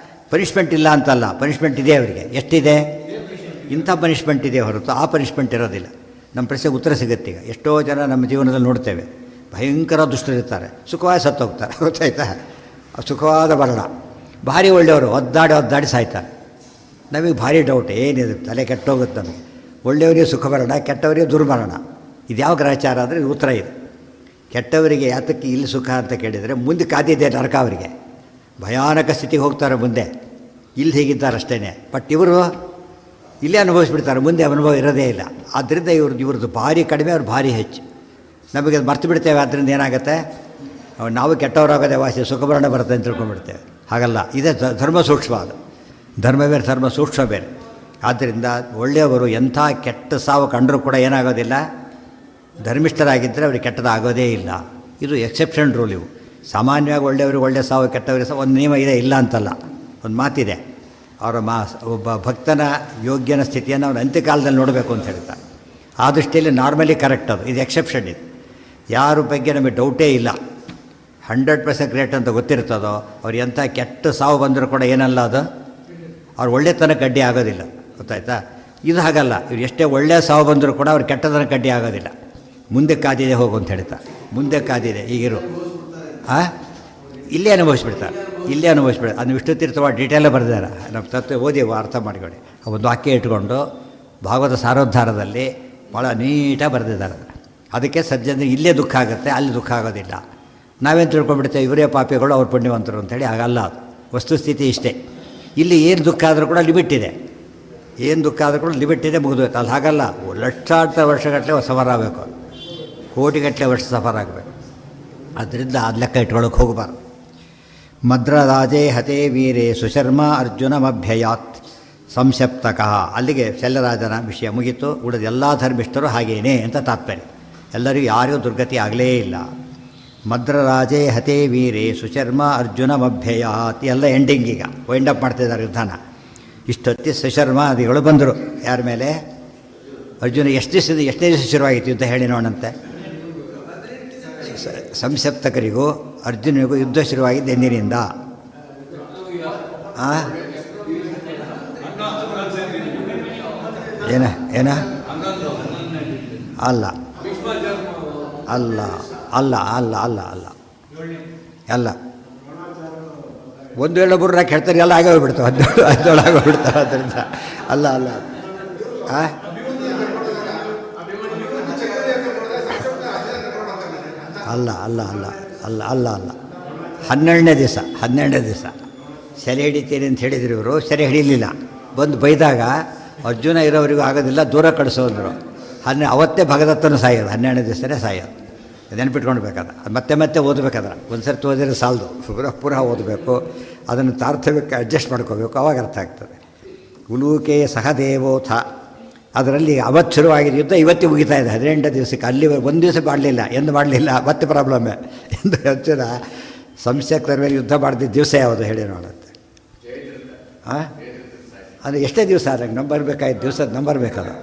ಪನಿಷ್ಮೆಂಟ್ ಇಲ್ಲ ಅಂತಲ್ಲ, ಪನಿಷ್ಮೆಂಟ್ ಇದೆ ಅವರಿಗೆ. ಎಷ್ಟಿದೆ? ಇಂಥ ಪನಿಷ್ಮೆಂಟ್ ಇದೆ ಹೊರತು ಆ ಪನಿಷ್ಮೆಂಟ್ ಇರೋದಿಲ್ಲ. ನಮ್ಮ ಪ್ರಶ್ನೆಗೆ ಉತ್ತರ ಸಿಗುತ್ತೆ. ಈಗ ಎಷ್ಟೋ ಜನ ನಮ್ಮ ಜೀವನದಲ್ಲಿ ನೋಡ್ತೇವೆ, ಭಯಂಕರ ದುಷ್ಟರಿರ್ತಾರೆ, ಸುಖವಾಗಿ ಸತ್ತೋಗ್ತಾರೆ. ಗೊತ್ತಾಯ್ತಾ? ಸುಖವಾದ ಮರಣ. ಭಾರಿ ಒಳ್ಳೆಯವರು ಒದ್ದಾಡಿ ಸಾಯ್ತಾರೆ. ನಮಗೆ ಭಾರಿ ಡೌಟ್, ಏನಿದೆ ತಲೆ ಕೆಟ್ಟೋಗುತ್ತೆ ನಮಗೆ. ಒಳ್ಳೆಯವರಿಗೆ ಸುಖ ಮರಣ, ಕೆಟ್ಟವರಿಗೆ ದುರ್ಮರಣ. ಇದು ಯಾವ ಗ್ರಹಚಾರ ಅಂದರೆ ಇದು ಉತ್ತರ ಇದೆ. ಕೆಟ್ಟವರಿಗೆ ಯಾತಕ್ಕೆ ಇಲ್ಲಿ ಸುಖ ಅಂತ ಕೇಳಿದರೆ ಮುಂದೆ ಕಾದಿದೆ ನರಕ. ಅವರಿಗೆ ಭಯಾನಕ ಸ್ಥಿತಿಗೆ ಹೋಗ್ತಾರೆ ಮುಂದೆ. ಇಲ್ಲಿ ಹೀಗಿದ್ದಾರೆ ಅಷ್ಟೇ. ಬಟ್ ಇವರು ಇಲ್ಲೇ ಅನುಭವಿಸ್ಬಿಡ್ತಾರೆ, ಮುಂದೆ ಅನುಭವ ಇರೋದೇ ಇಲ್ಲ. ಆದ್ದರಿಂದ ಇವ್ರದ್ದು ಭಾರಿ ಕಡಿಮೆ, ಅವ್ರು ಭಾರಿ ಹೆಚ್ಚು. ನಮಗೆ ಅದು ಮರ್ತು ಬಿಡ್ತೇವೆ. ಆದ್ದರಿಂದ ಏನಾಗುತ್ತೆ? ನಾವು ಕೆಟ್ಟವರಾಗೋದೇ ವಾಸಿ, ಸುಖಭರಣ ಬರುತ್ತೆ ಅಂತ ತಿಳ್ಕೊಂಡ್ಬಿಡ್ತೇವೆ. ಹಾಗಲ್ಲ, ಇದೇ ಧರ್ಮ ಸೂಕ್ಷ್ಮ. ಅದು ಧರ್ಮ ಬೇರೆ, ಧರ್ಮ ಸೂಕ್ಷ್ಮ ಬೇರೆ. ಆದ್ದರಿಂದ ಒಳ್ಳೆಯವರು ಎಂಥ ಕೆಟ್ಟ ಸಾವು ಕಂಡರೂ ಕೂಡ ಏನಾಗೋದಿಲ್ಲ, ಧರ್ಮಿಷ್ಠರಾಗಿದ್ದರೆ ಅವ್ರಿಗೆ ಕೆಟ್ಟದಾಗೋದೇ ಇಲ್ಲ. ಇದು ಎಕ್ಸೆಪ್ಷನ್ ರೂಲ್. ಇವು ಸಾಮಾನ್ಯವಾಗಿ ಒಳ್ಳೆಯವರು ಒಳ್ಳೆಯ ಸಾವು, ಕೆಟ್ಟವರಿಗೆ ಸಾವು ಒಂದು ನಿಯಮ ಇದೆ, ಇಲ್ಲ ಅಂತಲ್ಲ. ಒಂದು ಮಾತಿದೆ, ಅವರ ಒಬ್ಬ ಭಕ್ತನ ಯೋಗ್ಯನ ಸ್ಥಿತಿಯನ್ನು ಅವನು ಅಂತ್ಯಕಾಲದಲ್ಲಿ ನೋಡಬೇಕು ಅಂತ ಹೇಳ್ತಾರೆ. ಆ ದೃಷ್ಟಿಯಲ್ಲಿ ನಾರ್ಮಲಿ ಕರೆಕ್ಟ್ ಅದು. ಇದು ಎಕ್ಸೆಪ್ಷನ್. ಇದು ಯಾರ ಬಗ್ಗೆ ನಮಗೆ ಡೌಟೇ ಇಲ್ಲ, 100% ಗ್ರೇಟ್ ಅಂತ ಗೊತ್ತಿರ್ತದೋ ಅವ್ರು ಎಂಥ ಕೆಟ್ಟ ಸಾವು ಬಂದರೂ ಕೂಡ ಏನಲ್ಲ, ಅದು ಅವ್ರು ಒಳ್ಳೆತನಕ್ಕೆ ಅಡ್ಡಿ ಆಗೋದಿಲ್ಲ. ಗೊತ್ತಾಯ್ತಾ? ಇದು ಹಾಗಲ್ಲ. ಇವ್ರು ಎಷ್ಟೇ ಒಳ್ಳೆಯ ಸಾವು ಬಂದರೂ ಕೂಡ ಅವ್ರು ಕೆಟ್ಟತನಕ್ಕೆ ಅಡ್ಡಿ ಆಗೋದಿಲ್ಲ. ಮುಂದೆ ಕಾದಿದೆ ಹೋಗು ಅಂತ ಹೇಳ್ತಾರೆ. ಮುಂದೆ ಕಾದಿದೆ ಈಗಿರು ಇಲ್ಲೇ ಅನುಭವಿಸ್ಬಿಡ್ತಾರೆ, ಇಲ್ಲೇ ಅನುಭವಿಸ್ಬಿಡ್ತಾರೆ. ಅದನ್ನು ವಿಷ್ಣು ತೀರ್ಥವಾದ ಡೀಟೇಲೇ ಬರೆದಿದ್ದಾರೆ. ನಮ್ಮ ತತ್ವ ಓದಿ ಅರ್ಥ ಮಾಡಿಕೊಳ್ಳಿ. ಒಂದು ವಾಕ್ಯ ಇಟ್ಕೊಂಡು ಭಾಗವತ ಸಾರೋದ್ಧಾರದಲ್ಲಿ ಭಾಳ ನೀಟಾಗಿ ಬರೆದಿದ್ದಾರೆ. ಅದಕ್ಕೆ ಸಜ್ಜನ ಇಲ್ಲೇ ದುಃಖ ಆಗುತ್ತೆ, ಅಲ್ಲಿ ದುಃಖ ಆಗೋದಿಲ್ಲ. ನಾವೇನು ತಿಳ್ಕೊಂಡ್ಬಿಡ್ತೇವೆ, ಇವರೇ ಪಾಪಿಗಳು ಅವ್ರು ಪುಣ್ಯವಂತರು ಅಂತೇಳಿ. ಹಾಗಲ್ಲ, ಅದು ವಸ್ತುಸ್ಥಿತಿ ಇಷ್ಟೇ. ಇಲ್ಲಿ ಏನು ದುಃಖ ಆದರೂ ಕೂಡ ಲಿಮಿಟ್ ಇದೆ. ಏನು ದುಃಖ ಆದರೂ ಕೂಡ ಲಿಮಿಟ್ ಇದೆ, ಮುಗಿದೋಯ್ತು. ಅಲ್ಲಿ ಹಾಗಲ್ಲ, ಲಕ್ಷಾಂತರ ವರ್ಷಗಟ್ಟಲೆ ಸಫರ್ ಆಗಬೇಕು, ಕೋಟಿಗಟ್ಟಲೆ ವರ್ಷ ಸಫರ್ ಆಗಬೇಕು. ಅದರಿಂದ ಅದು ಲೆಕ್ಕ ಇಟ್ಕೊಳ್ಳೋಕೆ ಹೋಗಬಾರ್ದು. ಮದ್ರರಾಜೇ ಹತೇ ವೀರೇ ಸುಶರ್ಮ ಅರ್ಜುನಮಭ್ಯಯಾತ್ ಸಂಶಪ್ತಕಃ. ಅಲ್ಲಿಗೆ ಶಲ್ಯರಾಜನ ವಿಷಯ ಮುಗೀತು. ಉಳಿದ ಎಲ್ಲ ಧರ್ಮಿಷ್ಠರು ಹಾಗೇನೇ ಅಂತ ತಾತ್ಪರ್ಯ. ಎಲ್ಲರಿಗೂ ಯಾರಿಗೂ ದುರ್ಗತಿ ಆಗಲೇ ಇಲ್ಲ. ಮದ್ರರಾಜೇ ಹತೇ ವೀರೇ ಸುಶರ್ಮ ಅರ್ಜುನಮಭ್ಯಯಾತ್ ಎಲ್ಲ ಎಂಡಿಂಗ್. ಈಗ ವೈಂಡಪ್ ಮಾಡ್ತಿದ್ದಾರೆ ಯುದ್ಧನ. ಇಷ್ಟೊತ್ತಿ ಸುಶರ್ಮಾದಿಗಳು ಬಂದರು. ಯಾರ ಮೇಲೆ? ಅರ್ಜುನ. ಎಷ್ಟೇ ದಿವಸ ಶುರುವಾಗಿತ್ತು ಯುದ್ಧ ಹೇಳಿ ನೋಡಂತೆ. ಸಂಸಪ್ತಕರಿಗೂ ಅರ್ಜುನಿಗೂ ಯುದ್ಧ ಶುರುವಾಗಿದ್ದು ಎಂದಿನಿಂದ? ಏನ ಅಲ್ಲ ಅಲ್ಲ ಅಲ್ಲ ಅಲ್ಲ ಅಲ್ಲ ಅಲ್ಲ ಅಲ್ಲ ಒಂದು ವೇಳೆ ಒಬ್ಬರು ಹೇಳ್ತಾರೆ, ಎಲ್ಲ ಆಗೇ ಹೋಗ್ಬಿಡ್ತಾವೆ, 17 ಆಗೋಗ್ಬಿಡ್ತಾರೆ. ಅದರಿಂದ ಅಲ್ಲ ಅಲ್ಲ ಅಲ್ಲ ಅಲ್ಲ ಅಲ್ಲ ಅಲ್ಲ ಅಲ್ಲ ಅಲ್ಲ 12ನೇ ದಿವಸ ಸೆರೆ ಹಿಡಿತೀರಿ ಅಂತ ಹೇಳಿದ್ರು. ಇವರು ಸೆರೆ ಹಿಡಿಲಿಲ್ಲ. ಬಂದು ಬೈದಾಗ ಅರ್ಜುನ ಇರೋವರಿಗೂ ಆಗೋದಿಲ್ಲ, ದೂರ ಕಳಿಸೋದ್ರು. ಅವತ್ತೇ ಭಗದತ್ತನು ಸಾಯೋದು, 12ನೇ ದಿವಸನೇ ಸಾಯೋದು. ನೆನಪಿಟ್ಕೊಳ್ಬೇಕಾದ್ರೆ ಅದು ಮತ್ತೆ ಓದಬೇಕಾದ್ರೆ ಒಂದು ಸರ್ತಿ ಓದಿದ್ರೆ ಸಾಲದು, ಪುನಃ ಓದಬೇಕು. ಅದನ್ನು ತಾರತಮ್ಯಕ್ಕೆ ಅಡ್ಜಸ್ಟ್ ಮಾಡ್ಕೋಬೇಕು, ಅವಾಗ ಅರ್ಥ ಆಗ್ತದೆ. ಉಲೂಕೆ ಸಹದೇವೋಥ ಅದರಲ್ಲಿ ಅವತ್ತು ಶುರುವಾಗಿದ್ದು ಯುದ್ಧ ಇವತ್ತಿಗೆ ಮುಗಿತಾ ಇದೆ 18 ದಿವಸಕ್ಕೆ. ಅಲ್ಲಿ ಒಂದು ದಿವಸ ಮಾಡಲಿಲ್ಲ, ಎಂದು ಮಾಡಲಿಲ್ಲ, ಮತ್ತೆ ಪ್ರಾಬ್ಲಮ್ಮೆ ಎಂದು ಅರ್ಜುನ ಸಂಶಕ್ತರ ಮೇಲೆ ಯುದ್ಧ ಮಾಡಿದ ದಿವಸ ಯಾವುದು ಹೇಳಿ ನೋಡುತ್ತೆ. ಹಾಂ, ಅದು ಎಷ್ಟೇ ದಿವಸ ಆದಾಗ ನಂಬರ್ ಬೇಕಾಯ್ತು, ದಿವಸದ ನಂಬರ್ ಬೇಕದು.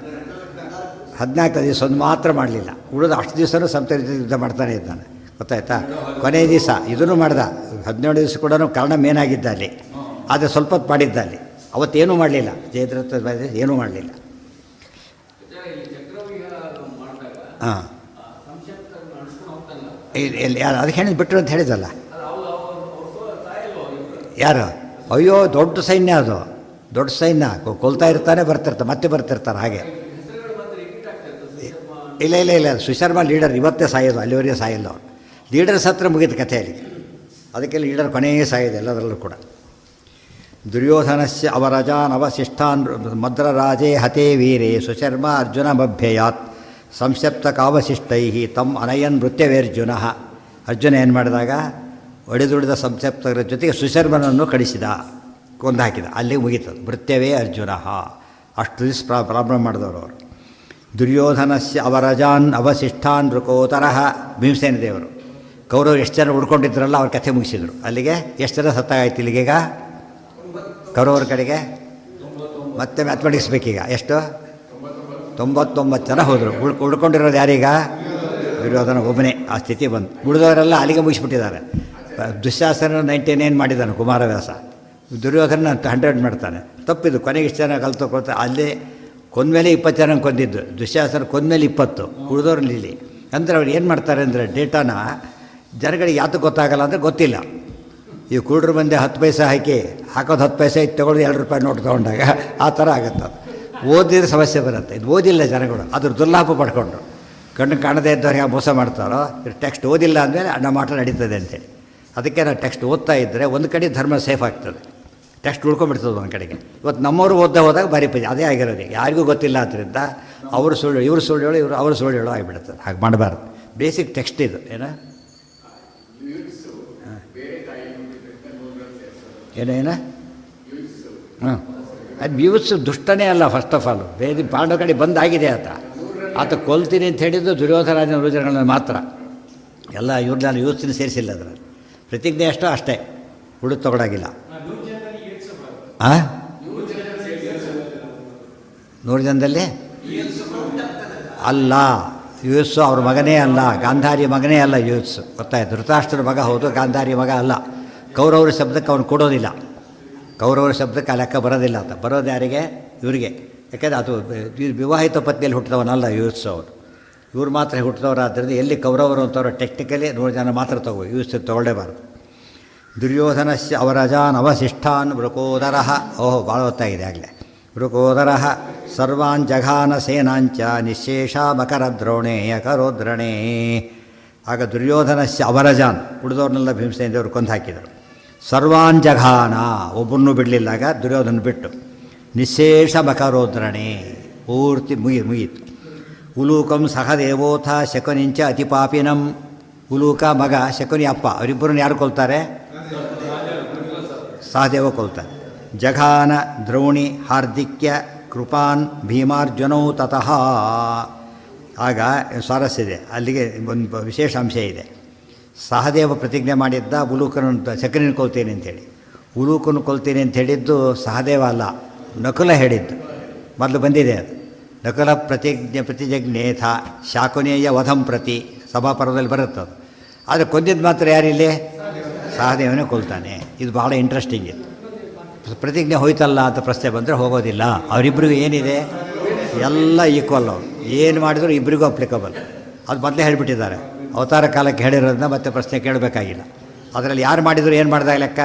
14 ದಿವಸ ಒಂದು ಮಾತ್ರ ಮಾಡಲಿಲ್ಲ, ಉಳಿದು ಅಷ್ಟು ದಿವಸನೂ ಸಂತರ ಯುದ್ಧ ಮಾಡ್ತಾನೆ ಇದ್ದಾನೆ, ಗೊತ್ತಾಯ್ತಾ. ಕೊನೆಯ ದಿವಸ ಇದನ್ನು ಮಾಡ್ದ, 17 ದಿವಸ ಕೂಡ ಕಾರಣ ಮೇನಾಗಿದ್ದ ಅಲ್ಲಿ, ಆದರೆ ಸ್ವಲ್ಪ ಹೊತ್ತು ಮಾಡಿದ್ದ ಅಲ್ಲಿ. ಅವತ್ತೇನೂ ಮಾಡಲಿಲ್ಲ, ಜಯದ್ರಥ ಏನೂ ಮಾಡಲಿಲ್ಲ. ಹಾಂ, ಯಾರು ಅದಕ್ಕೆ ಹೇಳಿದ್ ಬಿಟ್ಟರು ಅಂತ ಹೇಳಿದಲ್ಲ ಯಾರು? ಅಯ್ಯೋ ದೊಡ್ಡ ಸೈನ್ಯ ಅದು, ದೊಡ್ಡ ಸೈನ್ಯ, ಕೊಲ್ತಾ ಇರ್ತಾನೆ ಬರ್ತಿರ್ತಾರೆ, ಮತ್ತೆ ಬರ್ತಿರ್ತಾರೆ ಹಾಗೆ. ಇಲ್ಲ ಇಲ್ಲ ಇಲ್ಲ, ಸುಶರ್ಮಾ ಲೀಡರ್ ಇವತ್ತೇ ಸಾಯೋದು, ಅಲ್ಲಿವರೆಗೆ ಸಾಯಿಲ್ಲ ಅವರು. ಲೀಡರ್ಸ್ ಹತ್ರ ಮುಗಿದ ಕಥೆ ಅಲ್ಲಿಗೆ, ಅದಕ್ಕೆ ಲೀಡರ್ ಕೊನೆಯೇ ಸಾಯೋದು ಎಲ್ಲದರಲ್ಲೂ ಕೂಡ. ದುರ್ಯೋಧನಸ್ಯ ಅವರಜಾನ್ ಅವಶಿಷ್ಟಾನ್ ಮದ್ರರಾಜೇ ಹತೇ ವೀರೇ ಸುಶರ್ಮಾ ಅರ್ಜುನಮಭ್ಯಯಾತ್ ಸಂಸಪ್ತಕಾವಶಿಷ್ಟೈ ತಮ್ಮ ಅನಯನ್ ನೃತ್ಯವೇರ್ಜುನ. ಅರ್ಜುನ ಏನು ಮಾಡಿದಾಗ ಒಡೆದುಳಿದ ಸಂಸಪ್ತರ ಜೊತೆಗೆ ಸುಶರ್ಮನನ್ನು ಕಳಿಸಿದ, ಕೊಂದು ಹಾಕಿದ, ಅಲ್ಲಿಗೆ ಮುಗೀತದೆ. ನೃತ್ಯವೇ ಅರ್ಜುನ. ಅಷ್ಟು ದಿವಸ ಪ್ರಾಬ್ಲಮ್ ಮಾಡಿದವರು ಅವರು. ದುರ್ಯೋಧನಸ್ಯ ಅವರಜಾನ್ ಅವಶಿಷ್ಟಾನ್ ನೃಕೋತರಃ. ಭೀಮಸೇನ ದೇವರು ಕೌರವರು ಎಷ್ಟು ಜನ ಉಳ್ಕೊಂಡಿದ್ರಲ್ಲ ಅವ್ರ ಕಥೆ ಮುಗಿಸಿದರು. ಅಲ್ಲಿಗೆ ಎಷ್ಟು ಜನ ಸತ್ತಾಗಾಯ್ತು ಇಲ್ಲಿಗೀಗ ಕೌರವರ ಕಡೆಗೆ? ಮತ್ತೆ ಮ್ಯಾಥಮೆಟಿಕ್ಸ್ಬೇಕೀಗ ಎಷ್ಟು? 99 ಜನ ಹೋದರು. ಉಳ್ಕೊಂಡಿರೋದು ಯಾರೀಗ? ದುರ್ಯೋಧನ ಒಬ್ಬನೇ. ಆ ಸ್ಥಿತಿ ಬಂದು ಉಳಿದವರೆಲ್ಲ ಅಲ್ಲಿಗೆ ಮುಗಿಸ್ಬಿಟ್ಟಿದ್ದಾರೆ. ದುಶ್ಯಾಸನ 99 ಮಾಡಿದ್ದಾನೆ ಕುಮಾರವ್ಯಾಸ, ದುರ್ಯೋಧನ 100 ಮಾಡ್ತಾನೆ. ತಪ್ಪಿದ್ದು, ಕೊನೆಗೆ ಇಷ್ಟು ಜನ ಕಲ್ತುಕೊಳ್ತಾರೆ. ಅಲ್ಲೇ ಕೊಂದಮೇಲೆ 20 ಜನ ಕೊಂದಿದ್ದು, ದುಶ್ಯಾಸನ ಕೊಂದಮೇಲೆ 20, ಉಳಿದವ್ರಲ್ಲಿ ಇಲ್ಲಿ. ಅಂದರೆ ಅವ್ರು ಏನು ಮಾಡ್ತಾರೆ ಅಂದರೆ ಡೇಟಾನ ಜನಗಳಿಗೆ ಯಾತಕ್ಕೆ ಗೊತ್ತಾಗಲ್ಲ ಅಂದರೆ ಗೊತ್ತಿಲ್ಲ. ಈ ಕುರುಡ್ರ ಮಂದಿ 10 ಪೈಸೆ ಹಾಕೋದು 10 ಪೈಸೆ, ಇದು ತೊಗೊಳ್ಳೋದು 2 ರೂಪಾಯಿ ನೋಟ್ ತೊಗೊಂಡಾಗ ಆ ಥರ ಆಗುತ್ತೆ. ಅದು ಓದಿದ್ರೆ ಸಮಸ್ಯೆ ಬರುತ್ತೆ. ಇದು ಓದಿಲ್ಲ ಜನಗಳು, ಅದ್ರ ದುರ್ಲಾಭ ಪಡ್ಕೊಂಡ್ರು. ಕಣ್ಣು ಕಾಣದೇ ಇದ್ದವ್ರಿಗೆ ಮೋಸ ಮಾಡ್ತಾರೋ. ಟೆಕ್ಸ್ಟ್ ಓದಿಲ್ಲ ಅಂದಮೇಲೆ ನಮ್ಮ ಆಟ ನಡೀತದೆ ಅಂತೇಳಿ. ಅದಕ್ಕೆ ನಾವು ಟೆಕ್ಸ್ಟ್ ಓದ್ತಾ ಇದ್ದರೆ ಒಂದು ಕಡೆ ಧರ್ಮ ಸೇಫ್ ಆಗ್ತದೆ, ಟೆಕ್ಸ್ಟ್ ಉಳ್ಕೊಂಡ್ಬಿಡ್ತದೆ ಒಂದು ಕಡೆಗೆ. ಇವತ್ತು ನಮ್ಮವರು ಓದ್ತಾ ಹೋದಾಗ ಭಾರಿ ಅದೇ ಆಗಿರೋದು. ಯಾರಿಗೂ ಗೊತ್ತಿಲ್ಲ ಆದ್ದರಿಂದ ಅವರು ಸುಳ್ಳು, ಇವರು ಸುಳ್ಳು ಹೇಳೋ, ಇವರು ಅವರು ಸುಳ್ಳು ಹೇಳೋ ಆಗಿಬಿಡುತ್ತದೆ. ಹಾಗೆ ಮಾಡಬಾರ್ದು. ಬೇಸಿಕ್ ಟೆಕ್ಸ್ಟ್ ಇದು ಏನು ಏನೇನು ಹಾಂ, ಅದು ವ್ಯೂಸ್ ದುಷ್ಟನೇ ಅಲ್ಲ. ಫಸ್ಟ್ ಆಫ್ ಆಲ್ ಬೇರೆ ಪಾಂಡವ ಕಡೆ ಬಂದಾಗಿದೆ. ಆತ ಕೊಲ್ತೀನಿ ಅಂತ ಹೇಳಿದ್ದು ದುರ್ಯೋಧನಾದಿನ ರುಜುಗಳನ್ನ ಮಾತ್ರ. ಎಲ್ಲ ಇವ್ರನ್ನ ಯೂತ್ನ ಸೇರಿಸಿಲ್ಲ ಅದರಲ್ಲಿ. ಪ್ರತಿಜ್ಞೆ ಅಷ್ಟೋ ಅಷ್ಟೇ, ಹುಡುಗ ತಗೊಳಾಗಿಲ್ಲ. ಹಾಂ, 100 ಜನದಲ್ಲಿ ಅಲ್ಲ. ಯೂತ್ಸು ಅವ್ರ ಮಗನೇ ಅಲ್ಲ, ಗಾಂಧಾರಿ ಮಗನೇ ಅಲ್ಲ ಯೂತ್ಸು, ಗೊತ್ತಾಯ್ತು. ಧೃತರಾಷ್ಟ್ರನ ಮಗ ಹೌದು, ಗಾಂಧಾರಿ ಮಗ ಅಲ್ಲ. ಕೌರವರ ಶಬ್ದಕ್ಕೆ ಅವನು ಕೊಡೋದಿಲ್ಲ, ಕೌರವರ ಶಬ್ದಕ್ಕೆ ಆ ಲೆಕ್ಕ ಬರೋದಿಲ್ಲ. ಅಂತ ಬರೋದು ಯಾರಿಗೆ? ಇವರಿಗೆ. ಯಾಕೆಂದರೆ ಅದು ವಿವಾಹಿತ ಪತ್ನಿಯಲ್ಲಿ ಹುಟ್ಟಿದವನಲ್ಲ ಯೂತ್ಸು ಅವರು. ಇವ್ರು ಮಾತ್ರ ಹುಟ್ಟಿದವರು. ಆದ್ದರಿಂದ ಎಲ್ಲಿ ಕೌರವರು ಅಂತವ್ರು ಟೆಕ್ನಿಕಲಿ 100 ಜನ ಮಾತ್ರ ಯೂಸ್ ತೊಗೊಳ್ಳೇಬಾರ್ದು. ದುರ್ಯೋಧನಸ್ಯ ಅವರಜಾನ್ ಅವಶಿಷ್ಟಾನ್ ವೃಕೋದರಃ. ಓಹೋ, ಭಾಳ ಹೊತ್ತಾಗಿದೆ ಆಗಲೇ. ವೃಕೋದರಃ ಸರ್ವಾನ್ ಜಘಾನ ಸೇನಾಂಚ ನಿಶೇಷ ಮಕರದ್ರೋಣೇ ಅಕರೋದ್ರಣೇ. ಆಗ ದುರ್ಯೋಧನಸ್ಯ ಅವರಜಾನ್, ಉಳಿದವ್ರನ್ನೆಲ್ಲ ಭೀಮಸೇನ ದೇವರು ಕೊಂದು ಹಾಕಿದರು. ಸರ್ವಾನ್ ಜಘಾನ, ಒಬ್ಬರನ್ನೂ ಬಿಡಲಿಲ್ಲಾಗ ದುರ್ಯೋಧನ ಬಿಟ್ಟು. ನಿಶೇಷ ಮಕರೋದ್ರಣೆ, ಪೂರ್ತಿ ಮುಗೀತು. ಉಲೂಕಂ ಸಹ ದೇವೋಥ ಶಕುನಿಂಚ ಅತಿಪಾಪಿನಂ. ಉಲೂಕ ಮಗ, ಶಕುನಿ ಅಪ್ಪ, ಅವರಿಬ್ಬರನ್ನು ಯಾರು ಕೊಲ್ತಾರೆ? ಸಹದೇವ ಕೊಲ್ತಾರೆ. ಜಘಾನ ದ್ರೋಣಿ ಹಾರ್ದಿಕ್ಯ ಕೃಪಾನ್ ಭೀಮಾರ್ಜುನೌ ತತಃ. ಆಗ ಸ್ವಾರಸ್ಯ ಇದೆ, ಅಲ್ಲಿಗೆ ಒಂದು ವಿಶೇಷ ಅಂಶ ಇದೆ. ಸಹದೇವ ಪ್ರತಿಜ್ಞೆ ಮಾಡಿದ್ದ ಉಲೂಕನ ಶಕುನಿನ ಕೊಲ್ತೀನಿ ಅಂಥೇಳಿ. ಉಲೂಕನ ಕೊಲ್ತೀನಿ ಅಂತ ಹೇಳಿದ್ದು ಸಹದೇವ ಅಲ್ಲ, ನಕುಲ ಹೇಳಿದ್ದು. ಮೊದಲು ಬಂದಿದೆ ಅದು. ನಕುಲ ಪ್ರತಿಜಜ್ಞೇಥ ಶಾಕುನೇಯ ವಧಂ ಪ್ರತಿ, ಸಭಾಪರ್ವದಲ್ಲಿ ಬರುತ್ತೆ ಅದು. ಆದರೆ ಕೊಂದಿದ್ದು ಮಾತ್ರ ಯಾರಿಲ್ಲಿ? ಸಹದೇವನೇ ಕೊಲ್ತಾನೆ. ಇದು ಭಾಳ ಇಂಟ್ರೆಸ್ಟಿಂಗ್ ಇದೆ. ಪ್ರತಿಜ್ಞೆ ಹೋಯ್ತಲ್ಲ ಅಂತ ಪ್ರಶ್ನೆ ಬಂದರೆ ಹೋಗೋದಿಲ್ಲ. ಅವರಿಬ್ಬರಿಗೂ ಏನಿದೆ, ಎಲ್ಲ ಈಕ್ವಲ್. ಅವರು ಏನು ಮಾಡಿದ್ರು ಇಬ್ಬರಿಗೂ ಅಪ್ಲಿಕಬಲ್. ಅದು ಮೊದಲೇ ಹೇಳಿಬಿಟ್ಟಿದ್ದಾರೆ. ಅವತಾರ ಕಾಲಕ್ಕೆ ಹೇಳಿರೋದನ್ನ ಮತ್ತೆ ಪ್ರಶ್ನೆ ಕೇಳಬೇಕಾಗಿಲ್ಲ. ಅದರಲ್ಲಿ ಯಾರು ಮಾಡಿದ್ರು ಏನು ಮಾಡಿದಾಗ ಲೆಕ್ಕ?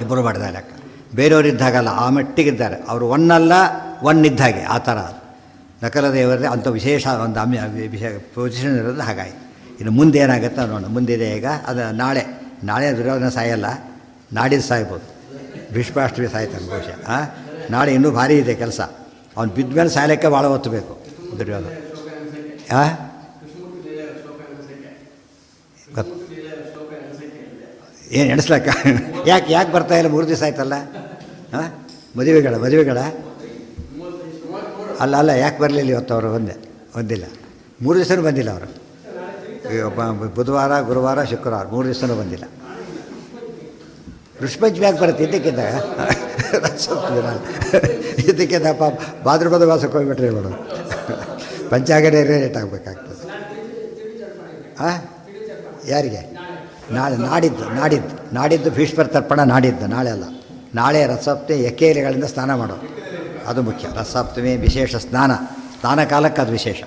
ಇಬ್ಬರು ಮಾಡಿದಾಗ ಲೆಕ್ಕ. ಬೇರೆಯವರಿದ್ದಾಗಲ್ಲ, ಆ ಮಟ್ಟಿಗಿದ್ದಾರೆ ಅವರು. ಒನ್ನಲ್ಲ ಒನ್ ಇದ್ದ ಹಾಗೆ, ಆ ಥರ. ನಕಲ ದೇವರೇ ಅಂಥ ವಿಶೇಷ ಒಂದು ಪೊಸಿಷನ್ ಇರೋದು ಹಾಗಾಯಿತು. ಇನ್ನು ಮುಂದೆ ಏನಾಗುತ್ತೆ ನೋಡೋಣ. ಮುಂದಿದೆ ಈಗ. ಅದು ನಾಳೆ ದುರ್ಯೋಧನ ಸಾಯಲ್ಲ, ನಾಡಿದ್ದು ಸಾಯ್ಬೋದು. ಭೀಷ್ಮಾಷ್ಟಮಿ ಸಾಯ್ತಾನೆ ಬಹುಶಃ. ನಾಳೆ ಇನ್ನೂ ಭಾರಿ ಇದೆ ಕೆಲಸ. ಅವ್ನು ಬಿದ್ದ ಮೇಲೆ ಸಾಯಲಿಕ್ಕೆ ಭಾಳ ಹೊತ್ತು ಬೇಕು ದುರ್ಯೋಧನ. ಏನು ಎಣಿಸ್ಲಕ್ಕ? ಯಾಕೆ ಬರ್ತಾಯಿಲ್ಲ? 3 ದಿವಸ ಆಯ್ತಲ್ಲ. ಮದುವೆಗಳ ಅಲ್ಲ ಯಾಕೆ ಬರಲಿಲ್ಲ ಇವತ್ತು ಅವರು? ಒಂದಿಲ್ಲ 3 ದಿವಸನೂ ಬಂದಿಲ್ಲ ಅವರು. ಬುಧವಾರ, ಗುರುವಾರ, ಶುಕ್ರವಾರ 3 ದಿವಸನೂ ಬಂದಿಲ್ಲ. ಋಷಭಜ್ಮ್ಯಾಗ ಬರುತ್ತೆ ಇದಕ್ಕಿದ್ದಾಗ ರಥಸಪ್ತಮಿ ನಾಳೆ ಇದಕ್ಕಿದ್ದ ಪಾಪ ಭಾದ್ರಪದ ಮಾಸಕ್ಕೆ ಹೋಗ್ಬಿಟ್ರೆ ಮಾಡೋದು ಪಂಚಾಂಗನೇ ರೇಟ್ ಆಗಬೇಕಾಗ್ತದೆ. ಹಾಂ ಯಾರಿಗೆ? ನಾಡಿದ್ದು ಭೀಷ್ಮರ ತರ್ಪಣ ನಾಳೆ ಅಲ್ಲ. ನಾಳೆ ರಥಸಪ್ತಮಿ ಎಕೆರೆಗಳಿಂದ ಸ್ನಾನ ಮಾಡೋದು, ಅದು ಮುಖ್ಯ. ರಥಸಪ್ತಮಿ ವಿಶೇಷ ಸ್ನಾನ ಕಾಲಕ್ಕೆ ಅದು ವಿಶೇಷ.